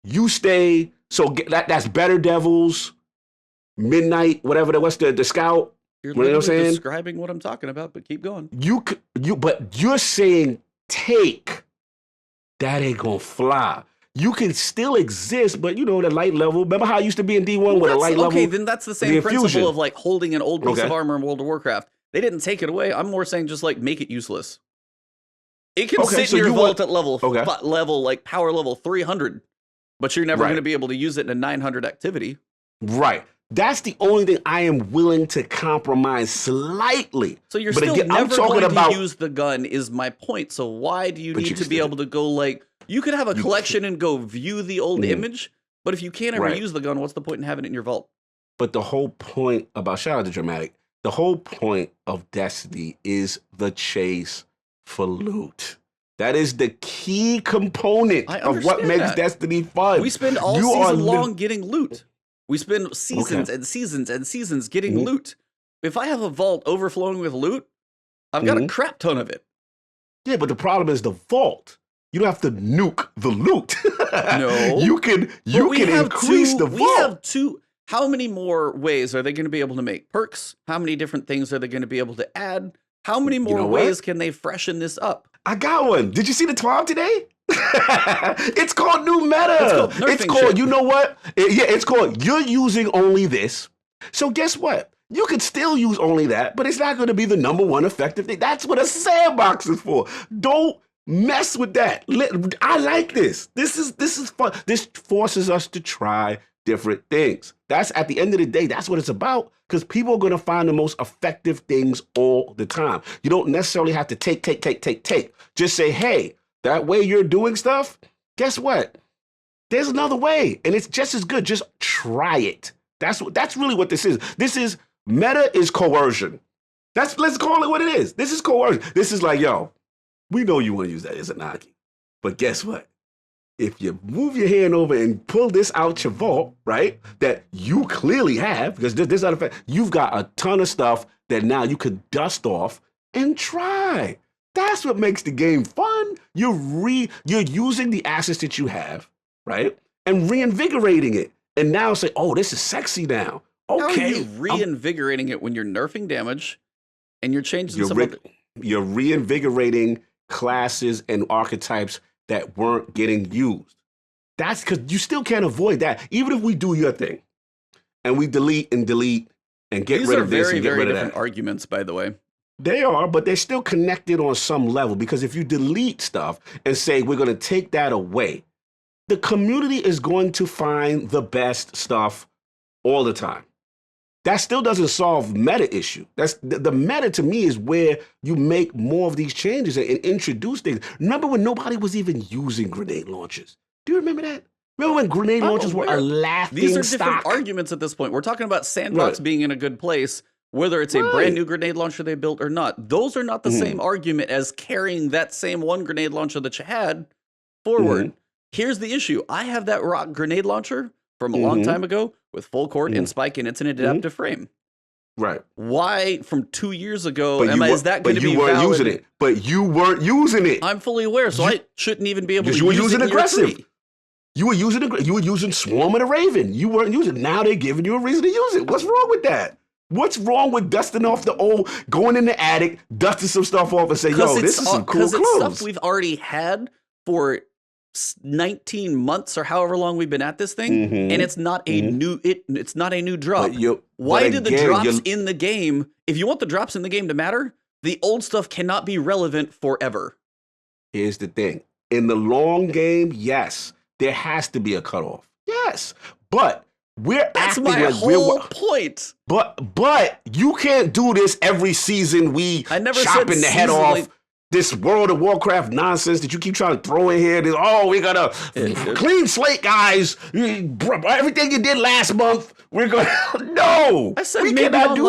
you stay. So that's Better Devils, Midnight, whatever. What's the Scout? You're literally describing what I'm talking about, but keep going. But you're saying take. That ain't gonna fly. You can still exist, but you know the light level. Remember how it used to be in D1 with a light level? Okay, then that's the same principle of like holding an old piece of armor in World of Warcraft. They didn't take it away. I'm more saying just like make it useless. It can sit in your vault at level like power level 300, but you're never going to be able to use it in a 900 activity. Right. That's the only thing I am willing to compromise slightly. So you're still never going to use the gun is my point. So why do you need to be able to go like, you could have a collection and go view the old image, but if you can't ever use the gun, what's the point in having it in your vault? But the whole point about, shout out to Dramatic, The whole point of Destiny is the chase for loot. That is the key component of what makes Destiny fun. We spend all season long getting loot. We spend seasons and seasons and seasons getting loot. If I have a vault overflowing with loot, I've got a crap ton of it. Yeah, but the problem is the vault. You don't have to nuke the loot. No. You can increase the vault. We have two. How many more ways are they going to be able to make perks? How many different things are they going to be able to add? How many more ways can they freshen this up? I got one. Did you see the TWAB today? It's called new meta. It's called you know what? It's called you're using only this. So guess what? You could still use only that, but it's not going to be the #1 effective thing. That's what a sandbox is for. Don't mess with that. I like this. This is fun. This forces us to try different things. That's at the end of the day, that's what it's about, because people are going to find the most effective things all the time. You don't necessarily have to take. Just say, hey, that way you're doing stuff, guess what? There's another way, and it's just as good. Just try it. That's really what this is. Meta is coercion. Let's call it what it is. This is coercion. This is like, yo, we know you want to use that as a Nagi, but guess what? If you move your hand over and pull this out your vault, right, that you clearly have, because this other fact, you've got a ton of stuff that now you could dust off and try. That's what makes the game fun. You're using the assets that you have, right, and reinvigorating it. And now say, oh, this is sexy now. Okay. How are you reinvigorating it when you're nerfing damage and you're changing You're reinvigorating classes and archetypes that weren't getting used. That's because you still can't avoid that. Even if we do your thing and we delete and get rid of this and get rid of that. These are very, very different arguments, by the way. They are, but they're still connected on some level, because if you delete stuff and say, we're going to take that away, the community is going to find the best stuff all the time. That still doesn't solve meta issue. That's the meta to me is where you make more of these changes and introduce things. Remember when nobody was even using grenade launchers? Do you remember that? Remember when grenade launchers were a laughing stock? These are different arguments at this point. We're talking about Sandbox being in a good place, whether it's a brand new grenade launcher they built or not. Those are not the same argument as carrying that same one grenade launcher that you had forward. Here's the issue. I have that rock grenade launcher from a long time ago with full court and spike, and it's an adaptive frame. Right. Why from 2 years ago is that going to be valid? But you weren't using it. But you weren't using it. I'm fully aware, so I shouldn't even be able to use it. You were using aggressive. You were using Swarm of the Raven. You weren't using it. Now they're giving you a reason to use it. What's wrong with that? What's wrong with dusting off the old, going in the attic, dusting some stuff off and say, yo, this is some cool clothes? Because it's stuff we've already had for 19 months or however long we've been at this thing, and it's not a it's not a new drop. Why did the drops in the game, if you want the drops in the game to matter, the old stuff cannot be relevant forever? Here's the thing. In the long game, yes, there has to be a cutoff. Yes. But that's my whole point. But you can't do this every season. I never chopping the head off. This World of Warcraft nonsense that you keep trying to throw in here. We got a clean slate, guys. Everything you did last month, we're going to... No! I said maybe on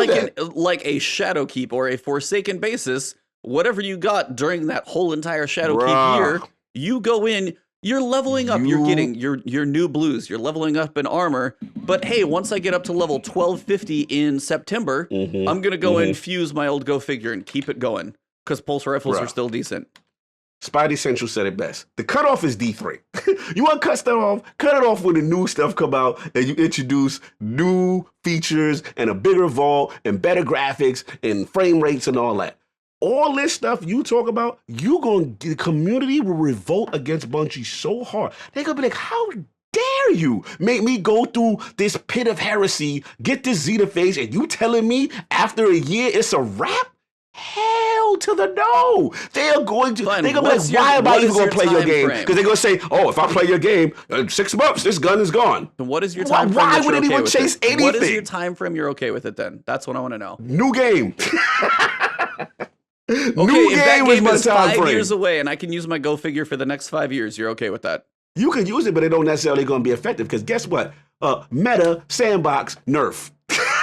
like a Shadowkeep or a Forsaken basis, whatever you got during that whole entire Shadowkeep year, you go in, you're leveling up. You're getting your new blues. You're leveling up in armor. But hey, once I get up to level 1250 in September, I'm going to go and fuse my old Go Figure and keep it going. Because pulse rifles are still decent. Spidey Central said it best. The cutoff is D3. You want to cut stuff off? Cut it off when the new stuff come out and you introduce new features and a bigger vault and better graphics and frame rates and all that. All this stuff you talk about, the community will revolt against Bungie so hard. They're going to be like, how dare you make me go through this pit of heresy, get this Zeta phase, and you telling me after a year it's a wrap? Hell to the no. They're going to be like, why am I even going to play your game? Because they're going to say, oh, if I play your game, 6 months, this gun is gone. And what is your time frame? Why would anyone chase anything? What is your time frame you're okay with it then? That's what I want to know. New game. If that game is 5 years away and I can use my Go Figure for the next 5 years, you're okay with that? You can use it, but it don't necessarily going to be effective because guess what? Meta, Sandbox, Nerf.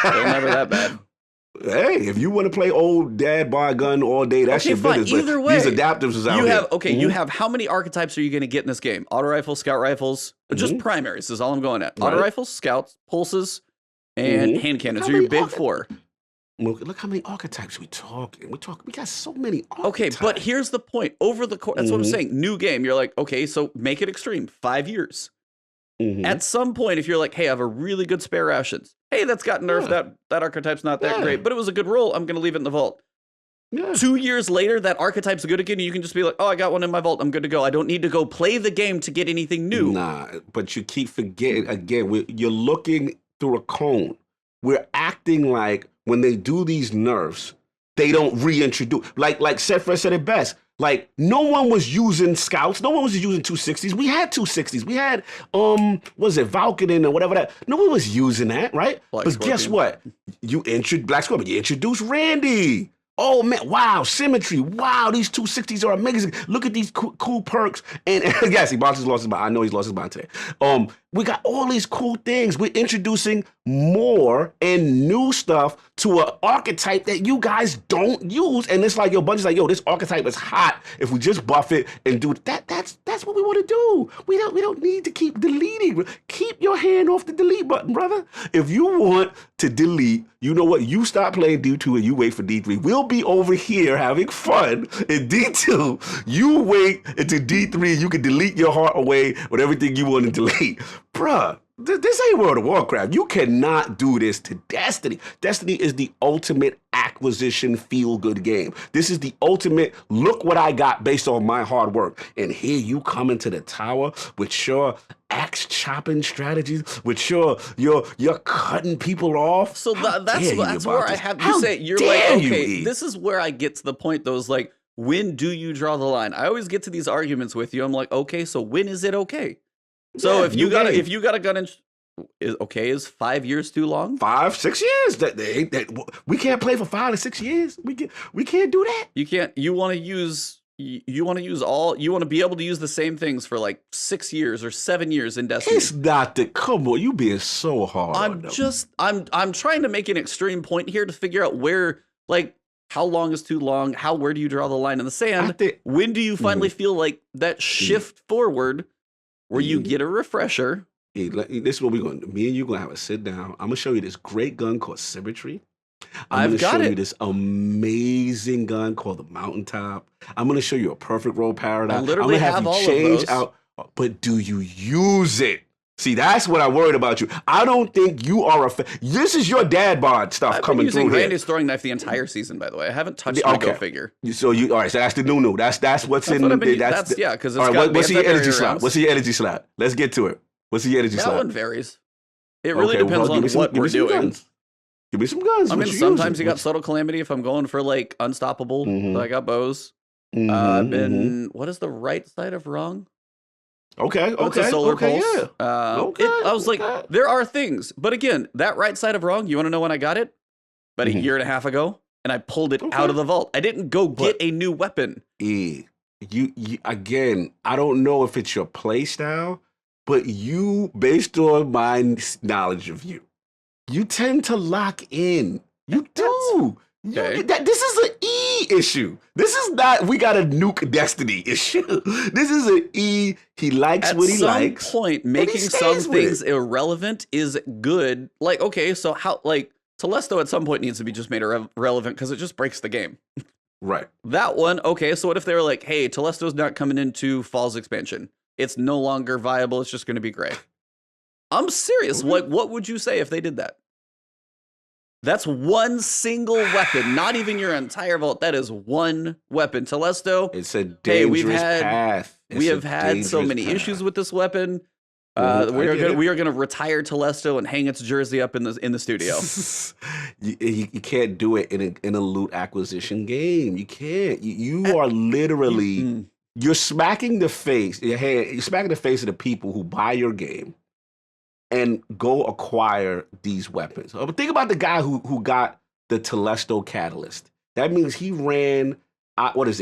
They're never that bad. Hey, if you want to play old dad bar gun all day, that's Okay, your fine. business. Either But way, these adaptives is out you here. have you have how many archetypes are you going to get in this game? Auto rifles, scout rifles, just primaries is all I'm going at. Auto Right. rifles, scouts, pulses, and hand cannons Look are how your many big four. Look how many archetypes we talking. We got so many archetypes. Okay, but here's the point. Over the course, that's what I'm saying. New game, you're like, okay, so make it extreme. 5 years. At some point, if you're like, hey, I have a really good spare rations. Hey, that's got nerfed. That archetype's not that great, but it was a good roll. I'm going to leave it in the vault. 2 years later, that archetype's good again, and you can just be like, oh, I got one in my vault. I'm good to go. I don't need to go play the game to get anything new. Nah, but you keep forgetting, again, you're looking through a cone. We're acting like when they do these nerfs, they don't reintroduce. Like Seth said it best. Like, no one was using scouts. No one was using 260s. We had 260s. We had, was it Valkyrin or whatever that. No one was using that, right? Black but Scorpion. guess what? Black Scorpion, you introduced Randy. Oh, man, wow, symmetry. Wow, these 260s are amazing. Look at these cool perks. And yes, he lost his mind. I know he's lost his mind today. We got all these cool things. We're introducing more and new stuff to an archetype that you guys don't use. And it's like, yo, Bungie's like, yo, this archetype is hot. If we just buff it and do that, that's what we want to do. We don't need to keep deleting. Keep your hand off the delete button, brother. If you want to delete, you know what? You stop playing D2 and you wait for D3. We'll be over here having fun in D2. You wait until D3. You can delete your heart away with everything you want to delete. Bruh, this ain't World of Warcraft. You cannot do this to Destiny. Destiny is the ultimate acquisition feel-good game. This is the ultimate, look what I got based on my hard work. And here you come into the tower with your axe chopping strategies, with you're cutting people off. So that's where I have to say, you're dare like, you, okay, E? this is where I get to the point though, is like, when do you draw the line? I always get to these arguments with you. I'm like, okay, so when is it okay? So if you got a gun in, is 5 years too long? 5, 6 years. We can't play for 5 to 6 years. We can't do that. You can't. You want to be able to use the same things for like 6 years or 7 years in Destiny. It's not the, come on, you being so hard. I'm trying to make an extreme point here to figure out where, like, how long is too long? Where do you draw the line in the sand? When do you finally feel like that shift forward where you get a refresher? Hey, this is what we're going to do. Me and you are going to have a sit down. I'm going to show you this great gun called Symmetry. I'm going to show you this amazing gun called the Mountaintop. I'm going to show you a perfect roll paradigm. I literally I'm have gonna all have you change of those. out, but do you use it? See, that's what I'm worried about you. I don't think you are this is your dad bod stuff I've coming been using through here. Randy's throwing knife the entire season, by the way. I haven't touched my go figure. So all right, so that's the new. That's what's in what the. yeah, because it's all right, got what's your energy anti-barrier slot? rounds. What's your energy slot? Let's get to it. What's the energy That slot? one varies. It really depends well, on what we're doing. Guns. Give me some guns. I mean, What you sometimes using? you got Subtle Calamity if I'm going for like Unstoppable. So I got bows. What is the right side of wrong? Okay, Oh, it's a solar pulse. yeah. I was like, there are things. But again, that right side of wrong, you want to know when I got it? About a year and a half ago. And I pulled it out of the vault. I didn't go get a new weapon. You again, I don't know if it's your play style, but you, based on my knowledge of you, you tend to lock in. You do. Okay. This is an E issue. This is not, we got a nuke Destiny issue. This is an E, he likes what he likes. At some point, making some things irrelevant is good. Like, okay, so how, like, Telesto at some point needs to be just made irrelevant because it just breaks the game. Right. That one, okay, so what if they were like, hey, Telesto's not coming into Falls expansion. It's no longer viable, it's just going to be gray. I'm serious. Like, what would you say if they did that? That's one single weapon, not even your entire vault. That is one weapon. Telesto, it's a dangerous path. We have had so many issues with this weapon. We are going to retire Telesto and hang its jersey up in the studio. You can't do it in a loot acquisition game. You can't. You are literally you're smacking the face. You're smacking the face of the people who buy your game and go acquire these weapons. But think about the guy who got the Telesto Catalyst. That means he ran,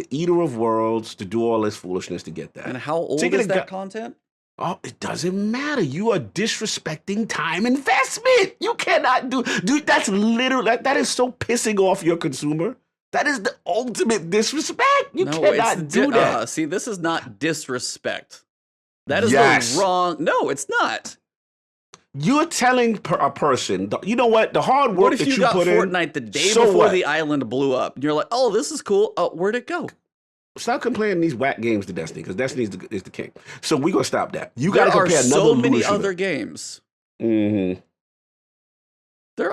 Eater of Worlds to do all this foolishness to get that. And how old is that content? Oh, it doesn't matter. You are disrespecting time investment. You cannot dude, that's literally, that is so pissing off your consumer. That is the ultimate disrespect. You cannot do that. See, this is not disrespect. That is Yes. the wrong. No, it's not. You're telling a person, you know what? The hard work What if that you you got put in. Fortnite the day so before what? the island blew up? And you're like, oh, this is cool. Oh, where'd it go? Stop comparing these whack games to Destiny, because Destiny is the king. So we're going to stop that. You got There to are compare another so many shooter. other games. Mm-hmm. There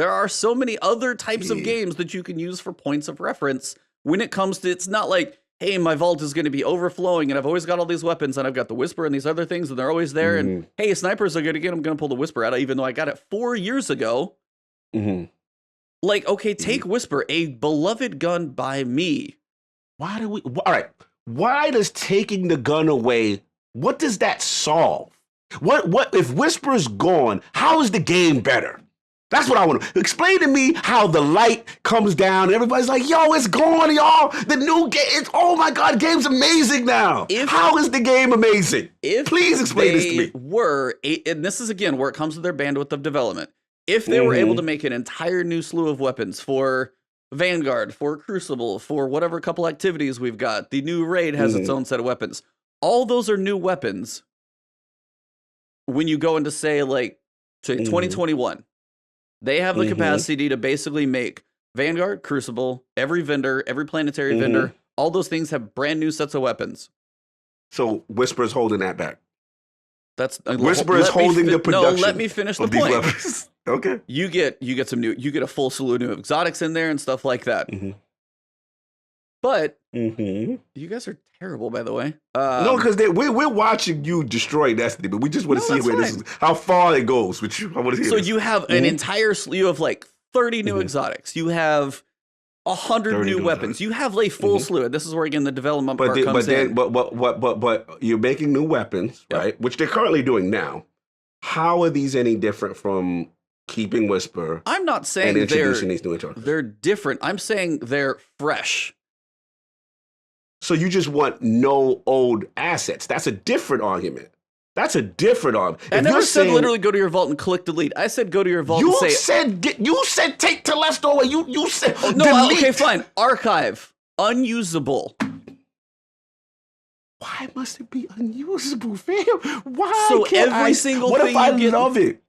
are so many other types of games that you can use for points of reference when it comes to, it's not like, hey, my vault is going to be overflowing and I've always got all these weapons and I've got the Whisper and these other things and they're always there. And hey, snipers are good again. I'm going to pull the Whisper out even though I got it 4 years ago. Like, okay, take Whisper, a beloved gun by me. Why do we, all right. Why does taking the gun away, what does that solve? What if Whisper's gone, how is the game better? That's what I want to explain to me. How the light comes down and everybody's like, yo, it's gone, y'all. The new game, oh my God, game's amazing now. How is the game amazing? Please explain this to me. And this is again where it comes to their bandwidth of development. If they were able to make an entire new slew of weapons for Vanguard, for Crucible, for whatever couple activities we've got, the new raid has its own set of weapons. All those are new weapons. When you go into, say, like, to 2021, they have the capacity to basically make Vanguard, Crucible, every vendor, every planetary vendor, all those things have brand new sets of weapons. So Whisper's holding that back. Whisper is holding the production. No, let me finish the point. Okay. You get a full slew of new exotics in there and stuff like that. But you guys are terrible, by the way. No, because we're watching you destroy Destiny, but we just want to see where this is, how far it goes. Which I want to hear. So you have an entire slew of like 30 new exotics. You have 100 new weapons. You have a full slew. This is where again the development part comes in. But you're making new weapons, right? Which they're currently doing now. How are these any different from keeping Whisper? I'm not saying and introducing these new characters. They're different. I'm saying they're fresh. So you just want no old assets. That's a different argument. That's a different argument. I never said literally go to your vault and click delete. I said go to your vault and say... You said take Telesto and you said delete. Okay, fine. Archive. Unusable. Why must it be unusable, fam? Why so can't every single what thing if I you get, love it?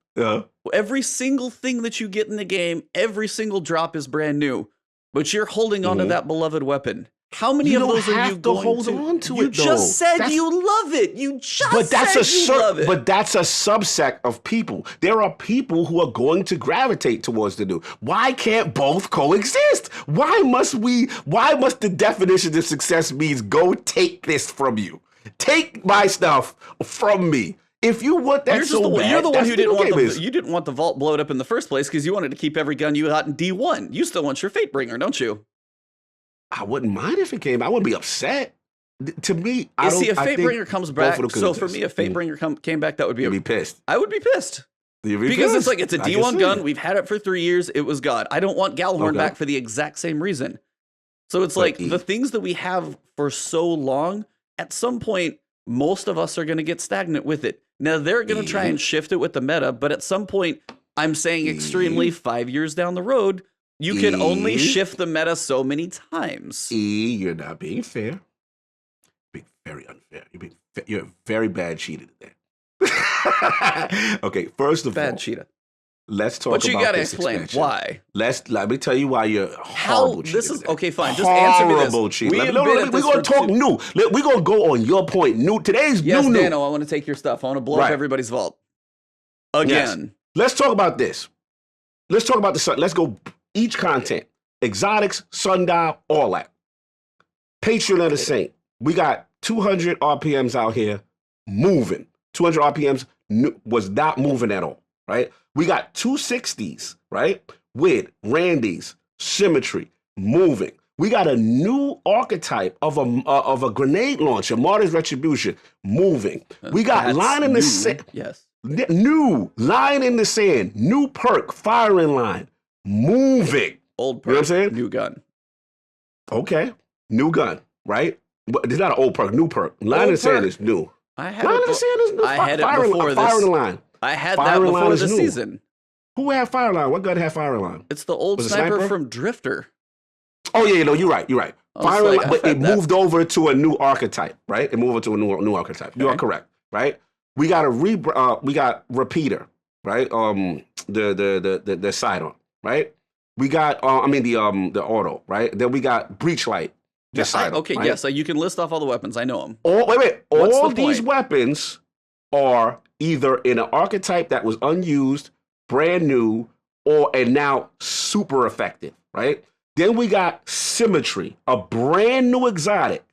Every single thing that you get in the game, every single drop is brand new. But you're holding on to that beloved weapon. How many of those are you going hold on to? You just said you love it. You just said you love it. But that's a subset of people. There are people who are going to gravitate towards the new. Why can't both coexist? Why must the definition of success means go take this from you? Take my stuff from me. If you want that you're the one who didn't want the vault blowed up in the first place because you wanted to keep every gun you got in D1. You still want your Fatebringer, don't you? I wouldn't mind if it came. I wouldn't be upset. To me, a Fatebringer comes back. So for me, if Fatebringer came back, that would be. You'd be pissed. I would be pissed. Because it's like, it's a D1 gun. We've had it for 3 years. It was God. I don't want Gjallarhorn back for the exact same reason. So it's like the things that we have for so long, at some point, most of us are going to get stagnant with it. Now, they're going to try and shift it with the meta, but at some point, I'm saying extremely 5 years down the road, you can only shift the meta so many times. You're not being fair. You're being very unfair. You're a very bad cheater today. Okay, first of all, bad cheetah. Let's talk about this. But you gotta explain why. Let me tell you why you're a horrible cheater. This is okay. Fine. Just answer me this. Horrible cheater. We're gonna talk new. We're gonna go on your point. New. Today's yes, new. Dano, I want to take your stuff. I want to blow up everybody's vault again. Yes. Let's talk about this. Let's talk about the sun. Let's go each content. Exotics, sundial, all that. Patreon of the Saint. We got 200 RPMs out here moving. 200 RPMs was not moving at all, right? We got 260s, right? With Randy's, Symmetry, moving. We got a new archetype of a grenade launcher, Martyr's Retribution, moving. We got Line in the Sand. Yes. New Line in the Sand, new perk, Firing Line, moving. Old perk, you know what I'm saying? New gun. Okay. New gun, right? But it's not an old perk, new perk. Line in the Sand is new. I had Well, it. I'm saying there's I had it fire before in this. the line. I had Fire that in line before is this new. season. Who had fire in line? What gun had fire in line? It's the old Was it sniper Sniper? from Drifter. Oh yeah, no, you're right. You're right. I was Fire in like, line, I've but it had that. moved over to a new archetype, right? It moved over to a new archetype. You are Okay. correct, right? We got we got repeater, right? The sidearm, right? We got the auto, right? Then we got breach light. Yeah, Sidearm, okay, right? yes, you can list off all the weapons. I know them. Wait. What's All the these point? weapons are either in an archetype that was unused, brand new, and now super effective, right? Then we got symmetry, a brand new exotic,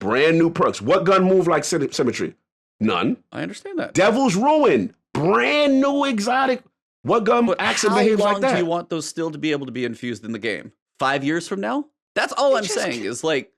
brand new perks. What gun move like symmetry? None. I understand that. Devil's Ruin, brand new exotic. What gun But acts and how behaves long like that? do you want those still to be able to be infused in the game? 5 years from now? That's all You I'm just saying is like,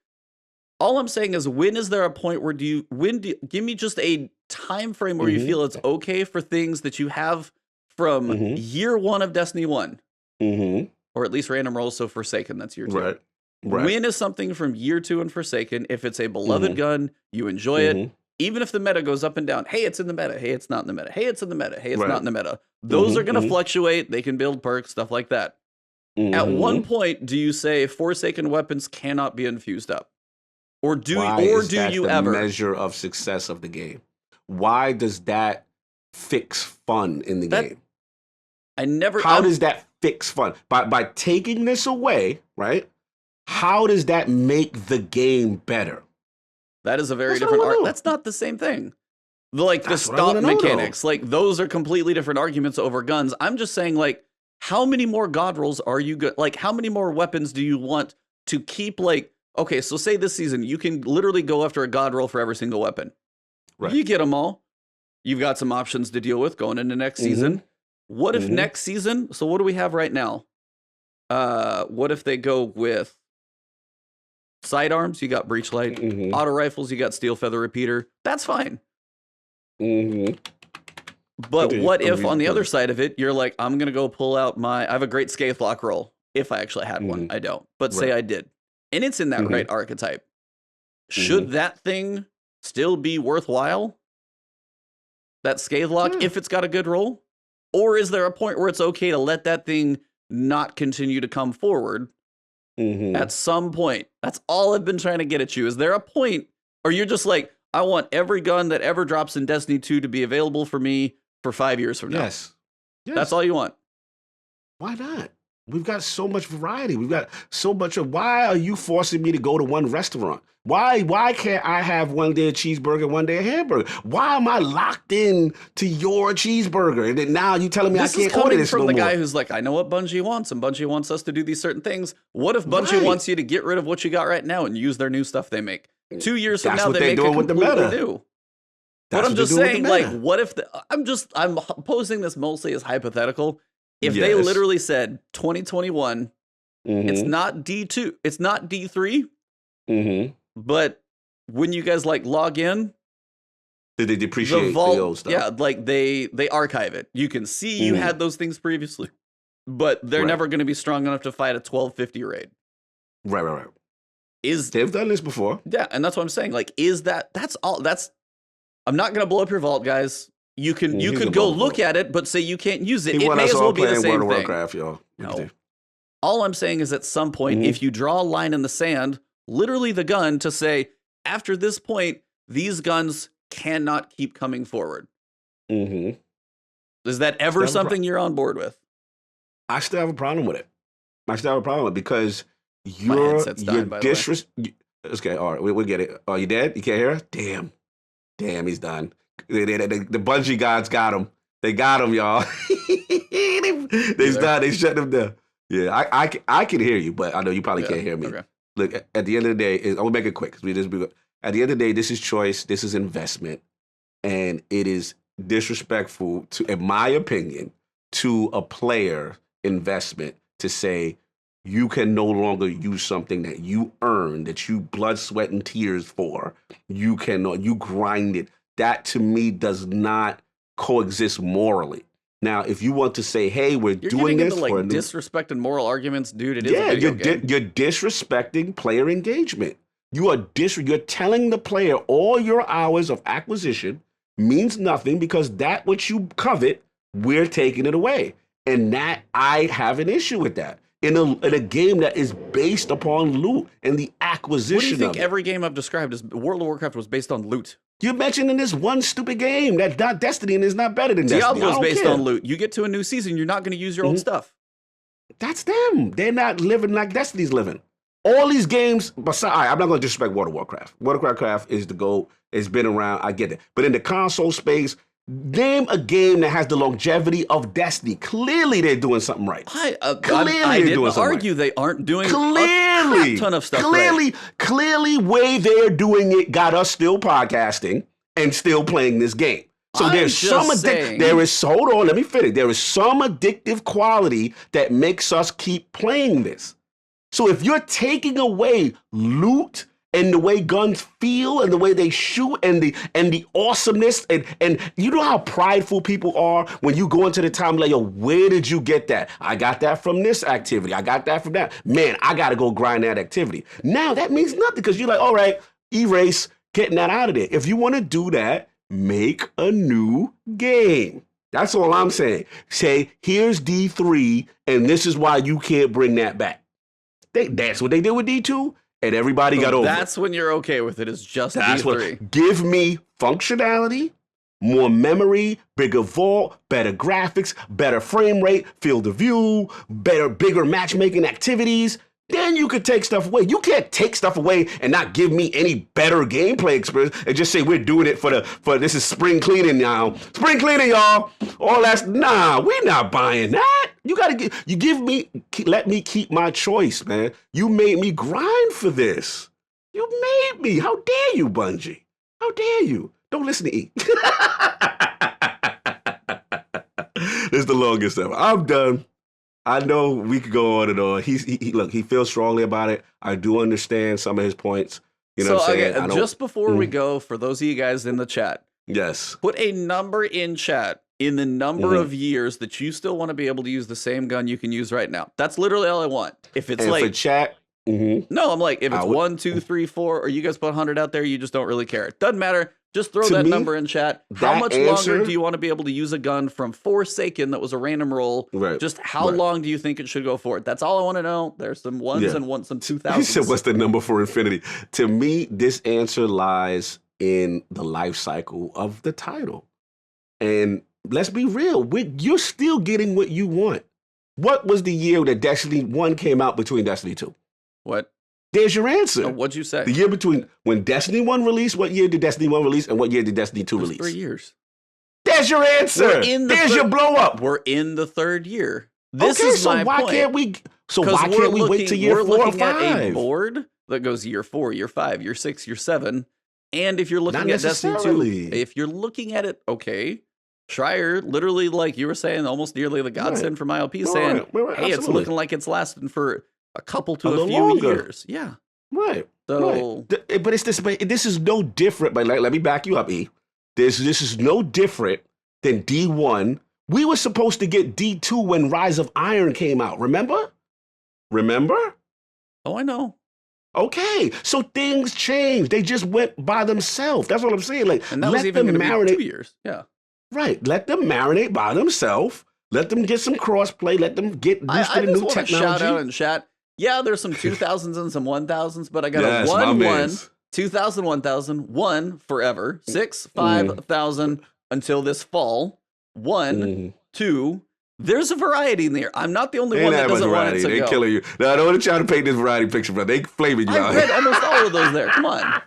all I'm saying is when is there a point where give me just a time frame where you Mhm. feel it's okay for things that you have from Mhm. year 1 of Destiny 1, Mm-hmm. or at least random rolls, so Forsaken, that's year 2. Right. Right. When is something from year 2 and Forsaken, if it's a beloved Mhm. gun, you enjoy it, Mhm. even if the meta goes up and down, hey, it's in the meta, hey, it's not in the meta, hey, it's in the meta, hey, it's Right. not in the meta. Those Mhm, are going to mhm. fluctuate. They can build perks, stuff like that. At Mhm. one point, do you say Forsaken weapons cannot be infused up? Or do Why is you that the ever? measure of success of the game? Why does that fix fun in the That- game? I never. How does that fix fun? By taking this away, right? How does that make the game better? That is a very That's what I different wanna art. know. That's not the same thing. Like the That's what I stop wanna know, though. mechanics, like those are completely different arguments over guns. I'm just saying, like, how many more god rolls are you good? Like, how many more weapons do you want to keep? Like, okay, so say this season you can literally go after a god roll for every single weapon. Right. You get them all. You've got some options to deal with going into next Mhm. season. What if Mhm. next season? So what do we have right now? What if they go with sidearms? You got breach light. Mhm. Auto rifles. You got steel feather repeater. That's fine. Mhm. But Continue. what if Continue. on the other side of it, you're like, I'm gonna go pull out I have a great scathe lock roll. If I actually had one, Mhm. I don't. But say Right. I did, and it's in that Mhm. right archetype. Should that thing still be worthwhile? That scathe lock, Yeah. if it's got a good roll, or is there a point where it's okay to let that thing not continue to come forward Mhm. at some point? That's all I've been trying to get at you. Is there a point, or you're just like, I want every gun that ever drops in Destiny 2 to be available for me for 5 years from now? Yes. Yes. That's all you want. Why not? We've got so much variety. We've got so much of. Why are you forcing me to go to one restaurant? Why can't I have one day a cheeseburger, one day a hamburger? Why am I locked in to your cheeseburger? And then now you telling me This I is can't order coming this from no the more? guy who's like, I know what Bungie wants, and Bungie wants us to do these certain things. What if Bungie Right. wants you to get rid of what you got right now and use their new stuff they make? 2 years from That's now, what they they're make doing it with the completely meta. new. That's But I'm what they're just doing with saying, the like, meta. what if I'm posing this mostly as hypothetical. If they Yes. literally said 2021, it's Mhm. not D2, it's not D3, Mhm. but when you guys like log in, Did they the depreciate the vault, old stuff? yeah, like they archive it. You can see you Mhm. had those things previously, but they're Right. never going to be strong enough to fight a 1250 raid. Right. Is They've done this before. Yeah, and that's what I'm saying. Like, that's all? I'm not going to blow up your vault, guys. You He's could gonna go blow the look vault. at it, but say you can't use it. He It want may us as all well be the playing same World of thing. Warcraft, y'all. No. All I'm saying is at some point, Mhm. if you draw a line in the sand, literally the gun, to say, after this point, these guns cannot keep coming forward. Mhm. Is that ever Still have a something you're on board with? I still have a problem with it. I still have a problem with it because My you're headset's dying, by the way. Okay, all right, we'll get it. Oh, you dead? You can't hear us? Damn, he's done. The Bungie gods got him. They got him, y'all. They've done. They shut him down. Yeah, I can hear you, but I know you probably Yeah, can't hear me. okay. Look, at the end of the day, I will make it quick because at the end of the day, this is choice, this is investment, and it is disrespectful to, in my opinion, to a player investment to say you can no longer use something that you earned, that you blood, sweat, and tears for. You grind it. That to me does not coexist morally. Now, if you want to say, "Hey, we're You're doing getting this into like for a new," disrespect and moral arguments, dude. It is a video you're game. you're disrespecting player engagement. You're telling the player all your hours of acquisition means nothing because that what you covet, we're taking it away. And that I have an issue with that. In a game that is based upon loot and the acquisition What do you think of it. every game I've described as World of Warcraft was based on loot? You're mentioning this one stupid game that's not Destiny and is not better than Destiny. Diablo's based on loot. You get to a new season, you're not going to use your old stuff. That's them. They're not living like Destiny's living. All these games, besides, I'm not going to disrespect World of Warcraft. World of Warcraft is the GOAT. It's been around. I get it. But in the console space, name a game that has the longevity of Destiny. Clearly, they're doing something right. I didn't argue they aren't doing a crap ton of stuff right. Clearly, way they're doing it got us still podcasting and still playing this game. So there's some hold on, let me finish. There is some addictive quality that makes us keep playing this. So if you're taking away loot and the way guns feel and the way they shoot and the awesomeness and you know how prideful people are when you go into the time like, yo, where did you get that? I got that from this activity. I got that from that. Man, I got to go grind that activity. Now that means nothing because you're like, all right, erase, getting that out of there. If you want to do that, make a new game. That's all I'm saying. Say, here's D3 and this is why you can't bring that back. That's what they did with D2. And everybody got over it. That's when you're okay with it. It's just D3. Give me functionality, more memory, bigger vault, better graphics, better frame rate, field of view, bigger matchmaking activities. Then you could take stuff away. You can't take stuff away and not give me any better gameplay experience and just say we're doing it for this is spring cleaning now. Spring cleaning, y'all. All that's we're not buying that. Let me keep my choice, man. You made me grind for this. You made me. How dare you, Bungie? How dare you? Don't listen to E. This is the longest ever. I'm done. I know we could go on and on. He feels strongly about it. I do understand some of his points. You know what I'm saying? Okay, just before we go, for those of you guys in the chat, yes, put a number in chat in the number of years that you still want to be able to use the same gun you can use right now. That's literally all I want. If it's for chat, no, I'm like, if it's 1, 2, 3, 4, or you guys put 100 out there, you just don't really care. It doesn't matter. Just throw that number in chat. How much longer do you want to be able to use a gun from Forsaken that was a random roll? Right. Just how long do you think it should go for? That's all I want to know. There's some ones and some 2000s. He said, what's the number for infinity? To me, this answer lies in the life cycle of the title. And let's be real. You're still getting what you want. What was the year that Destiny 1 came out between Destiny 2? What? There's your answer. Oh, what'd you say? The year between when Destiny 1 released, what year did Destiny 1 release, and what year did Destiny 2 release? 3 years. There's your answer. There's your blow up. We're in the third year. This is my why point. Can't we? So why can't we wait till year 4 or 5? We're looking at a board that goes year 4, year 5, year 6, year 7, and if you're looking at Destiny 2, if you're looking at it, okay. Schreier, literally, like you were saying, almost nearly the godsend from ILP, saying, hey, it's looking like it's lasting for a couple to a few years. Yeah. Right. So, right. But this is no different. But let me back you up, E. This is no different than D1. We were supposed to get D2 when Rise of Iron came out. Remember? Oh, I know. Okay, so things changed. They just went by themselves. That's what I'm saying. Like, and that was even going to be 2 years. Yeah. Right. Let them marinate by themselves. Let them get some crossplay. Let them get used to the new technology. Shout out in chat. Yeah, there's some 2000s and some 1000s, but I got a 1, 2000, 1000, 1 forever, 6, 5000 until this fall, 1, 2. There's a variety in there. I'm not the only one that doesn't want it to They're go. killing you. No, I don't want to try to paint this variety picture, bro. They flaming you out. I read almost all of those there. Come on.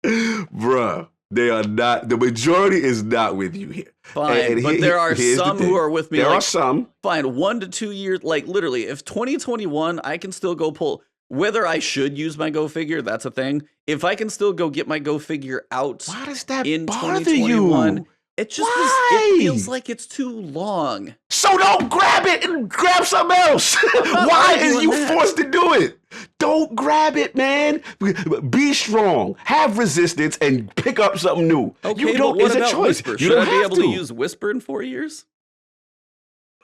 Bruh, they are not. The majority is not with you here. Fine, but there are some who are with me. There are some. Fine, 1 to 2 years. Like, literally, if 2021, I can still go pull. Whether I should use my Go figure, that's a thing. If I can still go get my Go figure out why does that in bother 2021, you? It just it feels like it's too long. So don't grab it and grab something else. Why is you forced to do it? Don't grab it, man. Be strong, have resistance, and pick up something new. Okay, you don't. It's a choice. Whisper? Should I be able to use Whisper in 4 years?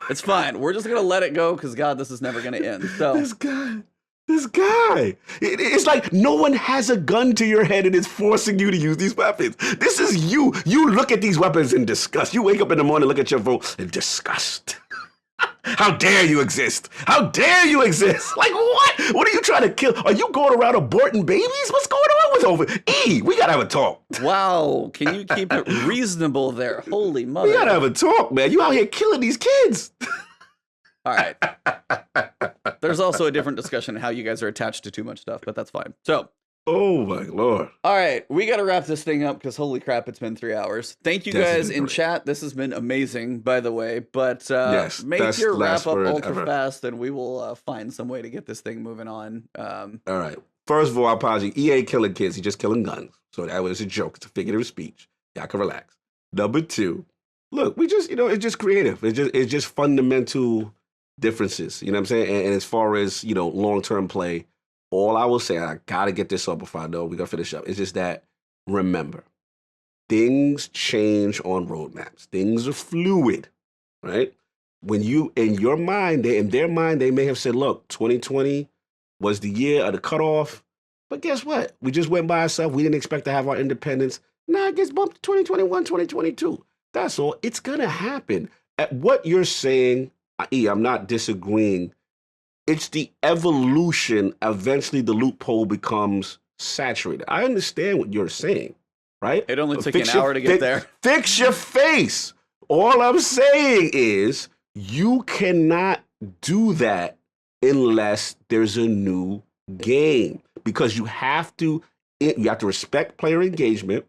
It's fine. We're just gonna let it go because God, this is never gonna end. So this guy. This guy. It's like no one has a gun to your head and is forcing you to use these weapons. This is you. You look at these weapons in disgust. You wake up in the morning, look at your vote in disgust. How dare you exist? How dare you exist? Like what? What are you trying to kill? Are you going around aborting babies? What's going on with over? We gotta have a talk. Wow, can you keep it reasonable there? Holy mother. We gotta have a talk, man. You out here killing these kids. All right. There's also a different discussion on how you guys are attached to too much stuff, but that's fine. So, oh my Lord. All right, we got to wrap this thing up because holy crap, it's been 3 hours. Thank you guys in chat. This has been amazing, by the way. But yes, make your wrap up ultra fast, and we will find some way to get this thing moving on. All right. First of all, I apologize. EA killing kids. He's just killing guns. So that was a joke. It's a figurative of speech. Y'all can relax. Number 2, look, we just, it's just creative. It's just fundamental differences. You know what I'm saying? And as far as, long-term play, all I will say, I got to get this up before I know we're going to finish up, is just that, remember, things change on roadmaps. Things are fluid, right? When you, in your mind, in their mind, they may have said, look, 2020 was the year of the cutoff. But guess what? We just went by ourselves. We didn't expect to have our independence. Now it gets bumped to 2021, 2022. That's all. It's going to happen. At what you're saying, I'm not disagreeing. It's the evolution. Eventually, the loophole becomes saturated. I understand what you're saying, right? It only took an hour to get there. Fix your face. All I'm saying is you cannot do that unless there's a new game, because you have to respect player engagement,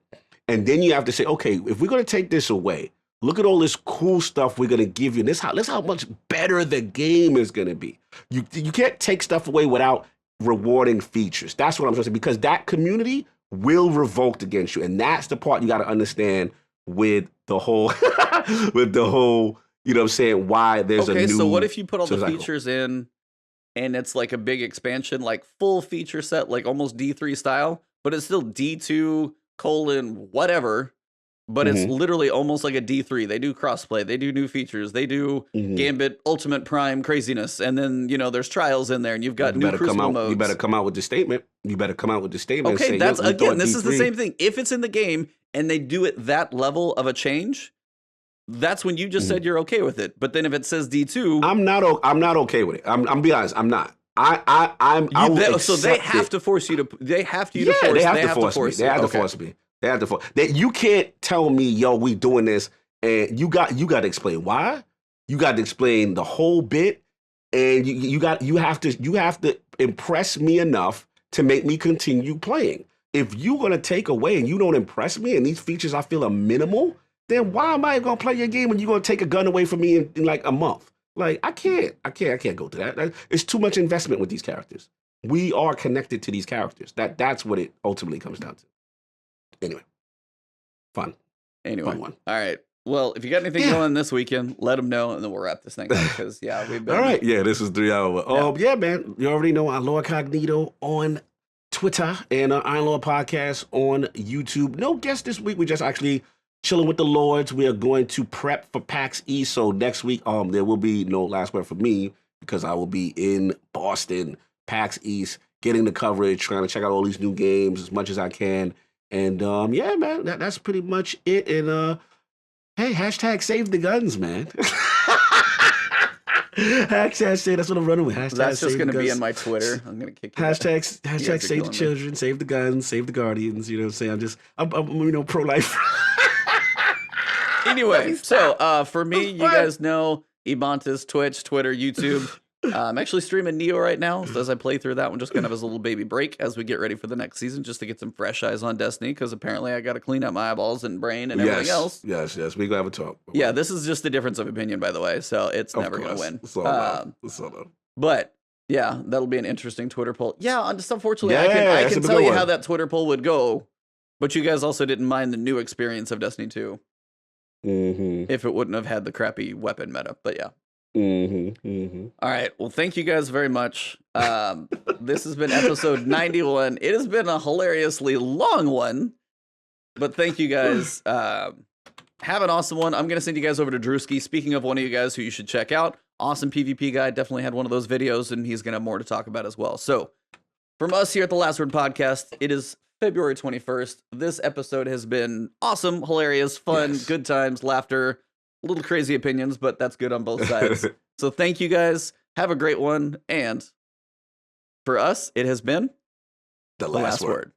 and then you have to say, okay, if we're going to take this away, look at all this cool stuff we're going to give you. This how much better the game is going to be. You can't take stuff away without rewarding features. That's what I'm saying, because that community will revolt against you. And that's the part you got to understand with the whole, you know what I'm saying, why there's a new. Okay, so what if you put all the features in and it's like a big expansion, like full feature set, like almost D3 style, but it's still D2 : whatever. But it's literally almost like a D3. They do crossplay. They do new features. They do Gambit Ultimate Prime craziness. And then, there's trials in there, and you've got new Crucible modes. You better come out with the statement. Okay, that's, again, this is the same thing. If it's in the game and they do it that level of a change, that's when you just said you're okay with it. But then if it says D2... I'm not okay with it. I'm be honest, I'm not. So they have to force you to... They have to force me. They have to force me. You can't tell me, yo, we doing this, and you got to explain why. You got to explain the whole bit, and you have to impress me enough to make me continue playing. If you're gonna take away and you don't impress me, and these features I feel are minimal, then why am I gonna play your game when you're gonna take a gun away from me in like a month? Like I can't go to that. It's too much investment with these characters. We are connected to these characters. That's what it ultimately comes down to. Anyway, fun. Fun one. All right. Well, if you got anything going this weekend, let them know, and then we'll wrap this thing up, because, we've been... All right. Yeah, this is 3 hours. Yeah, man. You already know Lord Cognito on Twitter and Iron Lord Podcast on YouTube. No guest this week. We're just actually chilling with the Lords. We are going to prep for PAX East. So next week, there will be no last word for me, because I will be in Boston, PAX East, getting the coverage, trying to check out all these new games as much as I can. And yeah, man, that's pretty much it. And hey, hashtag save the guns, man. Hashtag that's what I'm running with. Hashtag that's just going to be in my Twitter. I'm going to kick you. Hashtag save the children, save the guns, save the guardians. You know what I'm saying? I'm pro-life. Anyway, so for me, you guys know Ebontis, Twitch, Twitter, YouTube. I'm actually streaming Neo right now, so as I play through that one, just kind of as a little baby break as we get ready for the next season, just to get some fresh eyes on Destiny, because apparently I got to clean up my eyeballs and brain and everything else. Yes, we're going to have a talk. Yeah, this is just a difference of opinion, by the way, so it's never going to win. It's all love. But, yeah, that'll be an interesting Twitter poll. Yeah, just unfortunately, I can tell you how that Twitter poll would go, but you guys also didn't mind the new experience of Destiny 2. If it wouldn't have had the crappy weapon meta, but yeah. All right. Well, thank you guys very much. This has been episode 91. It has been a hilariously long one, but thank you guys. Have an awesome one. I'm going to send you guys over to Drewski. Speaking of one of you guys who you should check out, awesome PvP guy. Definitely had one of those videos, and he's going to have more to talk about as well. So from us here at the Last Word Podcast, it is February 21st. This episode has been awesome, hilarious, fun, good times, laughter, a little crazy opinions, but that's good on both sides. So thank you guys. Have a great one. And for us, it has been The Last Word.